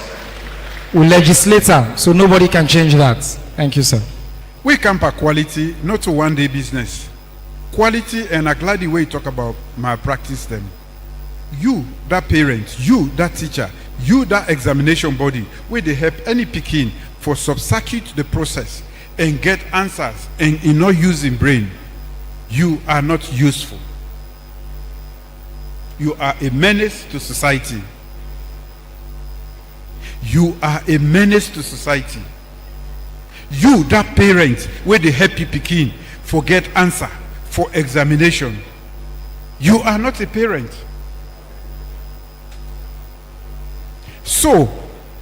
We legislate them, so nobody can change that. Thank you, sir. We camp at quality, not to one day business. Quality, and I'm glad the way you talk about malpractice them. You, that parent, you, that teacher, you, that examination body, where they help any picking for subsecute the process and get answers and in not using brain, you are not useful. You are a menace to society. You are a menace to society. You, that parent, where they help you picking for get answer for examination, you are not a parent. So,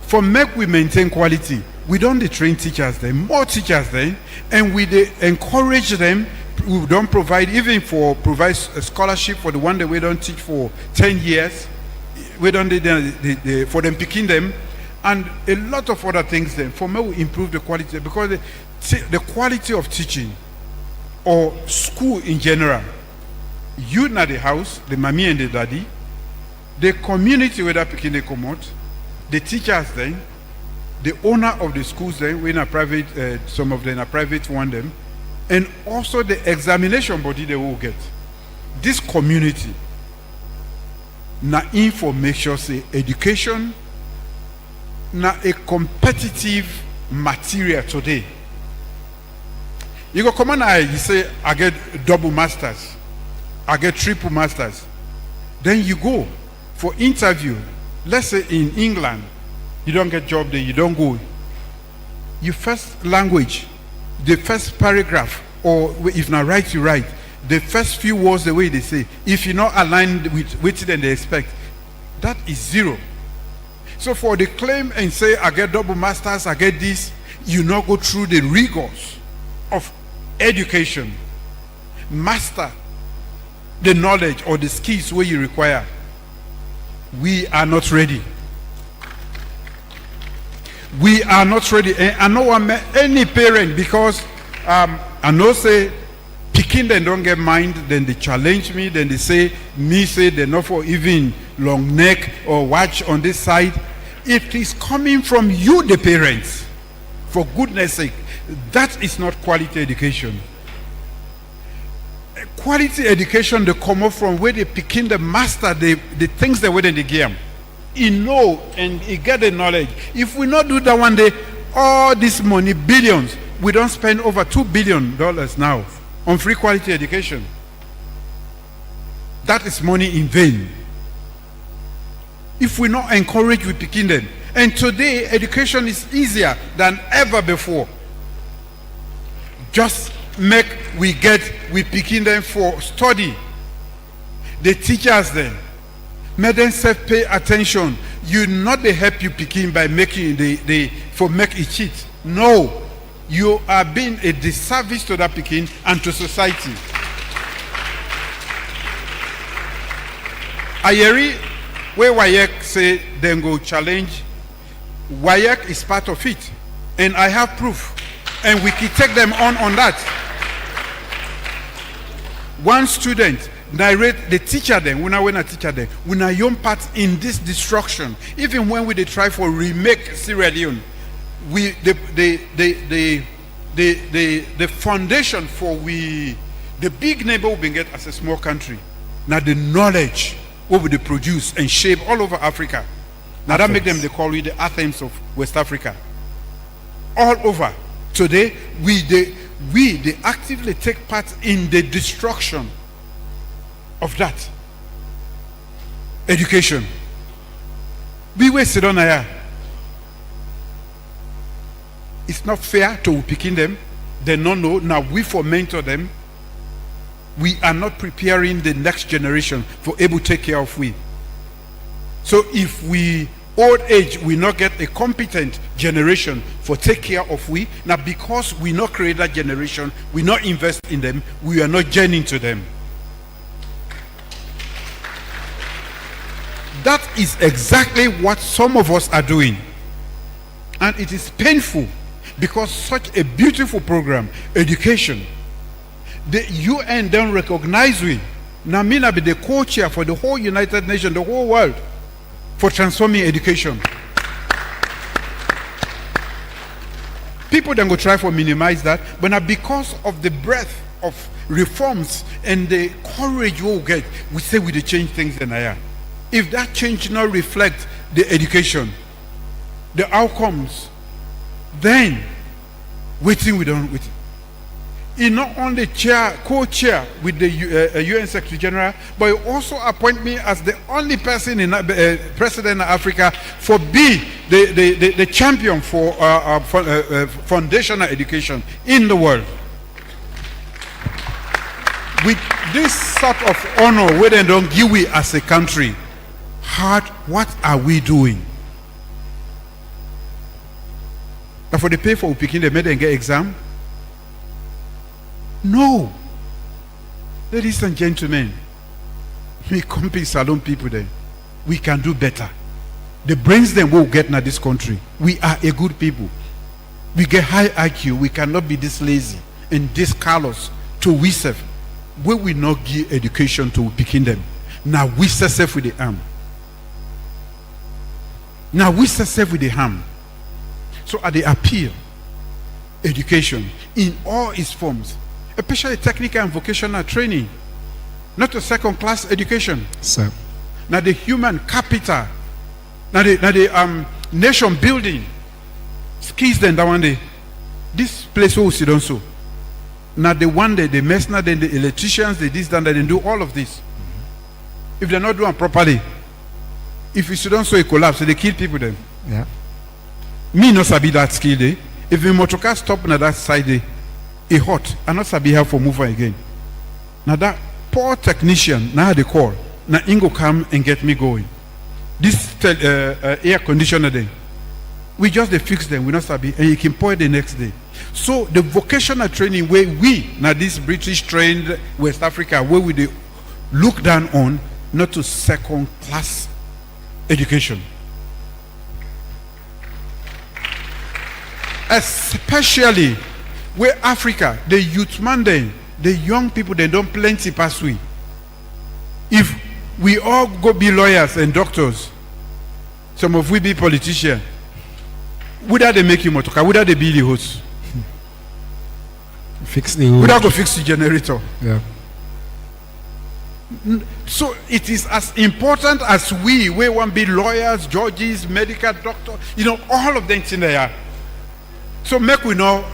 for make we maintain quality, we don't train teachers then, more teachers then, and we encourage them. We don't provide even provide a scholarship for the one that we don't teach for 10 years. We don't for them picking them, and a lot of other things then. For me, we improve the quality, because the quality of teaching or school in general, you not the house, the mommy and the daddy, the community where that picking they come out, the teachers then, the owner of the schools then, we in a private, some of them are private one them, and also the examination body they will get. This community, na information say education na a competitive material today. You go come on, you say I get double masters, I get triple masters. Then you go for interview. Let's say in England, you don't get job there, you don't go. Your first language, the first paragraph, or if not write, you write. The first few words, the way they say, if you're not aligned with what they expect, that is zero. So for the claim and say, I get double masters, I get this, you not go through the rigors of education. Master the knowledge or the skills where you require. We are not ready. We are not ready. And I know any parent, because I know say picking them don't get mind, then they challenge me, then they say they're not for even long neck or watch on this side. It is coming from you, the parents. For goodness sake, that is not quality education. Quality education, they come up from where they picking the master, the things they were in the game. He know and he get the knowledge. If we not do that one day, all this money, billions, we don't spend over $2 billion now on free quality education. That is money in vain. If we not encourage, we picking them. And today, education is easier than ever before. Just we picking them for study. The teachers then, make them self pay attention. You not they help you picking by making make it cheat. No, you are being a disservice to that picking and to society. Ayeri, where WAEC say then go challenge, WAEC is part of it, and I have proof, and we can take them on that. One student narrate the teacher then, when I teacher then, when I young part in this destruction, even when we they try for remake Sierra Leone, we the foundation for the big neighbor we get as a small country. Now the knowledge what we they produce and shape all over Africa. Now that make them they call it the Athens of West Africa. All over. Today they actively take part in the destruction of that education. We were sit on here. It's not fair to picking them. They don't know. Now we for mentor them. We are not preparing the next generation for able to take care of we. So if we old age we not get a competent generation for take care of we, now because we not create that generation, we not invest in them, we are not journeying to them. That is exactly what some of us are doing. And it is painful because such a beautiful program, education, the UN don't recognize we. Now me be the co-chair for the whole United Nations, the whole world, for transforming education. People then go try for minimize that, but now because of the breadth of reforms and the courage we'll get, we say we change things in here. If that change not reflect the education, the outcomes, then waiting we don't wait. He not only co-chair with the UN Secretary General, but he also appoint me as the only person in president of Africa for the champion for foundational education in the world. With this sort of honor, where they don't give we as a country, what are we doing? Now for the pay for picking the made and get exam. No. Ladies and gentlemen, we compete salon people there. We can do better. The brains them will get in this country. We are a good people. We get high IQ. We cannot be this lazy and this callous to we serve. We will not give education to picking them. Now we serve with the arm. Now we serve with the arm. So at the appeal, education in all its forms, especially technical and vocational training, not a second-class education. Sir. Now the human capital. Now the nation building. Skis then that one day. This place where we sit on so. Now the one day the mercenaries, then the electricians, they this, that, they do all of this. If they're not doing properly, if you sit on so it collapse, so they kill people then. Yeah. Me not sabi that skill day. If the motor car stop on that side day, it hot. I not sabi how for move on again. Now that poor technician, now they call. Now Ingo come and get me going. This air conditioner then. We just they fix them, we not sabi, and you can pour it the next day. So the vocational training where we, now this British trained West Africa, where we they look down on, not to second class education. Especially where Africa, the youth man then, the young people, they don't plenty pass we. If we all go be lawyers and doctors, some of we be politicians, whether they make you motorcar, whether they be the host, fix the hood. whether go fix the generator. Yeah. So it is as important as we want to be lawyers, judges, medical doctors, all of them in there. So make we not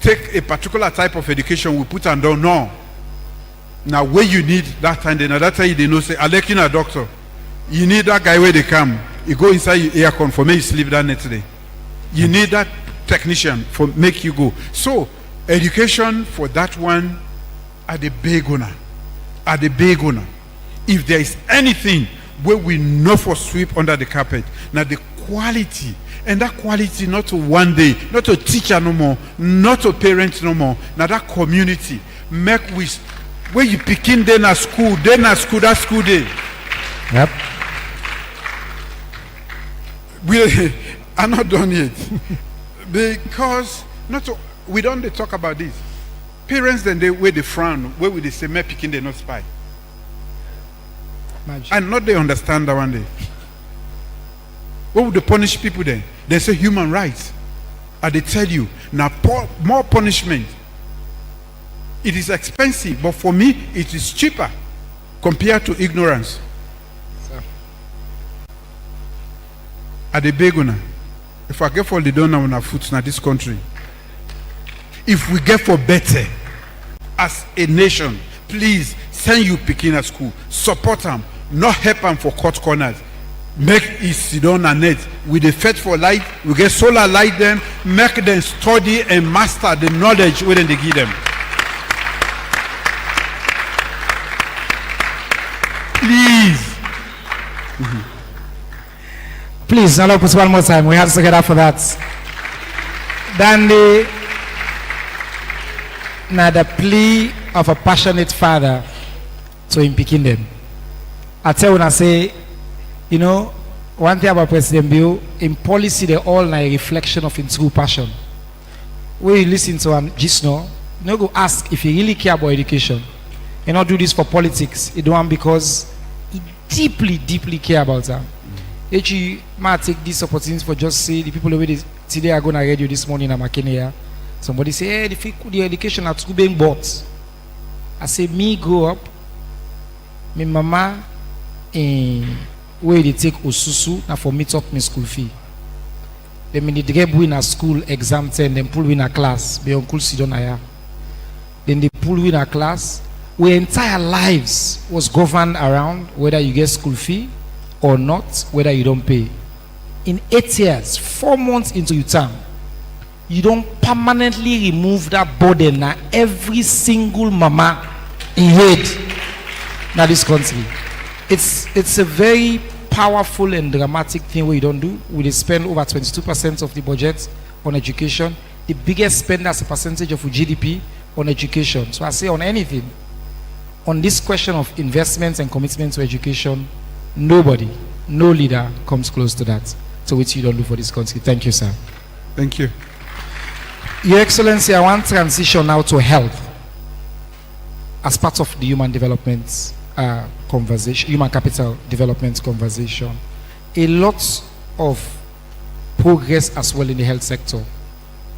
take a particular type of education we put and down. No. Now where you need that time, then that time they know say, Alekina doctor, you need that guy where they come. You go inside your aircon for me you sleep that next day. You need that technician for make you go. So education for that one are the big owner. If there is anything where we know for sweep under the carpet, now the quality, and that quality not to one day, not to teacher no more, not to parents no more, now that community make with where you begin then at school, that school day. Yep. We are not done yet. Because we don't talk about this. Parents then they where they frown, where will they say me picking they not spy. Imagine. And not they understand that one day. What would they punish people then? They say human rights. And they tell you now more punishment. It is expensive, but for me it is cheaper compared to ignorance. At the beguna, if I get for the donor on our foot now this country, if we get for better as a nation, please send you picking at school, support them, not help them for cut corners. Make it sit down and net with the faith for light, we get solar light them, make them study and master the knowledge within they give them. Please. Please, allow us one more time. We have to get up for that. Then the plea of a passionate father to him picking them. I tell when I say, one thing about President Bill, in policy, they're all a reflection of his true passion. When you listen to him just now, you go ask if he really care about education. You not do this for politics. You do it because he deeply, deeply care about them. Actually, might take this opportunity for just say the people over today are going to radio this morning in Makeni. Somebody say, hey, the education at school being bought. I say, me grow up, my mama, where they take Osusu, now for me talk me school fee. Then me they get win a school exam 10, then pull win a class, be uncle Sidon Aya. Then they pull win a class. Our entire lives was governed around whether you get school fee or not, whether you don't pay. In 8 years, 4 months into your term, you don't permanently remove that burden now every single mama in head now this country. It's a very powerful and dramatic thing what you don't do. We spend over 22% of the budget on education. The biggest spend as a percentage of GDP on education. So I say on anything, on this question of investments and commitment to education, nobody, no leader comes close to that. So which you don't do for this country. Thank you, sir. Thank you. Your Excellency, I want to transition now to health as part of the human development conversation, human capital development conversation. A lot of progress as well in the health sector.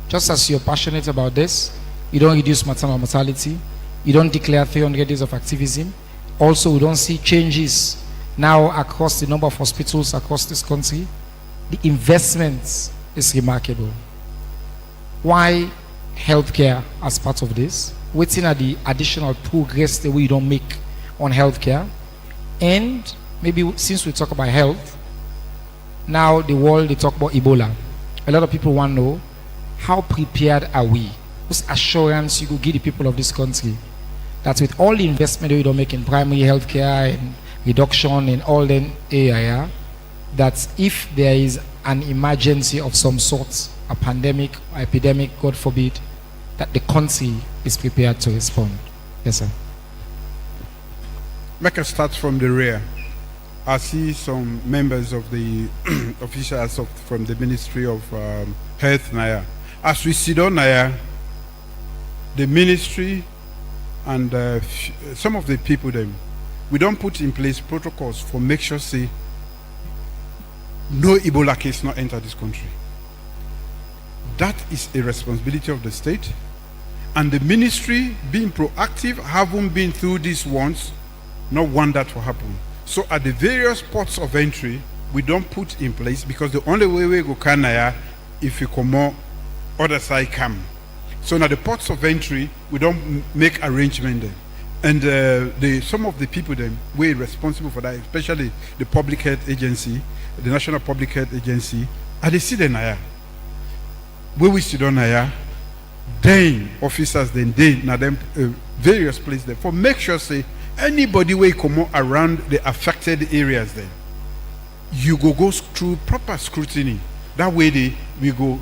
Just as you're passionate about this, you don't reduce maternal mortality, you don't declare 300 days of activism. Also, we don't see changes now across the number of hospitals across this country, the investment is remarkable. Why healthcare as part of this? Waiting at the additional progress that we don't make on healthcare. And maybe since we talk about health, now the world, they talk about Ebola. A lot of people want to know, how prepared are we? What's assurance you could give the people of this country that with all the investment that we don't make in primary healthcare and reduction in all the area, that if there is an emergency of some sort, a pandemic, epidemic, God forbid, that the country is prepared to respond? Yes, sir. Make us start from the rear. I see some members of the officials from the Ministry of Health Naya. As we sit on Naya, the ministry and some of the people them, we don't put in place protocols for make sure say no Ebola case not enter this country. That is a responsibility of the state, and the ministry being proactive, haven't been through this once, not want that to happen. So at the various ports of entry, we don't put in place, because the only way we go Kanaya if you come more other side come. So now the ports of entry, we don't make arrangement there. And some of the people then we're responsible for that, especially the public health agency, the National Public Health Agency, and they see the Naya. Where we sit on Naya, then officers then now them various places there for make sure say anybody where come around the affected areas then, you go through proper scrutiny. That way we go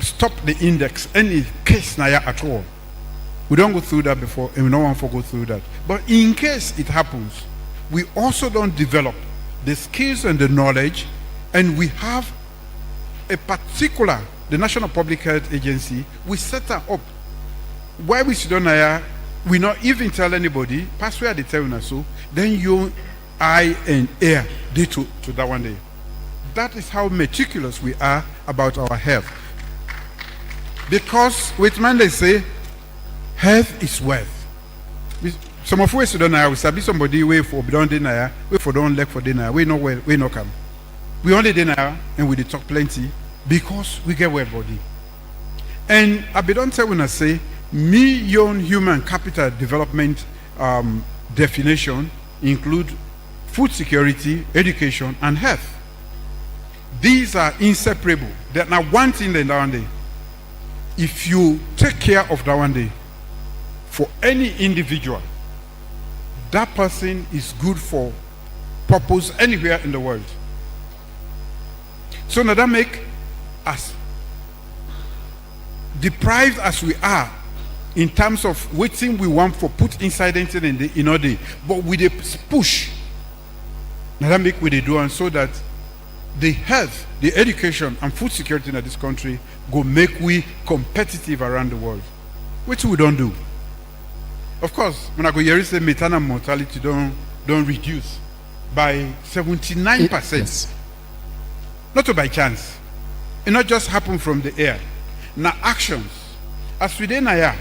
stop the index any case Naya at all. We don't go through that before, and we don't want to go through that. But in case it happens, we also don't develop the skills and the knowledge, and we have a particular, the National Public Health Agency, we set her up. Why we sit on here, we not even tell anybody, pass where they tell us so, then you, I, and air, they to that one day. That is how meticulous we are about our health. Because with man they say, health is wealth. Some of us don't know, we sabi somebody wait for don't deny, wait for don't leg for dinner, we know well, we no come. We only deny and we talk plenty because we get well body. And I be don't tell when I say million human capital development definition include food security, education, and health. These are inseparable. They're not one thing than that one day. If you take care of that one day, for any individual, that person is good for purpose anywhere in the world. So now that make us deprived as we are in terms of waiting we want for put inside anything in our day, but with a push. Now that make we they do, and so that the health, the education, and food security in this country go make we competitive around the world, which we don't do. Of course, when I go here, say maternal mortality don't reduce by 79%. Yes. Not by chance. It not just happen from the air. Now actions. As within Naya,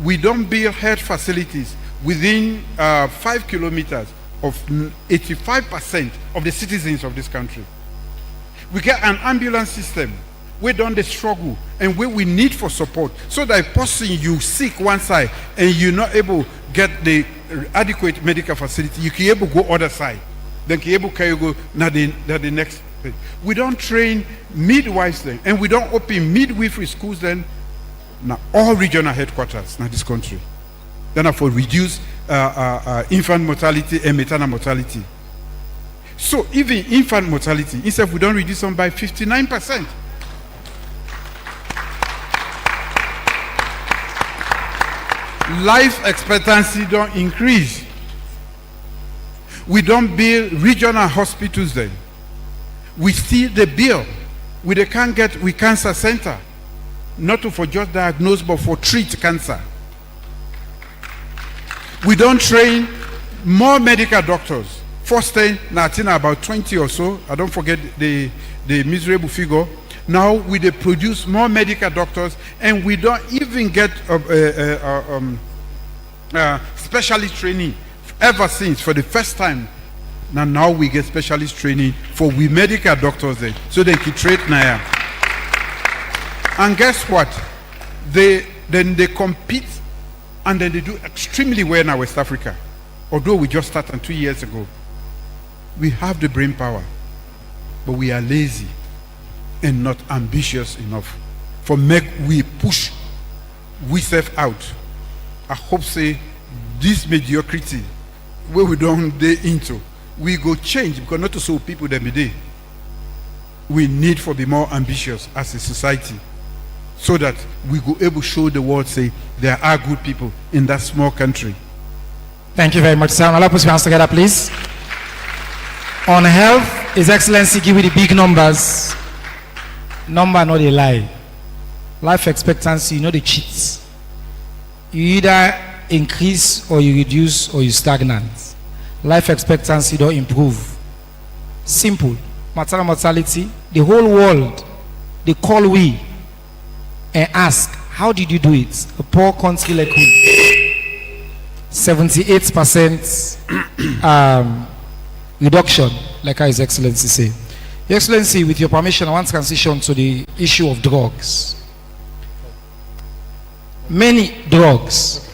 we don't build health facilities within 5 kilometers of 85% of the citizens of this country. We get an ambulance system. We don't struggle and where we need for support, so that a person you sick one side and you're not able to get the adequate medical facility, you can able to go other side, then can able to go now the next thing. We don't train midwives then, and we don't open midwifery schools then. Now all regional headquarters in this country, then for reduce infant mortality and maternal mortality. So even infant mortality, instead we don't reduce them by 59%. Life expectancy don't increase. We don't build regional hospitals then. We still the bill. We can't get cancer center. Not for just diagnose, but for treat cancer. We don't train more medical doctors. First thing, now about 20 or so. I don't forget the miserable figure. Now we produce more medical doctors, and we don't even get specialist training ever since for the first time Now we get specialist training for we medical doctors there, so they can trade now. And guess what? They compete, and then they do extremely well in West Africa. Although we just started 2 years ago, we have the brain power, but we are lazy and not ambitious enough for make we push we self out. I hope say this mediocrity where we don't day into, we go change, because not to so people that be there. We need to be more ambitious as a society, so that we go able to show the world, say there are good people in that small country. Thank you very much, sir. Now, put your hands together, please. On health, His Excellency give you the big numbers. Number not a lie. Life expectancy, you know the cheats. You either increase or you reduce or you stagnant. Life expectancy don't improve. Simple. Maternal mortality, the whole world, they call we and ask, how did you do it? A poor country like we. 78% reduction, like His Excellency say. Your Excellency, with your permission, I want to transition to the issue of drugs. Many drugs,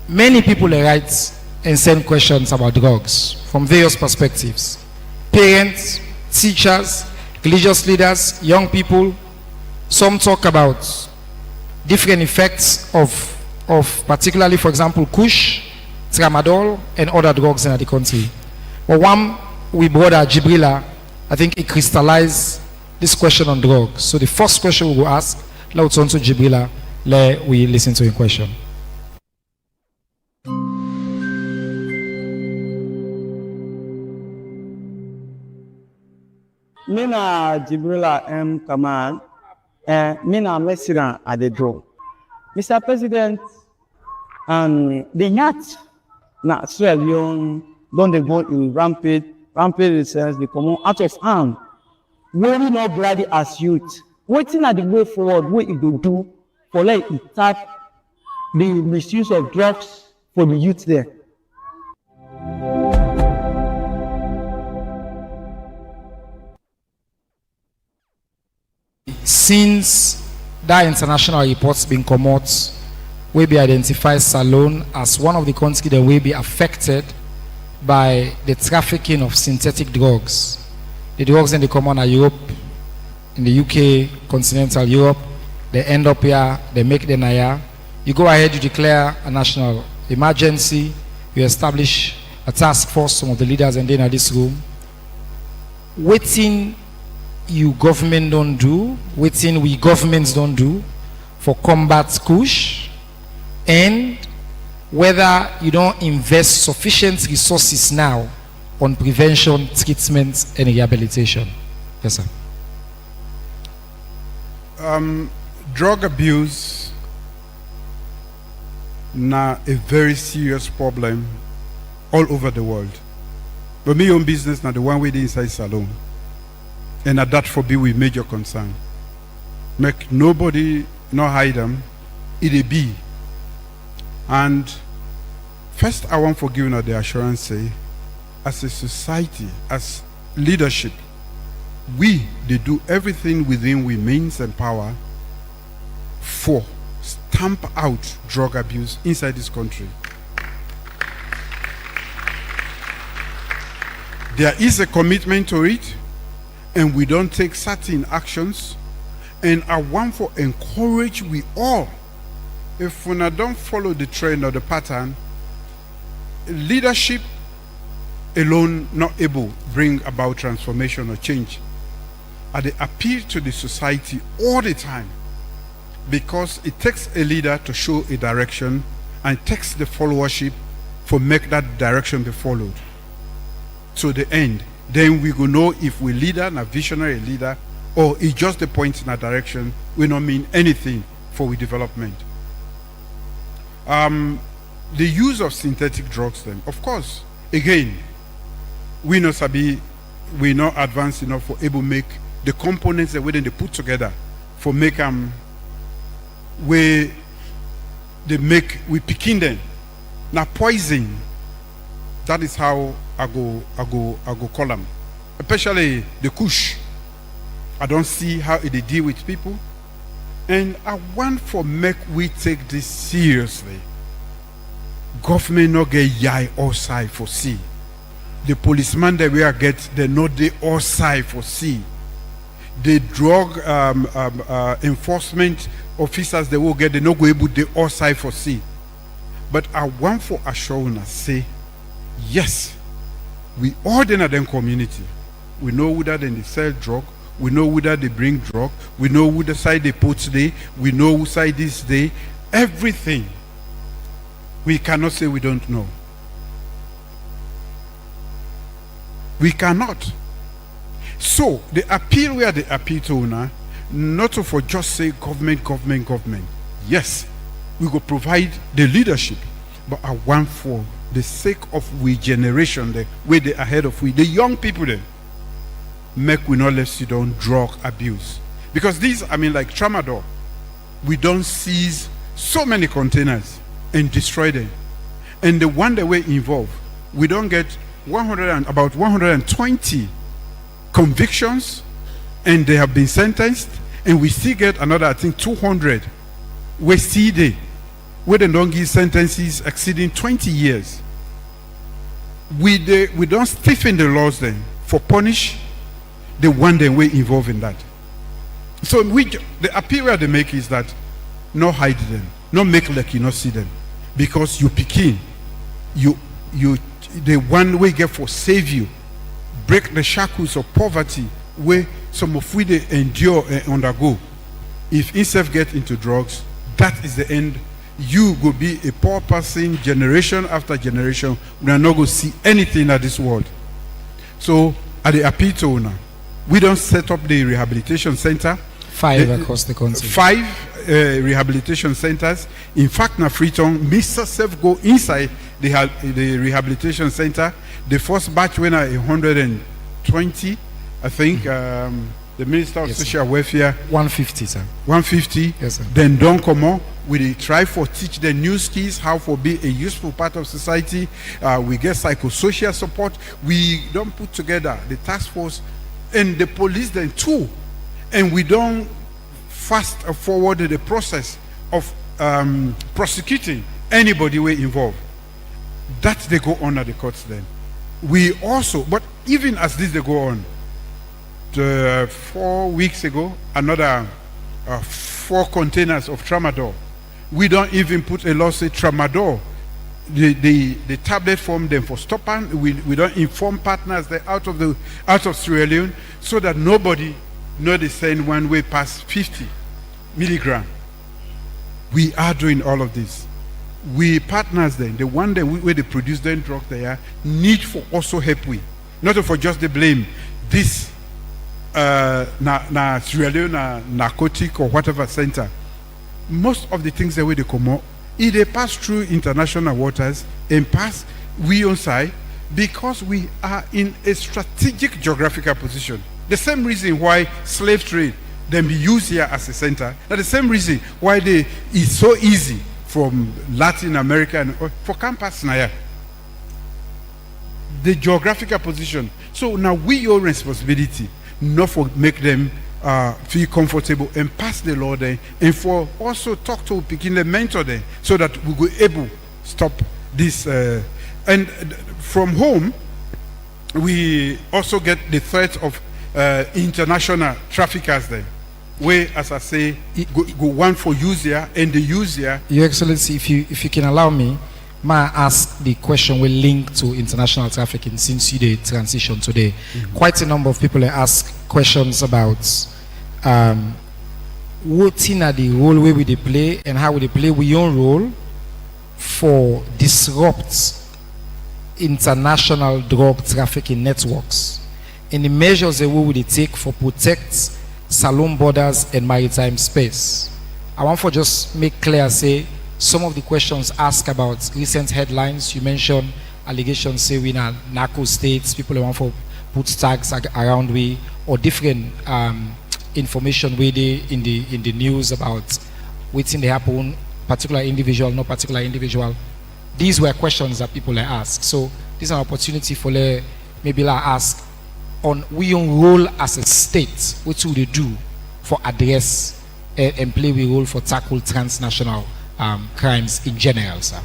many people write and send questions about drugs from various perspectives. Parents, teachers, religious leaders, young people. Some talk about different effects of particularly, for example, Kush, Tramadol, and other drugs in the country. But one, we brother Jibrila, I think it crystallized this question on drugs. So the first question we will ask, let's turn to Jibrila, let we listen to your question. Mina Jibrila M. Kamal, Mina Mesira at the draw. Mr. President, the yacht na Sierra Leone don't they go in rampant research, they come out of hand. We not bloody as youth. Waiting at the way forward, what it will do for like it start the misuse of drugs for the youth there. Since that international reports been come out, will be identified Salone as one of the countries that will be affected by the trafficking of synthetic drugs. The drugs in the common are Europe, in the UK, continental Europe. They end up here, they make the Naya. You go ahead, you declare a national emergency, you establish a task force, some of the leaders and then in this room. Waiting you government don't do, waiting we governments don't do for combat Kush, and whether you don't invest sufficient resources now on prevention, treatment, and rehabilitation. Yes, sir. Drug abuse now a very serious problem all over the world. But me own business now the one way inside Salone. And that for be with major concern. Make nobody not hide them, it be. And first I want to give you the assurance say, as a society, as leadership, they do everything within we means and power for stamp out drug abuse inside this country. There is a commitment to it, and we don't take certain actions, and I want to encourage we all, if we don't follow the trend or the pattern, leadership alone not able to bring about transformation or change. And they appeal to the society all the time, because it takes a leader to show a direction, and it takes the followership for make that direction be followed to the end. Then we go know if we leader, a visionary leader, or it's just a point in a direction, we don't mean anything for we development. The use of synthetic drugs then, of course, again, we not advanced enough for able make the components that they put together for make where they make we picking them. Now poison, that is how go call them. Especially the Kush. I don't see how they deal with people. And I want for make we take this seriously. Government not get yai outside for see. The policeman that we are get, they not the outside for see. The drug enforcement officers they will get, they not go able the outside for see. But I want for assurance say, yes, we all in them community. We know whether they sell drug, we know whether they bring drug, we know whether side they put today, we know who side this day, everything. We cannot say we don't know. We cannot. So the appeal where the appeal to now, not to for just say government. Yes, we will provide the leadership, but I want for the sake of we generation, the way they ahead of we, the young people there, make we not let sit down drug abuse. Because these, I mean, like Tramadol, we don't seize so many containers and destroy them. And the one that we're involved, we don't get about 120 convictions, and they have been sentenced, and we still get another, I think, 200. We see they, where they don't give sentences exceeding 20 years. We don't stiffen the laws then for punish the one that we're involved in that. So the appeal they make is that no hide them, no make like you not see them, because you picking, the one way get for save you, break the shackles of poverty where some of we they endure and undergo. If instead get into drugs, that is the end. You will be a poor person generation after generation. We are not going to see anything at this world. So at the appeal to owner, we don't set up the rehabilitation center. 5 across the country. 5 rehabilitation centers. In fact, na Freetown, Mr. Self go inside the rehabilitation center. The first batch went at 120, I think. The Minister of Social Welfare. 150, sir. 150. Yes, sir. Then don't come on. We try for teach the new skills, how for be a useful part of society. We get psychosocial support. We don't put together the task force and the police then too. And we don't fast forward the process of prosecuting anybody we involved. That they go on at the courts then. We also, but even as this they go on, 4 weeks ago, another 4 containers of Tramadol. We don't even put a law say Tramadol. The tablet form them for stopping. We don't inform partners that out of Sierra Leone, so that nobody know they send one way past 50 milligram. We are doing all of this. We partners then, the one that where they produce the drug there, need for also help we. Not for just the blame. This Sierra Leone narcotic or whatever center. Most of the things that way they come out, if they pass through international waters and pass we on side, because we are in a strategic geographical position. The same reason why slave trade then be used here as a center. That's the same reason why it's so easy from Latin America and for campus now. The geographical position. So now we your responsibility not for make them feel comfortable and pass the law there, and for also talk to picking the mentor there, so that we will able stop this. And from home, we also get the threat of international traffickers there, where, as I say, go one for user and the user. Your Excellency, if you can allow me, may I ask the question will link to international trafficking since you did transition today. Quite a number of people ask questions about what in the role where we play and how we play we own role for disrupt international drug trafficking networks, and the measures that we will take for protect saloon borders and maritime space. I want for just make clear, say some of the questions asked about recent headlines. You mentioned allegations say we in narco states, people want for put tags around we, or different information we in the news about what's in the happen, particular individual, no particular individual. these were questions that people asked. So this is an opportunity for maybe ask on we own role as a state, what will they do for address and play a role for tackle transnational crimes in general, sir?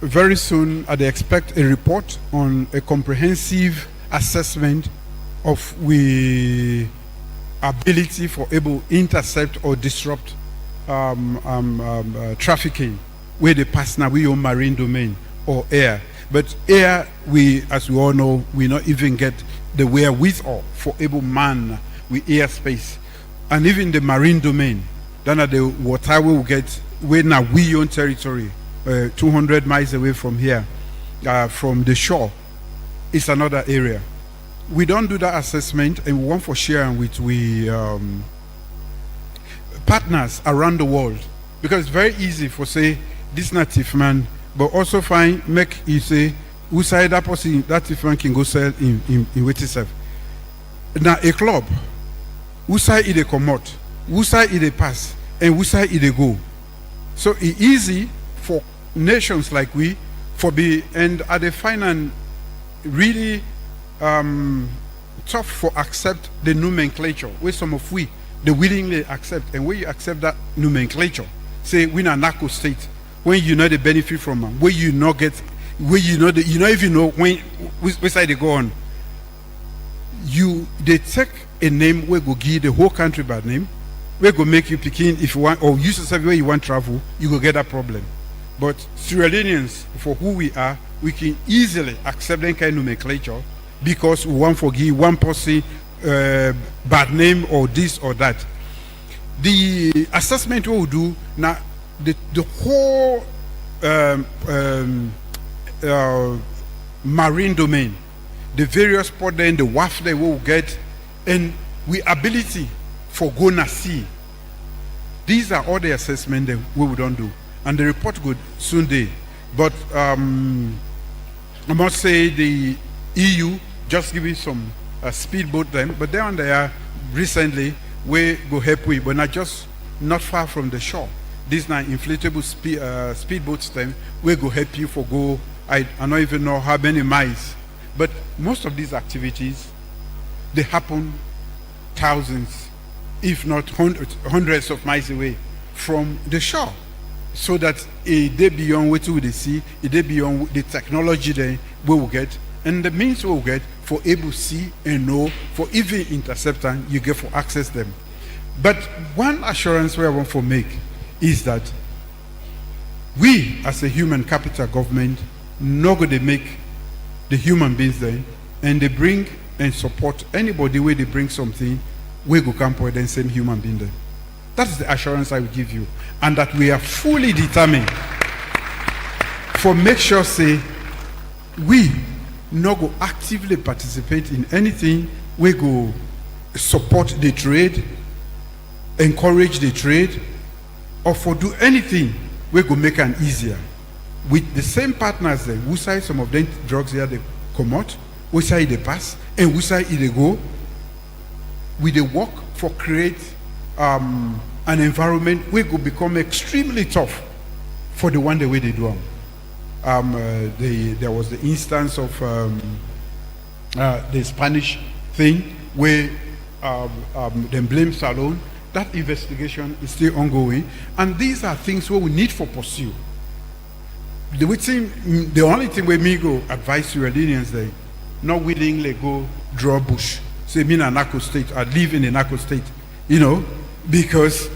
Very soon, I expect a report on a comprehensive assessment of we ability for able intercept or disrupt trafficking, where they pass now we own marine domain or air. But air, we, as we all know, we not even get the wherewithal for able man with airspace, and even the marine domain. Then at the water we will get where now we own territory, 200 miles away from here, from the shore. It's another area. We don't do that assessment, and we want for sharing with partners around the world, because it's very easy for say this native man, but also find make you say who side that person that thief man can go sell in with itself. Now a club, who side it come out, who side it pass, and who side it go. So it's easy for nations like we for be and at the final really tough for accept the nomenclature where some of we they willingly accept, and where you accept that nomenclature, say we na narco state, when you know the benefit from them, where you not get, where you know you not even know when which side they go on. They take a name where go give the whole country bad name, where go make you picking if you want, or use yourself where you want travel, you go get that problem. But Sierra Leoneans, for who we are, we can easily accept that kind of nomenclature because we want to give one person bad name or this or that. The assessment we will do now, the whole marine domain, the various port then, the WAF that we will get, and we ability for gonna see. These are all the assessment that we don't do, and the report would soon day. But I must say the EU just give it some speedboat them, but they are recently we go help we, but not far from the shore. These now inflatable speedboats them we go help you for go. I don't even know how many miles, but most of these activities they happen thousands, if not hundreds of miles away from the shore. So that they beyond what we see, they beyond the technology they will get, and the means we will get for able to see and know, for even interceptor you get for access them. But one assurance we want to make is that we as a human capital government not going to make the human beings there, and they bring and support anybody where they bring something, we go camp with the same human being there. That is the assurance I will give you, and that we are fully determined for make sure say we not go actively participate in anything. We go support the trade, encourage the trade, or for do anything we go make an easier with the same partners then. Who side some of them drugs here they come out, who side they pass, and who side they go. We they work for create an environment where it will become extremely tough for the one the way they do them. There was the instance of the Spanish thing where they blame Salon. That investigation is still ongoing, and these are things where we need for pursue. The only thing where me go advise Sierra Leoneans they not willingly go draw bush. Say me in a narco state, I live in a narco state, because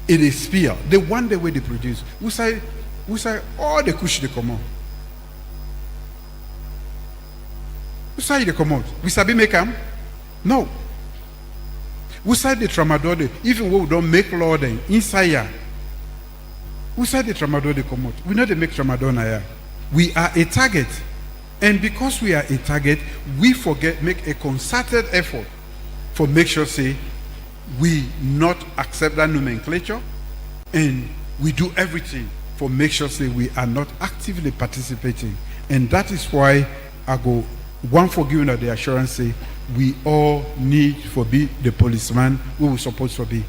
it is fear. The one the way they produce. We say all the kush they come out. We say they come out. We sabi make them? No. We say the tramadol, even when we don't make law then inside here. We say the tramadol they come out. We know they make tramadol here. We are a target. And because we are a target, we make a concerted effort for make sure say we not accept that nomenclature, and we do everything for make sure say we are not actively participating. And that is why I go one for giving the assurance say we all need for be the policeman we were supposed to be.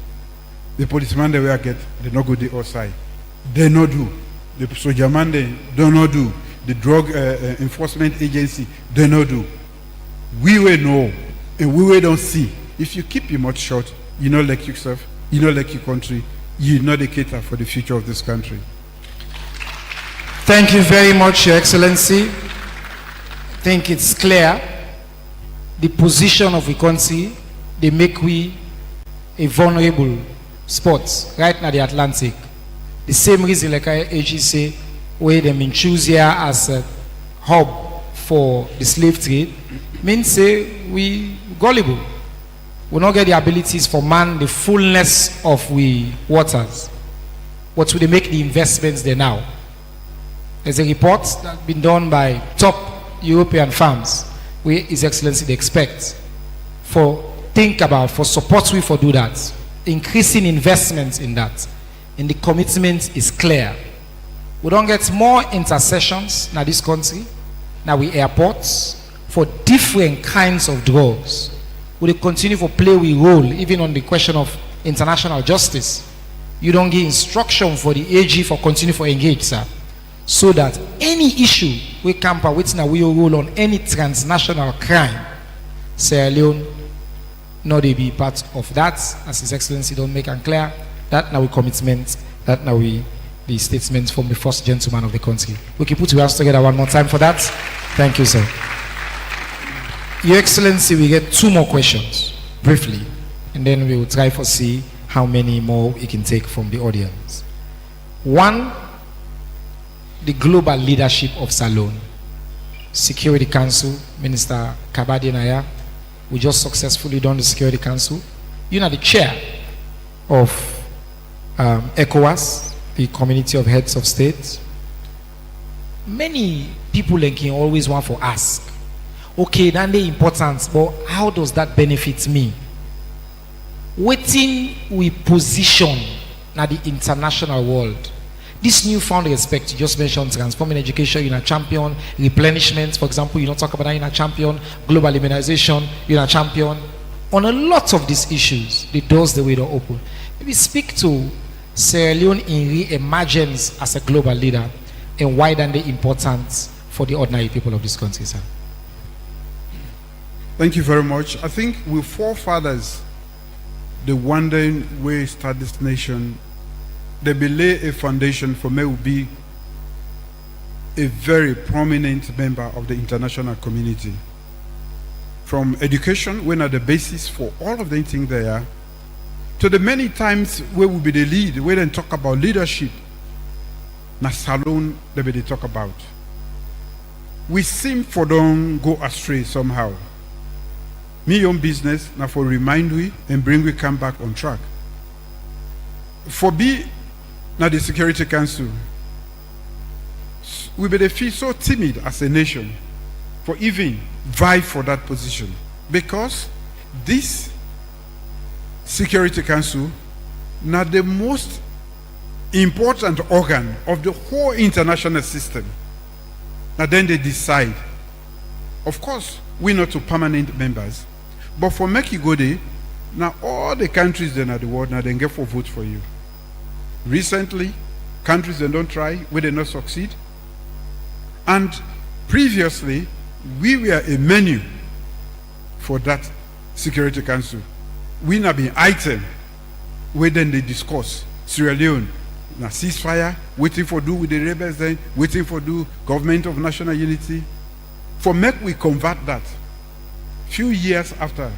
The policeman that we are get, they not go the outside. they not do. The soldier man they do not do. The drug enforcement agency they not do. We will know and we will don't see. If you keep your mouth shut, you not like yourself, you not like your country, you not the cater for the future of this country. Thank you very much, Your Excellency. I think it's clear the position of the country, they make we a vulnerable spot right now the Atlantic. The same reason like AG say, where they mean choose here as a hub for the slave trade, means say we gullible. We not get the abilities for man the fullness of we waters. But we make the investments there now. There's a report that's been done by top European firms where His Excellency they expect for support we for do that. Increasing investments in that. And the commitment is clear. We don't get more intercessions in this country, now we airports for different kinds of drugs. We continue to play a role even on the question of international justice. You don't give instruction for the AG for continue to engage, sir. So that any issue we camp with now we rule on any transnational crime, Sierra Leone, not they be part of that, as His Excellency don't make it clear. That now we commitment, that now we the statement from the first gentleman of the country. We can put your hands together one more time for that. Thank you, sir. Your Excellency, we get 2 more questions, briefly, and then we will try to see how many more we can take from the audience. One, the global leadership of Salone. Security Council, Minister Kabadi Naya, we just successfully done the Security Council. You know the chair of ECOWAS, the Community of Heads of States. Many people can always want to ask, okay, then the importance, but how does that benefit me? Waiting we position na the international world. This newfound respect, you just mentioned transforming education, you're a champion, replenishment, for example, you don't talk about that, you're a champion, global immunization, you're a champion. On a lot of these issues, the doors the way to open. Maybe speak to Sierra Leone in re-emergence as a global leader and why then the importance for the ordinary people of this country, sir. Thank you very much. I think with forefathers, the wandering way start this nation, they lay a foundation for me to be a very prominent member of the international community. From education, when at the basis for all of the things there, to the many times where we be the lead, where they talk about leadership, na Salone they be they talk about. We seem for don't go astray somehow. Me own business now for remind we and bring we come back on track. For be now the Security Council, we be feel so timid as a nation for even vie for that position because this Security Council now the most important organ of the whole international system. Now then they decide. Of course, we're not to permanent members, but for make you go there, now all the countries then at the world now they get for vote for you. Recently, countries that don't try, where they not succeed. And previously, we were a menu for that Security Council. We now be item where then they discuss Sierra Leone, now ceasefire, waiting for do with the rebels then, waiting for do government of national unity. For make we convert that few years after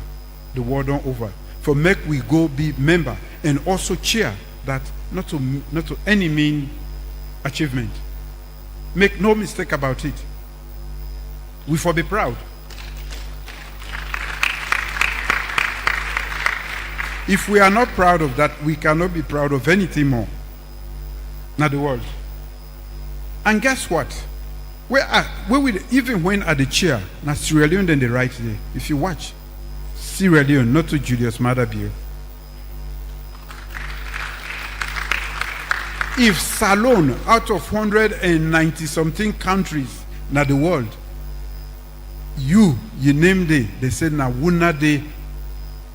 the war done over, for make we go be member and also cheer that not to any mean achievement. Make no mistake about it. We for be proud. If we are not proud of that, we cannot be proud of anything more. Not the world. And guess what? Even when at the chair, now Sierra Leone then the right there. If you watch, Sierra Leone, not to Julius Maada. If Salone, out of 190 something countries in the world, you name they said now wuna they,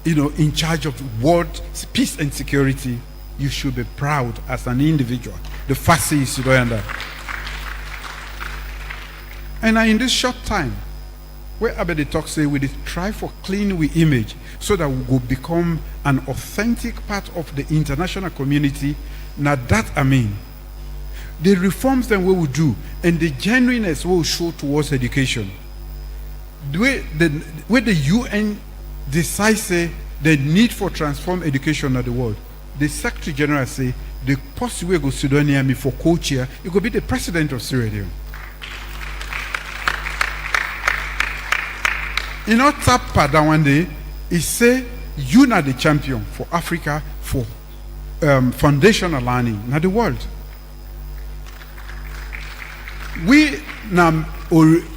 in charge of world peace and security, you should be proud as an individual. The first is you don't understand. And in this short time, where Abedi talk say we try for clean we image so that we will become an authentic part of the international community. Now that I mean, the reforms that we will do and the genuineness we will show towards education. The way the UN decides say the need for transform education of the world, the Secretary General say the possible way go Sudan for co-chair, it could be the President of Sierra Leone. You know, Tapa that one day, he say, you are the champion for Africa for foundational learning in the world. We now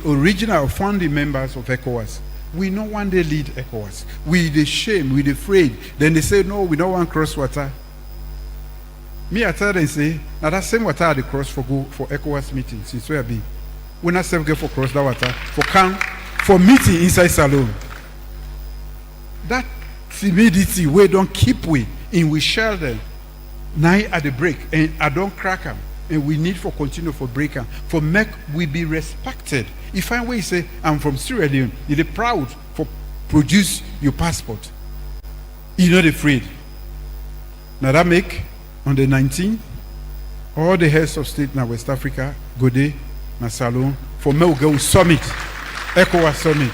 original founding members of ECOWAS. We no one day lead ECOWAS. We the shame, we the afraid. Then they say, no, we don't want cross water. Me, I tell them, say, now that same water the cross for go for ECOWAS meetings. Since where be, we not self get for cross that water for camp. For meeting inside salon. That timidity we don't keep we in we share them. Now at the break and I don't crack them. And we need for continue for break them. For make we be respected. If I will say I'm from Sierra Leone, you're proud for produce your passport. You're not afraid. Now that make on the 19th, all the heads of state in West Africa go there na salon for me go summit. ECOWAS summit.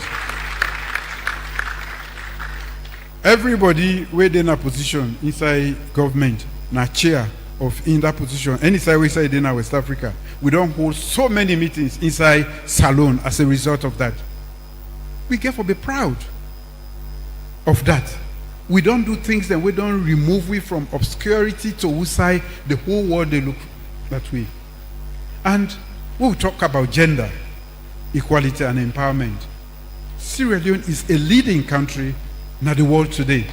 Everybody where they in a position inside government, na chair of in that position, any side we say in West Africa, we don't hold so many meetings inside salon as a result of that. We get to be proud of that. We don't do things that we don't remove we from obscurity to inside the whole world they look that way. And we'll talk about gender equality and empowerment. Sierra Leone is a leading country in the world today.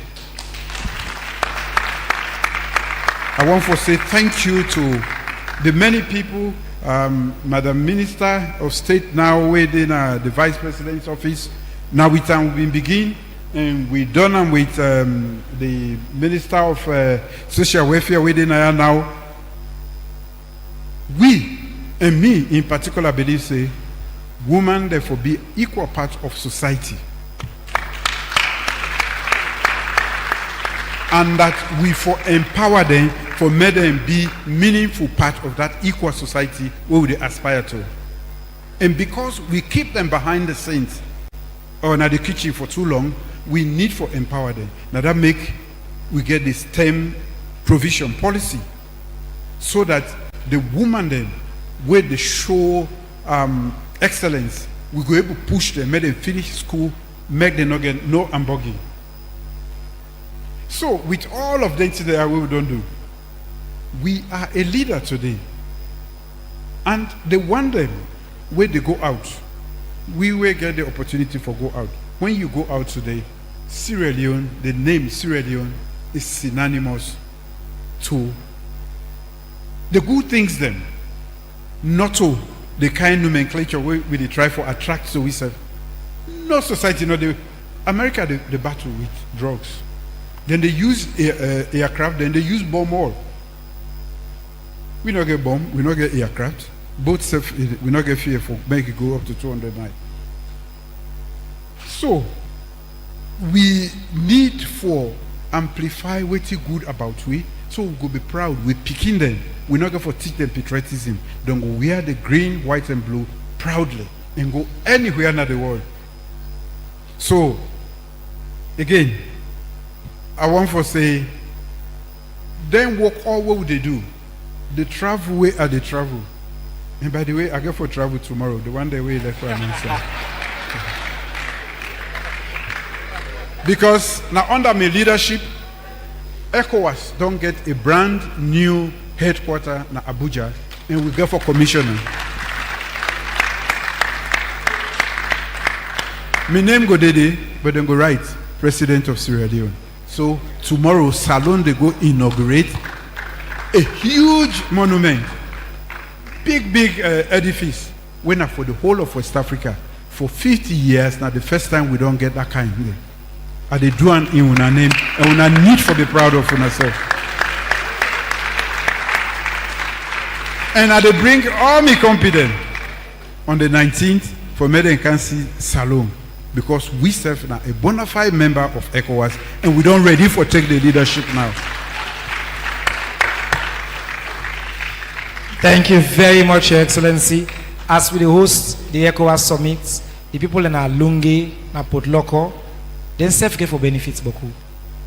I want to say thank you to the many people, Madam Minister of State now within the Vice President's office. Now we can begin, and we done with the Minister of Social Welfare within now. We, and me in particular, believe say, women therefore be equal part of society, and that we for empower them, for make them be meaningful part of that equal society where we aspire to. And because we keep them behind the scenes or in the kitchen for too long, we need for empower them. Now that make we get this STEM provision policy so that the woman then where they show excellence, we go able to push them, make them finish school, make them not get no hamburger. So with all of them today, we don't do. We are a leader today, and they want them where they go out. We will get the opportunity for go out. When you go out today, Sierra Leone, the name Sierra Leone is synonymous to the good things. Then, not to the kind nomenclature we try for attract so we say no society, no the America they battle with drugs, then they use aircraft, then they use bomb all. We not get bomb, we not get aircraft, both safe, we not get fear for make it go up to 200 miles. So we need for amplify what's good about we, so we go be proud. We picking them. We're not going to teach them patriotism. Don't go wear the green, white, and blue proudly and go anywhere in the world. So, again, I want to say, then walk all what would they do? The travel way are the travel. And by the way, I go for travel tomorrow. The one day we left for an answer. Because now under my leadership, ECOWAS don't get a brand new headquarters in Abuja, and we go for commissioner. My name go Dede, but then go right, President of Sierra Leone. So tomorrow, Salon they go inaugurate a huge monument, big edifice. When for the whole of West Africa for 50 years now, the first time we don't get that kind of thing. And they do an in una name, and una need for be proud of yourself. And I bring all my competence on the 19th for Mede Nkansi Salon, because we serve now a bona fide member of ECOWAS, and we don't ready for take the leadership now. Thank you very much, Your Excellency. As we host the ECOWAS summit, the people in our Lungi, na Port Loko, they self get for benefits beaucoup,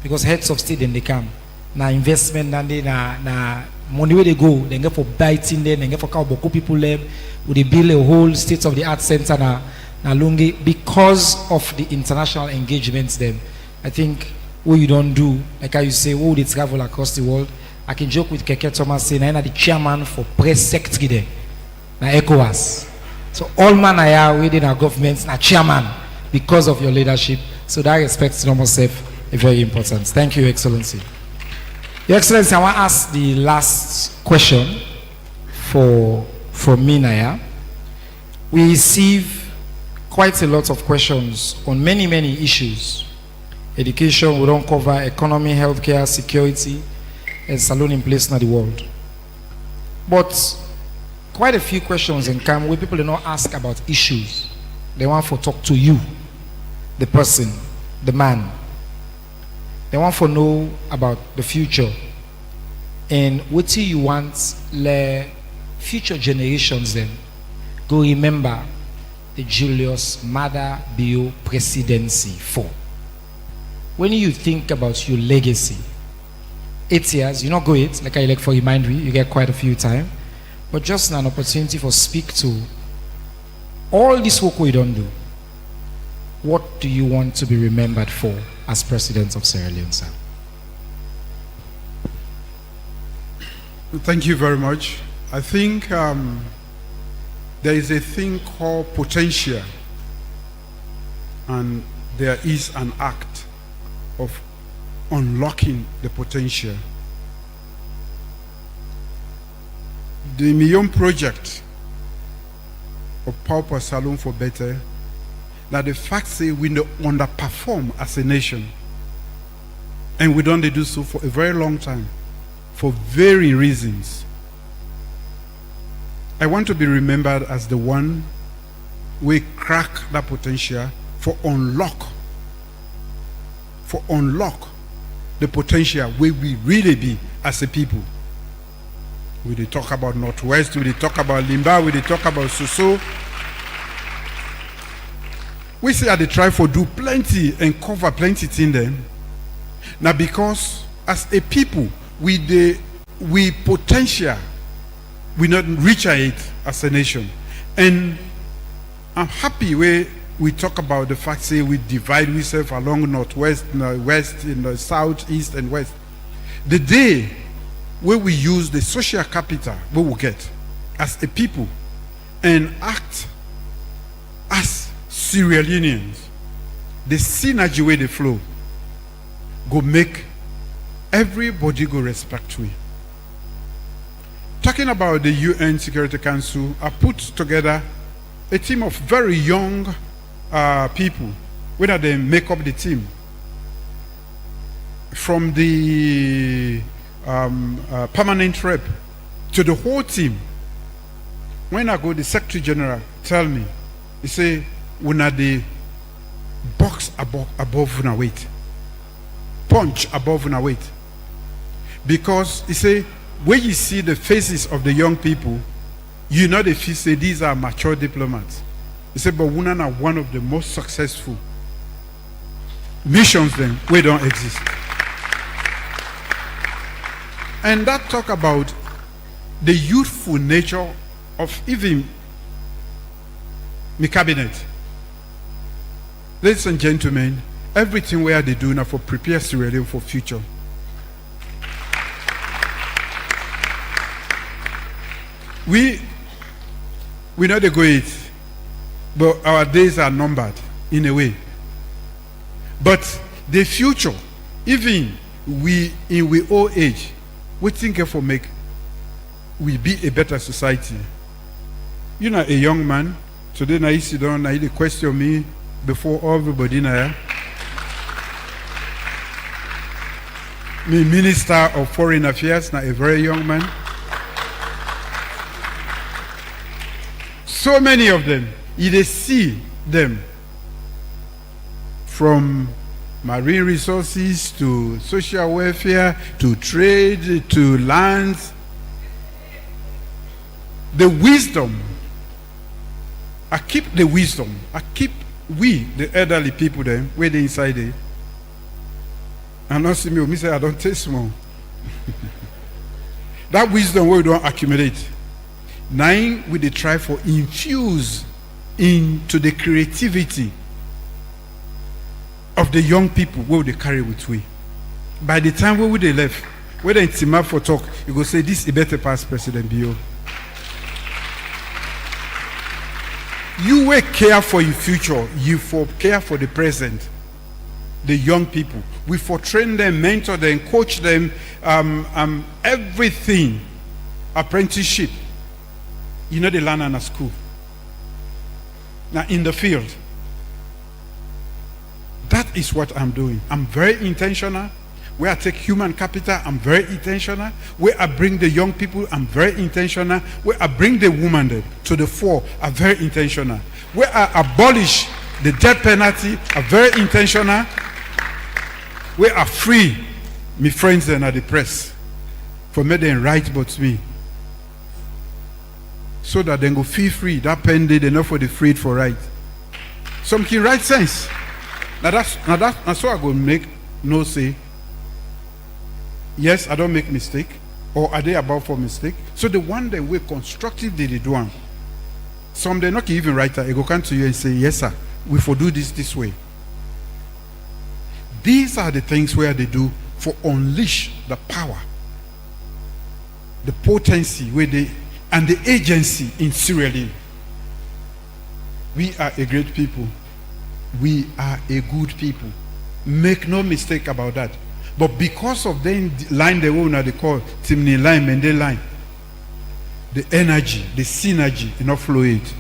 because heads of state then they come. Na investment and they na money where they go, they get for biting them, they get for beaucoup people there. They build a whole state of the art center na Lungi because of the international engagements. Them, I think what you don't do, like how you say, oh, they travel across the world. I can joke with Keke Thomas saying I'm the chairman for press secretary there, na ECOWAS. So all man I are within our governments, na chairman because of your leadership. So that respect to myself is very important. Thank you, Your Excellency. Your Excellency, I want to ask the last question from me, Naya. We receive quite a lot of questions on many issues. Education, we don't cover economy, healthcare, security, and salon in place in the world. But quite a few questions in come where people do not ask about issues. They want to talk to you, the person, the man. They want to know about the future and what do you want the future generations then go remember the Julius Maada Bio presidency for. When you think about your legacy, 8 years, you not go it, like I like for remind you get quite a few time, but just an opportunity for speak to all this work we don't do. What do you want to be remembered for as president of Sierra Leone, sir? Thank you very much. I think there is a thing called potential, and there is an act of unlocking the potential. The Million Project of Pauper Salon for Better, that the fact say we underperform as a nation, and we don't do so for a very long time, for very reasons. I want to be remembered as the one we crack that potential for unlock the potential where we really be as a people. We dey talk about Northwest, we dey talk about Limba, we dey talk about Soso. We say they try for do plenty and cover plenty things then. Now because as a people, we potential, we not reach it as a nation. And I'm happy where we talk about the fact say we divide ourselves along Northwest, West, in the South, East, and West. The day where we use the social capital we will get as a people and act as Sierra Leoneans, the synergy where they flow go make everybody go respect we. Talking about the UN Security Council, I put together a team of very young people, whether they make up the team. From the permanent rep to the whole team. When I go, the Secretary General tell me, he say, when are the box above una weight, punch above una weight, because he say when you see the faces of the young people, you know if you say these are mature diplomats. He said, but Wunan are one of the most successful missions then we don't exist. And that talk about the youthful nature of even my cabinet. Ladies and gentlemen, everything where they do now for prepare Sierra Leone for future. We know they go it, but our days are numbered in a way. But the future, even we in we old age, we think for make we be a better society. You know, a young man, today I sit down, I question me before everybody now. Me Minister of Foreign Affairs, now a very young man. So many of them, you dey see them from marine resources to social welfare to trade to lands. The wisdom, I keep the wisdom, I keep we, the elderly people then, where they inside there. And not see me say I don't taste more. That wisdom we don't accumulate. 9, we dey try for infuse into the creativity of the young people where they carry with we. By the time where they left, whether it's team up for talk, you go say this is a better past President Bio. You will care for your future, you for care for the present, the young people. We for train them, mentor them, coach them, everything, apprenticeship. You know they learn in a school. Now in the field, that is what I'm doing. I'm very intentional. Where I take human capital, I'm very intentional. Where I bring the young people, I'm very intentional. Where I bring the woman to the fore, I'm very intentional. Where I abolish the death penalty, I'm very intentional. Where I free my friends and at the press for me them right but me. So that they go feel free. That pen they enough for the freed for right. Something right sense. Now that's what I go make no say. Yes, I don't make mistake. Or are they about for mistake? So the one that we constructive they do one. Some they not even write that. They go come to you and say, yes sir, we for do this way. These are the things where they do for unleash the power, the potency where they and the agency in Sierra Leone. We are a great people. We are a good people. Make no mistake about that. But because of the line they own, they call Timney line, Mende line, the energy, the synergy, enough flow it.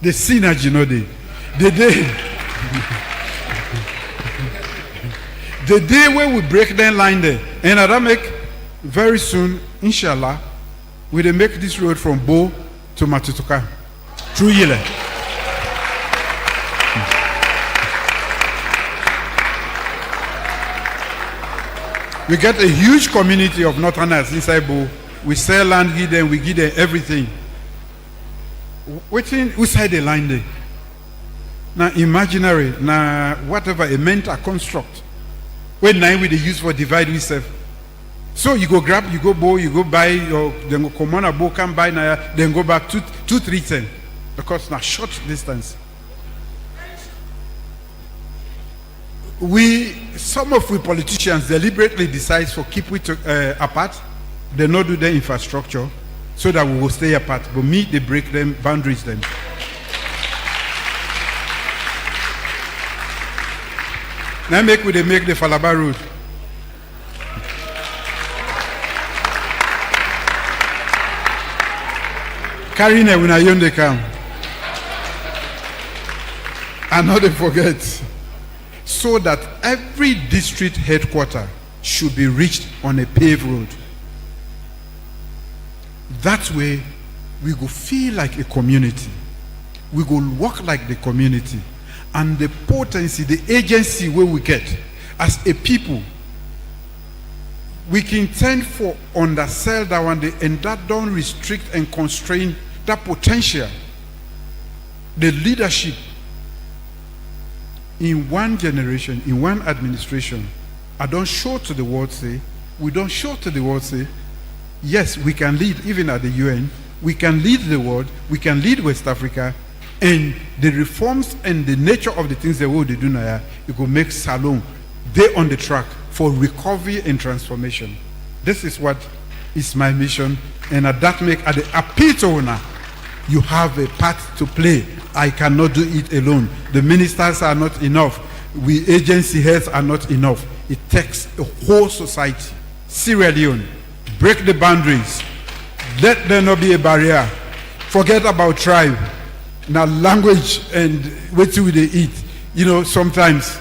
The synergy, no day. The day when we break that line there, and I make very soon, inshallah, we will make this road from Bo to Matutuka through Yele. We get a huge community of Northerners inside Bo. We sell land, give them, we give them everything. Waiting inside the line there. Now imaginary, now whatever a mental construct. When now we they use for divide ourselves. So you go grab, you go Bo, you go buy, or then go come on a Bo, come buy now, then go back 2-3 because now short distance. Some of we politicians deliberately decide for keep it apart. They not do the infrastructure so that we will stay apart. But me, they break them, boundaries them. Now they make the Falaba road. Carrying it when I young they come. And not they forget. So that every district headquarter should be reached on a paved road. That way, we go feel like a community. We go walk like the community. And the potency, the agency where we get as a people, we can tend for undersell that one day, and that don't restrict and constrain that potential, the leadership. In one generation, in one administration, I don't show to the world say, we don't show to the world say, yes, we can lead even at the UN, we can lead the world, we can lead West Africa, and the reforms and the nature of the things the world they do now, it will make Salon, they on the track for recovery and transformation. This is what is my mission, and at that make, at the appeal to owner, you have a part to play. I cannot do it alone. The ministers are not enough. We agency heads are not enough. It takes a whole society. Sierra Leone, break the boundaries. Let there not be a barrier. Forget about tribe. Now language and what do they eat. You know, sometimes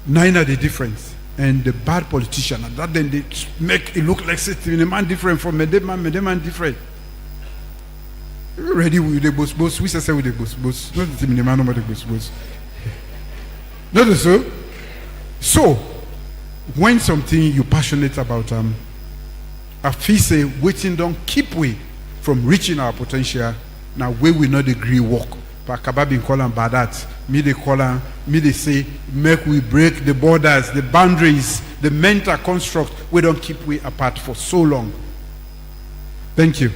neither the difference. And the bad politician, and that then they make it look like the man different from the man different. Ready with the boss. We say with the boss. Not the man number the boss. Not so. So, when something you're passionate about, I feel say waiting don't keep we from reaching our potential. Now we will not agree work. But Kababin call them bad that. Me they call them, me they say, make we break the borders, the boundaries, the mental construct. We don't keep we apart for so long. Thank you.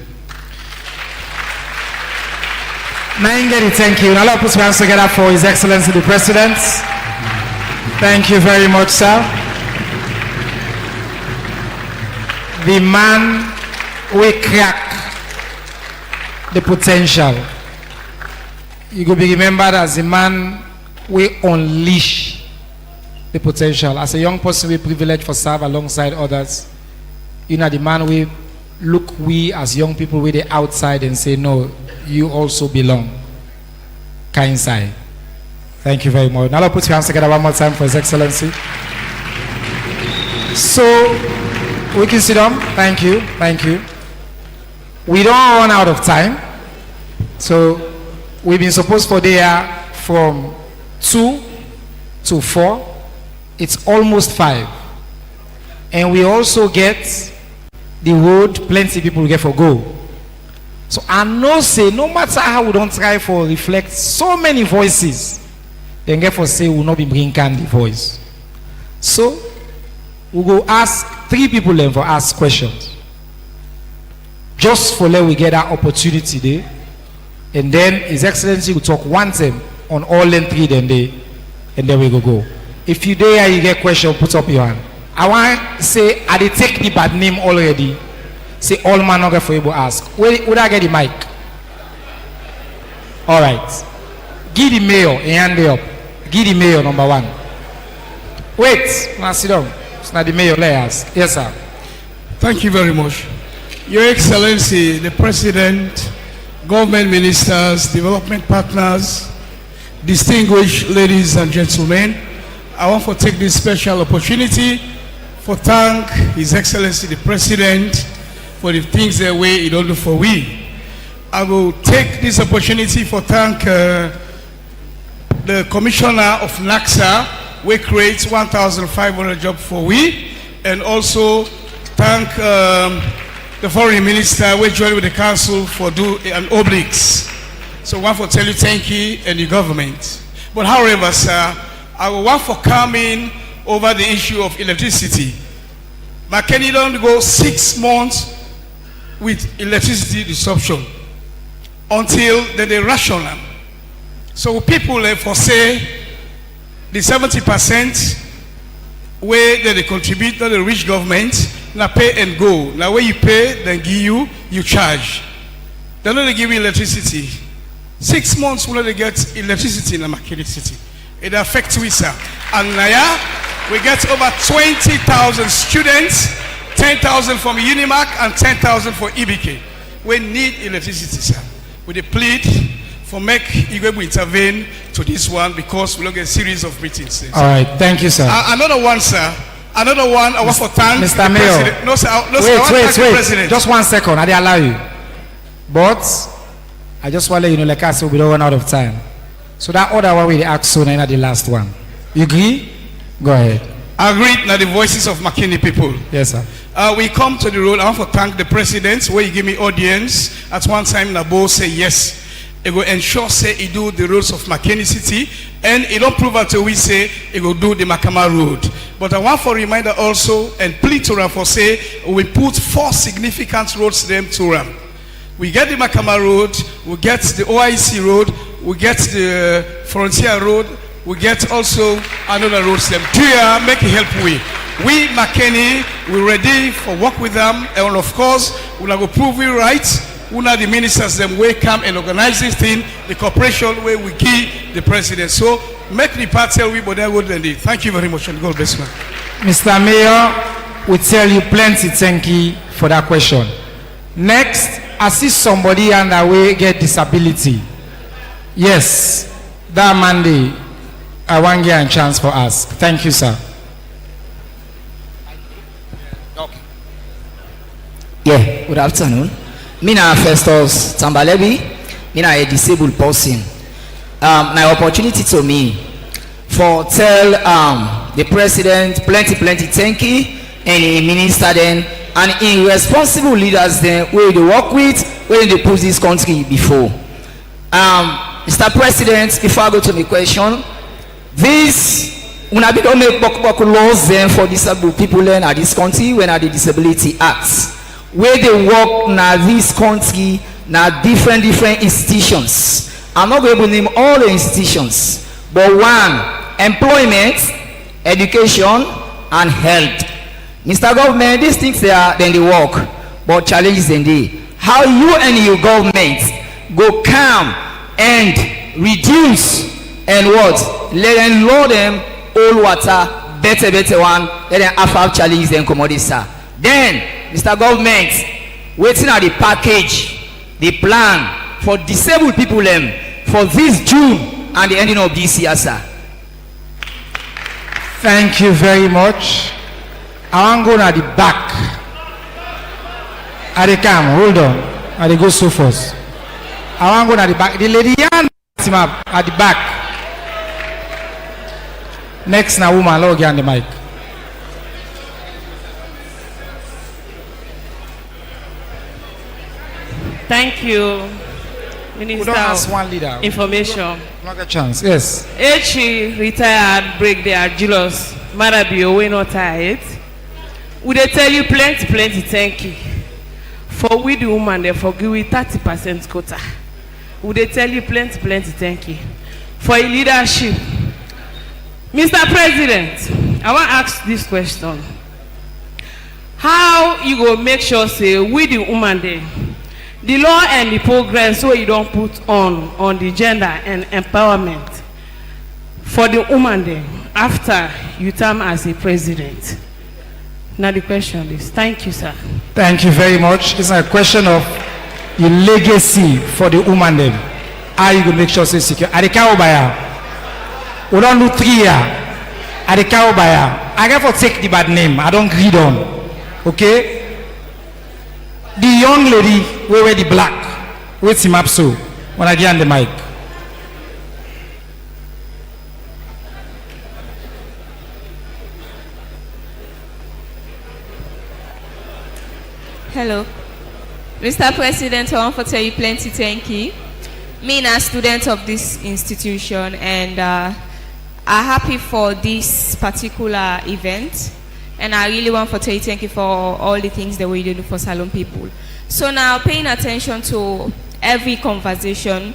Naingeri, thank you. Now let's put your hands together for His Excellency the President. Thank you very much, sir. The man will crack the potential. You will be remembered as the man will unleash the potential. As a young person, we privileged for serve alongside others. You know, the man will look we as young people with the outside and say, no, you also belong. Kind side. Thank you very much. Now let's put your hands together one more time for His Excellency. So we can sit down. Thank you. Thank you. We don't run out of time. So we've been supposed for there from 2 to 4. It's almost 5. And we also get the road plenty people get for go. So I know say no matter how we don't try for reflect so many voices, then get for say we will not be bringing the voice. So we go ask 3 people then for ask questions. Just for let we get that opportunity there. And then His Excellency will talk one time on all them 3 then they, and then we go. If you there you get question, put up your hand. I want to say I did take the bad name already. Say all man not get for able ask. Would I get the mic? All right. Give the mayor a hand up. Give the mayor number 1. Wait, now sit down. It's not the mayor. Let ask. Yes, sir. Thank you very much. Your Excellency, the President, government ministers, development partners, distinguished ladies and gentlemen, I want to take this special opportunity for thank His Excellency the President for the things that way he don't do for we. I will take this opportunity for thank the Commissioner of NACSA, we create 1,500 jobs for we, and also thank the Foreign Minister, we join with the Council for do an obliques. So I want to tell you thank you and the government. But however, sir, I will want for coming over the issue of electricity. Makeni don't go 6 months with electricity disruption until they ration them. So people for say the 70% where they contribute to the rich government, now pay and go. Now where you pay, then give you charge. They don't give you electricity. 6 months will they get electricity in the Makeni city. It affects we, sir. And now we get over 20,000 students, 10,000 from Unimac and 10,000 for EBK. We need electricity, sir. We plead for make Igwe intervene to this one because we look at a series of meetings. Sir. All right, thank you, sir. Another one, sir. Another one. I want to thank Mr. the Mayor. President. No, sir. No, sir. Wait. The President. Just 1 second. I allow you. But I just want to let you know, like I said, we don't run out of time. So that other one we ask soon and the last one. You agree? Go ahead. I agree now the voices of Makeni people. Yes, sir. We come to the road. I want to thank the President where he give me audience. At one time, Nabo say yes. He will ensure say he do the roads of Makeni City, and he don't prove until we say he will do the Makama Road. But I want for reminder also and plead to them for say we put 4 significant roads them to them. We get the Makama Road, we get the OIC Road, we get the Frontier Road, we get also another roads them. Do you make it help we Makeni, we're ready for work with them, and of course we will prove it right. Una the ministers them will come and organize this thing, the cooperation where we give the president. So make the part tell we but that would end it. Thank you very much and God bless you. Mr. Mayor, we tell you plenty thank you for that question. Next, I see somebody underway get disability. Yes, that Monday, I want to get a chance for us. Thank you, sir. Okay. Yeah, good afternoon. Me na Festus Tambalebi, me na a disabled person. Na opportunity to me for tell the president plenty thank you and the minister then and in responsible leaders then where they work with, where they put this country before. Mr. President, before I go to the question, this una be don't make laws then for disabled people then at this country when at the Disability Act. Where they work na this country na different institutions. I'm not going to name all the institutions, but one, employment, education, and health. Mr. Government, these things then they work, but challenges then they. How you and your government go come and reduce and what? Let them load them all water, better one, let them have challenges then commodities. Then, Mr. Government, waiting at the package, the plan for disabled people for this June and the ending of this year, sir. Thank you very much. I want to go at the back. At the cam, hold on. At the go so first. I want to go at the back. The lady at the back. Next now woman, log on the mic. Thank you, Minister of one leader. Information. Not a chance, yes. H retired Brigadier Julius Marabio, we not tired. Would they tell you plenty thank you. For we the woman, they forgive we 30% quota. Would they tell you plenty thank you. For your leadership. Mr. President, I want to ask this question. How you go make sure say we the woman there, the law and the progress so you don't put on the gender and empowerment for the woman there after you term as a president? Now the question is, thank you, sir. Thank you very much. It's a question of your legacy for the woman then. How you gonna make sure say secure? At the Kaobaya, we don't do 3 years. At the Kaobaya, I got to take the bad name. I don't read on. Okay? The young lady we wear the black. Wait him up so when I get on the mic. Hello. Mr. President, I want to tell you plenty thank you. Me and a student of this institution and are happy for this particular event. And I really want to tell you thank you for all the things that we do for Salon people. So now paying attention to every conversation,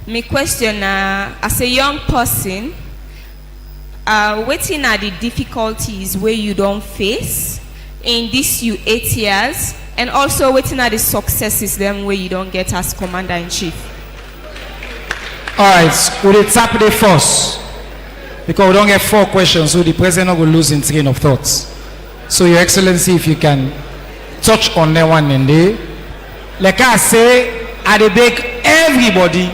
my question as a young person, waiting at the difficulties where you don't face in these 8 years, and also waiting at the successes them where you don't get as commander-in-chief. All right, we'll tap the first because we don't get 4 questions, so the president will lose in train of thoughts. So, Your Excellency, if you can touch on that one and day, like I say, I beg everybody.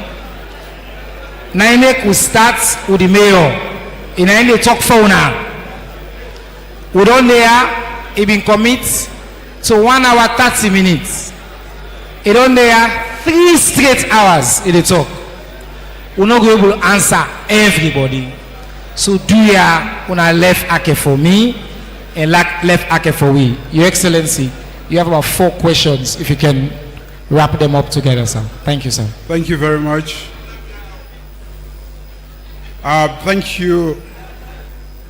Naimek will start with the mayor. In any talk for now. We don't there, he been commit to 1 hour 30 minutes. He don't there 3 straight hours in the talk. We're not going to be able to answer everybody. So do ya una left ake for me and left ake for we. Your Excellency, you have about 4 questions if you can wrap them up together, sir. Thank you, sir. Thank you very much. Thank you,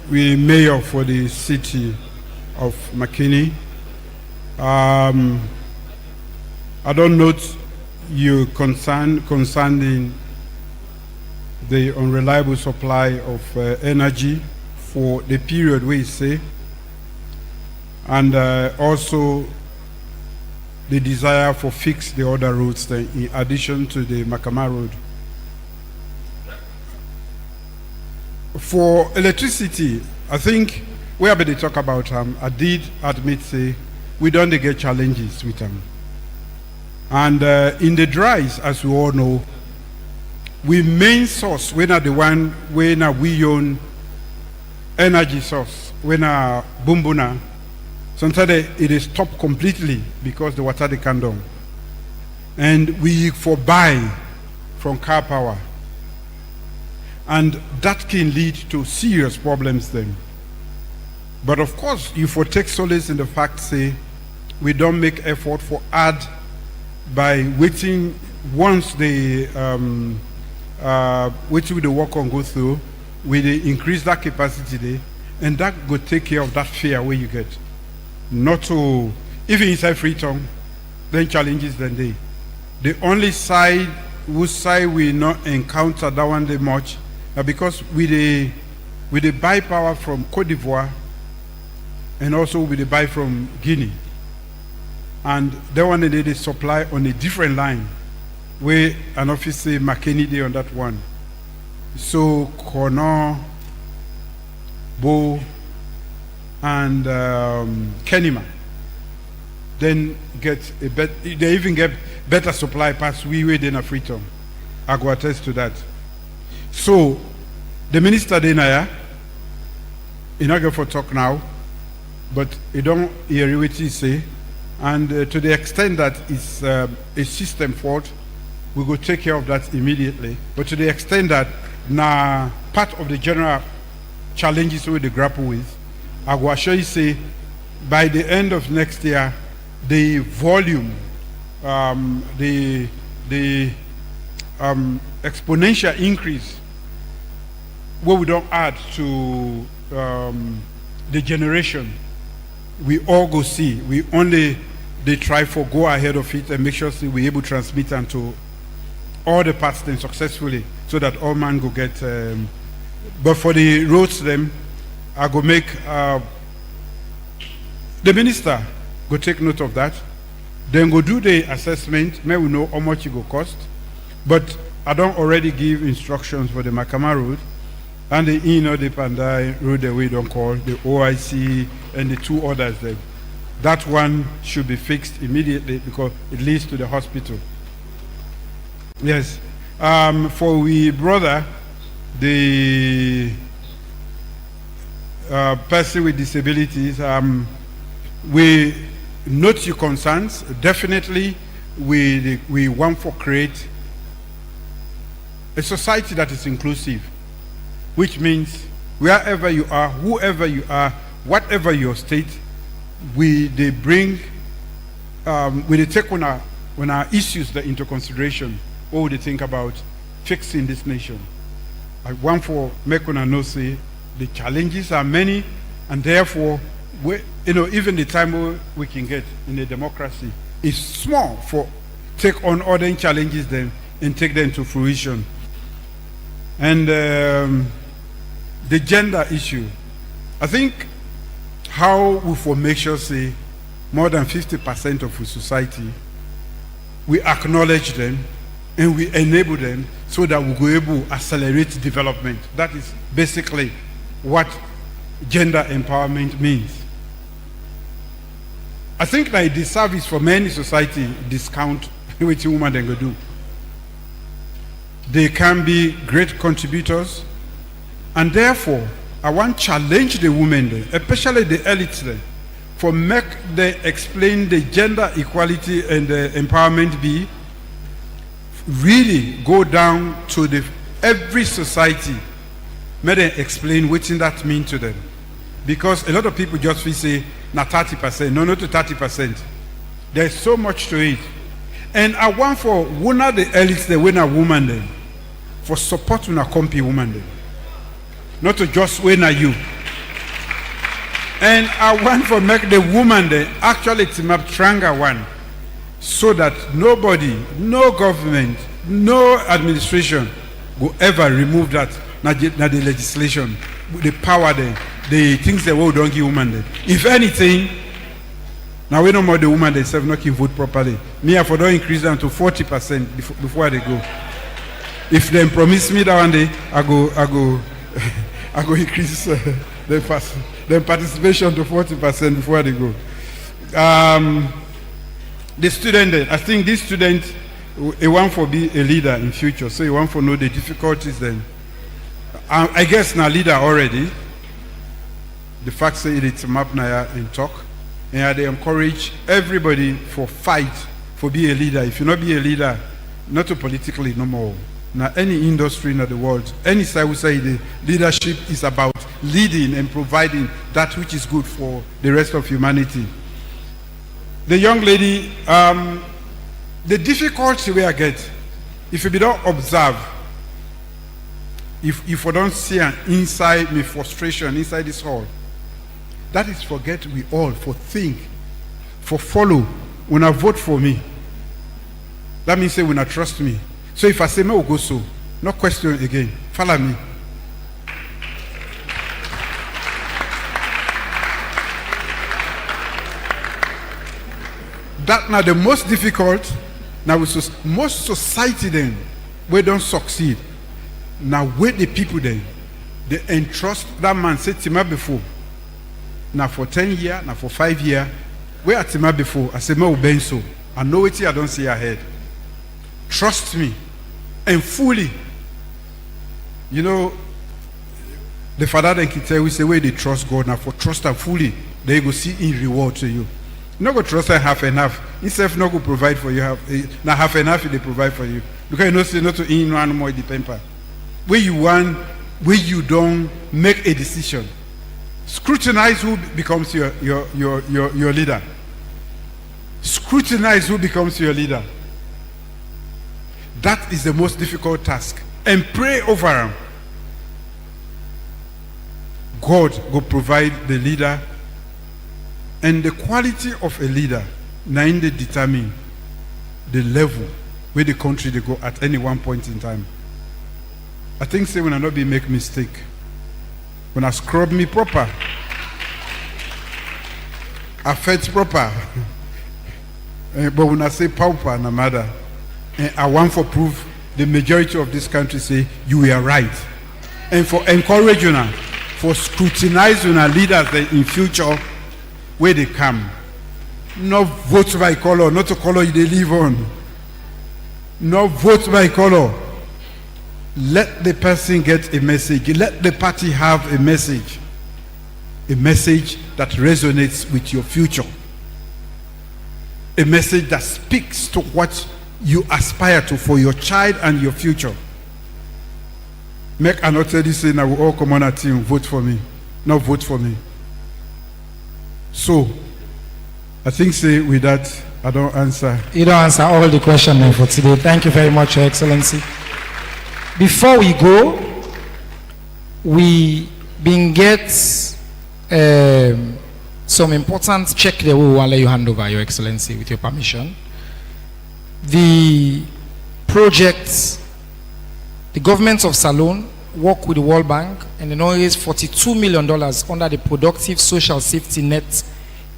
we Mayor for the city of Makeni. I don't note you concerning the unreliable supply of energy for the period we say, and also the desire for fix the other roads in addition to the Makama Road. For electricity, I think we have to talk about I did admit say we don't get challenges with them. And in the dries, as we all know, we main source, we are the one when we own energy source, when Bumbuna, sometimes it is stopped completely because the water they can down. And we for buy from car power. And that can lead to serious problems then. But of course, you for take solace in the fact, say, we don't make effort for add by waiting once the waiting with the work on go through, we increase that capacity there, and that will take care of that fear where you get. Not to, even inside Freetown, then challenges then they. The only side whose side we not encounter that one day much, because with the buy power from Cote d'Ivoire, and also with the buy from Guinea. And that one they supply on a different line, where an office say Makeni day on that one. So Kono, Bo, and Kenima then get a they even get better supply past we than a Freetown. I go attest to that. So the minister Denaya, you not go for talk now, but you don't hear what he say, and to the extent that it's a system fault, we will take care of that immediately. But to the extent that now part of the general challenges we grapple with, I will assure you say by the end of next year, the volume, the exponential increase, what we don't add to the generation, we all go see. We only they try for go ahead of it and make sure we're able to transmit and to all the parts then successfully, so that all man go get. But for the roads, them, I go make the minister go take note of that. Then go do the assessment. May we know how much it go cost. But I don't already give instructions for the Makama road and the the Pandai road that we don't call the OIC and the two others. Then that one should be fixed immediately because it leads to the hospital. Yes. For we brother, the person with disabilities, we note your concerns. Definitely, we want to create a society that is inclusive, which means wherever you are, whoever you are, whatever your state, they bring, they take on our issues into consideration. What would they think about fixing this nation? I want for Makena know say the challenges are many, and therefore, even the time we can get in a democracy is small for take on other challenges then and take them to fruition. And the gender issue, I think how we for make sure say more than 50% of the society, we acknowledge them and we enable them so that we go able to accelerate development. That is basically what gender empowerment means. I think that the service for many society discount what women then go do. They can be great contributors, and therefore I want to challenge the women there, especially the elites there, for make them explain the gender equality and the empowerment be really go down to every society, may them explain what that mean to them. Because a lot of people just feel say, na 30%, no, not to 30%. There's so much to it. And I want for one of the elites, the winner woman then, for support when I company woman then. Not to just win at you. And I want for make the woman then actually team up stronger one, so that nobody, no government, no administration will ever remove that, not the legislation, the power there, the things that we don't give women there. If anything, now we know more the women themselves not can vote properly. Me, I for don't increase them to 40% before they go. If they promise me that one day, I go increase the participation to 40% before they go. The student, I think this student, he want to be a leader in future, so he want to know the difficulties then. I guess now leader already. The fact say it's map now and talk, and they encourage everybody for fight for be a leader. If you not be a leader, not politically no more. Now any industry in the world, any side will say the leadership is about leading and providing that which is good for the rest of humanity. The young lady, the difficulty we get, if you don't observe, if you don't see an inside me frustration inside this hall, that is forget we all for think, for follow, when I vote for me. That means say when I trust me. So if I say no, go so, no question again. Follow me. That now the most difficult. Now most society then, we don't succeed. Now wait the people then, they entrust that man said to me before. Now for 10 years, now for 5 years, where at me before, I said, "Me so. I know it. I don't see ahead. Trust me, and fully." You know, the father then can tell we say where they trust God. Now for trust and fully, they go see in reward to you. Not go trust and half enough. Instead not go provide for you half enough they provide for you. Because you know say not to in one more the temper. Where you want, where you don't make a decision. Scrutinize who becomes your leader. Scrutinize who becomes your leader. That is the most difficult task. And pray over them. God will provide the leader. And the quality of a leader, now they determine the level where the country they go at any one point in time. I think say when I not be make mistake, when I scrub me proper, I fed proper, but when I say pauper, no matter, I want for proof the majority of this country say you are right, and for encouraging her, for scrutinizing our leaders in future. Where they come, no vote by color, not a color they live on. No vote by color. Let the person get a message. Let the party have a message that resonates with your future, a message that speaks to what you aspire to for your child and your future. Make another this say, now we all come on a team, vote for me. No, vote for me. So, I think say with that, I don't answer. You don't answer all the questions for today. Thank you very much, Your Excellency. Before we go, we been get some important check that we will let you hand over, Your Excellency, with your permission. The projects, the government of Salone work with the World Bank and they raised $42 million under the Productive Social Safety Net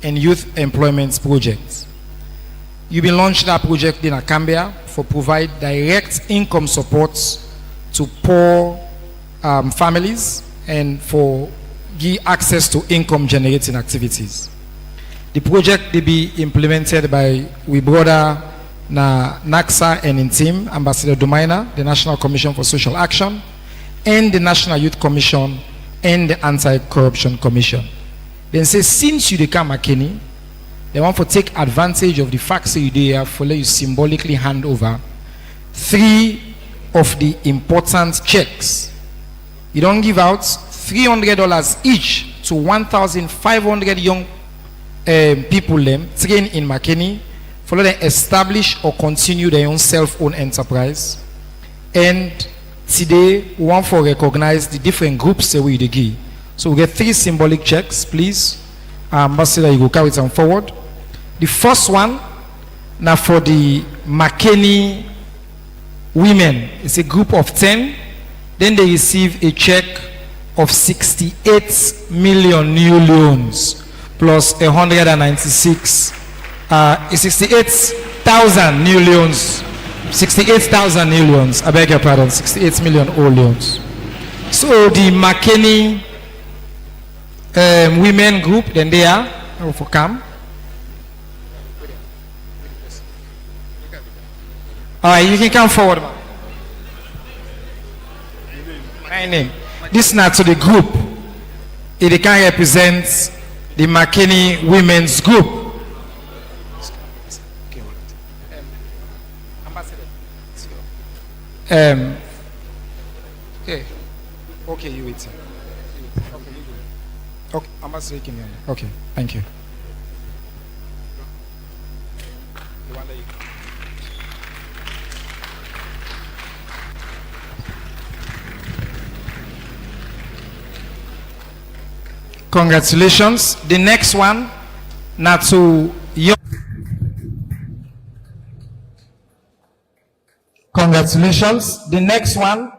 and Youth Employment Project. You've been launched that project in Akambia for provide direct income support to poor families and for give access to income generating activities. The project will be implemented by we brother na NACSA and in team, Ambassador Dumaina, the National Commission for Social Action, and the National Youth Commission and the Anti-Corruption Commission. Then say since you come Makeni, they want to take advantage of the fact that you have for let you symbolically hand over 3 of the important checks. You don't give out $300 each to 1,500 young people them trained in Makeni for them establish or continue their own self-owned enterprise. And today we want to recognize the different groups that we give. So we get 3 symbolic checks, please. Ambassador, you go carry them forward. The first one now for the Makeni women. It's a group of 10. Then they receive a check of 68 million new loans plus 68,000 new loans. 68,000 new loans. I beg your pardon. 68 million old loans. So the Makeni women group, then they are for come. All right, you can come forward. My name. This is not to the group. It can represent the Makeni women's group. Okay. Okay, you wait. Okay, you do. Okay, I'm not speaking. Okay, thank you. Congratulations. The next one, now to young. Congratulations. The next one,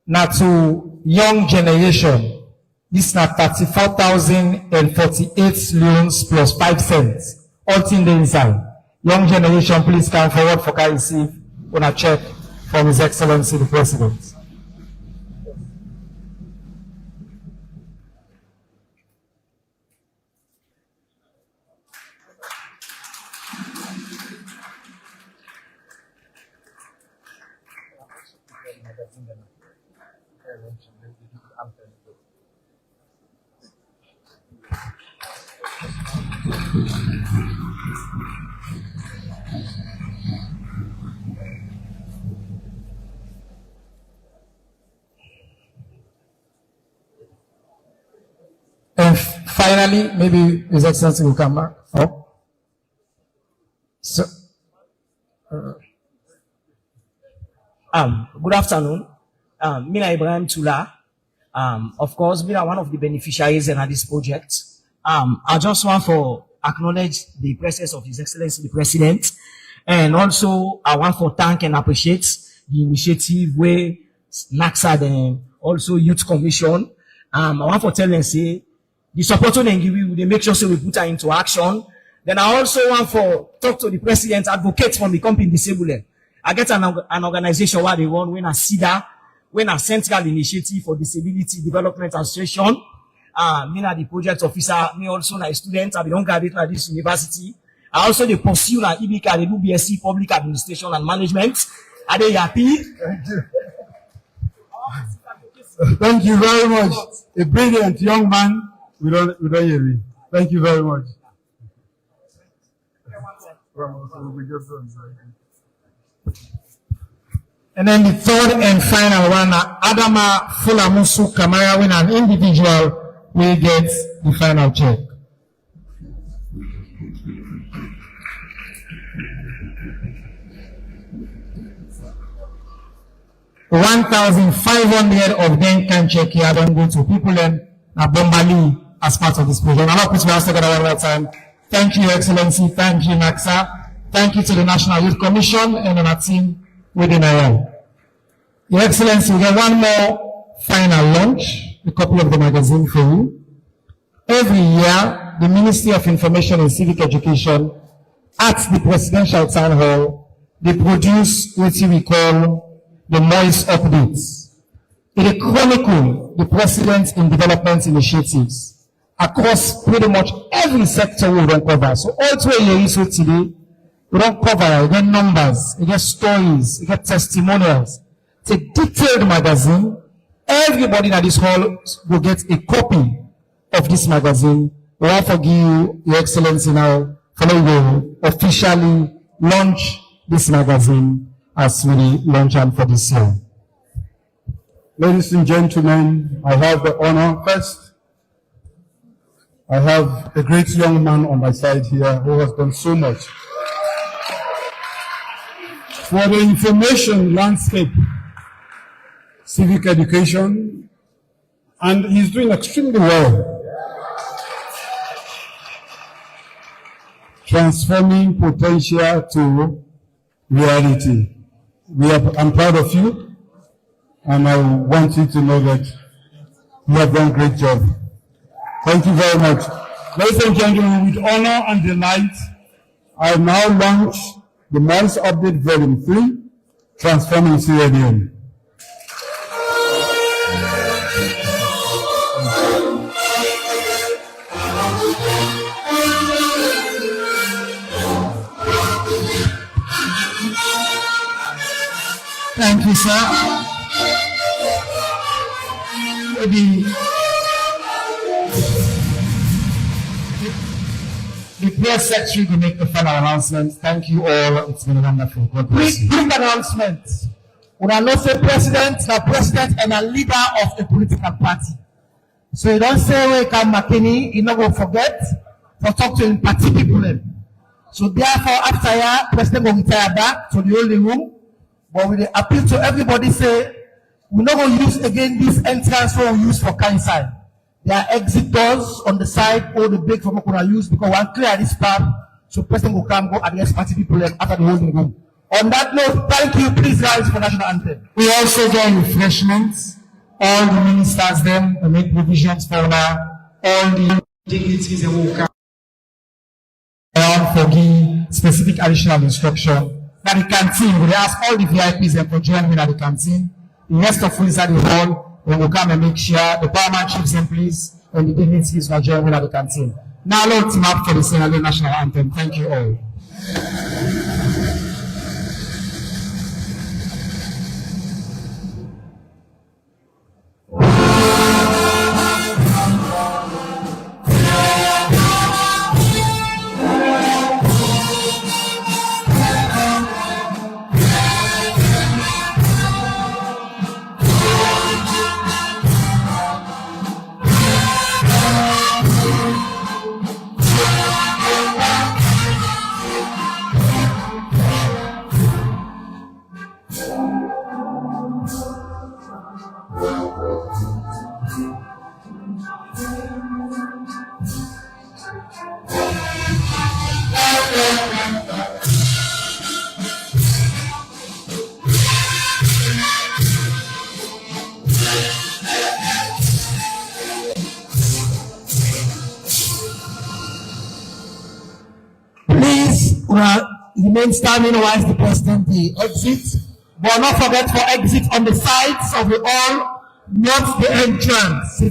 now to young generation. This is now 34,048 loans plus 5 cents. All things there inside. Young generation, please come forward for can receive on a check from His Excellency the President. And finally, maybe His Excellency will come back. Oh. So, good afternoon. Mina Ibrahim Tula. Of course, Mina one of the beneficiaries in this project. I just want to acknowledge the presence of His Excellency the President, and also I want to thank and appreciate the initiative where NACSA and also Youth Commission. I want to tell them say the support on we make sure so we put her into action. Then I also want to talk to the President, advocate from the company disabled. I get an organization where they run when a CIDA, when a Central Initiative for Disability Development Association. Me na the project officer, me also na a student, I belong graduate at this university. I also the pursue na IBK, they do BSc Public Administration and Management. Are they happy? Thank you. Thank you very much. A brilliant young man. We don't hear me. Thank you very much. And then the third and final one, Adama Fulamusu Kamara, when an individual will get the final check. $1,500 of them can check here. Don't go to people and Bombali as part of this program. I'm not putting us together one more time. Thank you, Your Excellency. Thank you, NACSA. Thank you to the National Youth Commission and our team within IL. Your Excellency, we get one more final launch, a copy of the magazine for you. Every year, the Ministry of Information and Civic Education at the Presidential Town Hall, they produce what we call the Moist Updates. It chronicle the President's in development initiatives across pretty much every sector we don't cover. So all 2 years today, we don't cover, we get numbers, we get stories, we get testimonials. It's a detailed magazine. Everybody at this hall will get a copy of this magazine. We want to give you, Your Excellency, now, follow you officially launch this magazine as we launch it for this year. Ladies and gentlemen, I have the honor first. I have a great young man on my side here who has done so much for the information landscape, civic education, and he's doing extremely well. Transforming potential to reality. I'm proud of you, and I want you to know that you have done a great job. Thank you very much. Ladies and gentlemen, with honor and delight, I now launch the Moist Update Volume 3, Transforming Sierra Leone. Thank you, sir. The press secretary will make the final announcement. Thank you all. It's been wonderful. God bless you. Quick announcement. Una know say president and a leader of a political party. So you don't say we come Makeni, you not go forget for talk to him party people. So therefore, after here, president will retire back to the holding room. But we appeal to everybody say we're not going to use again this entrance we use for Kansai. There are exit doors on the side or the break from what we use because we clear this path. So president will come go address party people after the holding room. On that note, thank you. Please rise for national anthem. We also get refreshments. All the ministers them will make provisions for now. All the dignitaries they will come around for giving specific additional instruction. Now the canteen, we ask all the VIPs them for joining me at the canteen. The rest of us inside the hall, we will come and make sure the paramount chiefs and please and the dignitaries will join me at the canteen. Now Lord team up for the Sierra Leone national anthem. Thank you all. Remain standing whilst the president the exit, but not forget for exit on the sides of the hall, not the entrance.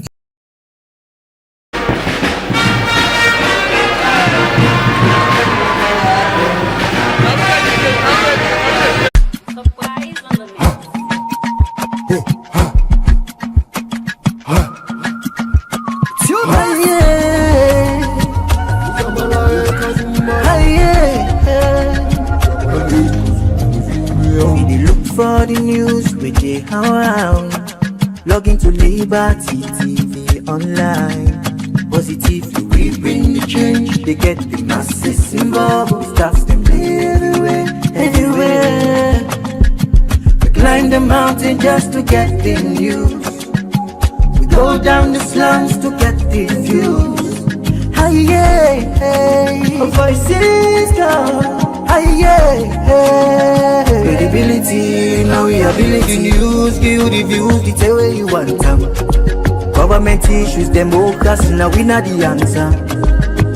For the news we dey around, log into Liberty TV online. Positive, we bring the change. They get the masses involved. Stars them everywhere, everywhere. We climb the mountain just to get the news. We go down the slums to get the views. Hi yeah, hey, voices down. Credibility, now we ability. News, give the views, the tell where you want them. Government issues, democracy, now we not the answer.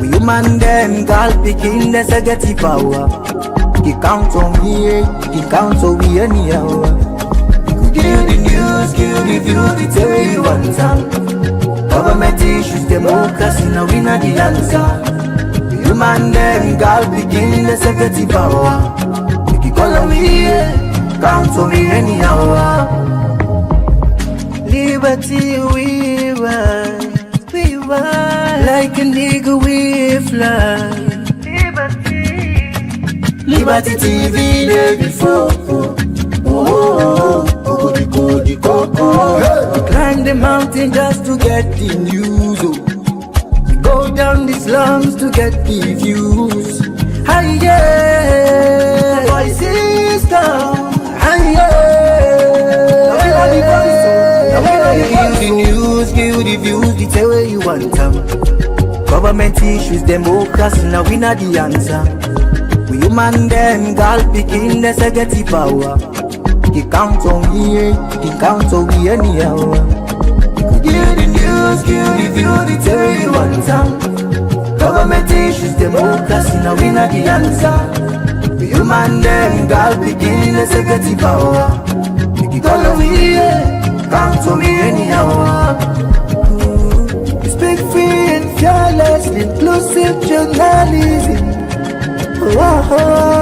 We human them, girl picking, there's a get the power. He count on me, he count on me anyhow. Give the news, give the views, the tell where you want them. Government issues, democracy, now we not the answer. Human them, girl begin the security power. Make it call on me, count on me anyhow. Liberty we ride, like a nigga we fly. Liberty TV day before. Climb the mountain just to get the news. Go down the slums to get the views. Hi yeah, voices down. Hi yeah, give the news, give the views, the tell where you want them. Government issues, democracy, now we not the answer. We human them, girl picking, there's a get the power. He count on me, he count on me anyhow. Give the news, give the view, the tell where you want them. Government issues, democracy, now we not the answer. We human them, girl begin, let's get the power. Make it all over here, count on me anyhow. We speak free and fearless, inclusive journalism. Oh, oh, oh.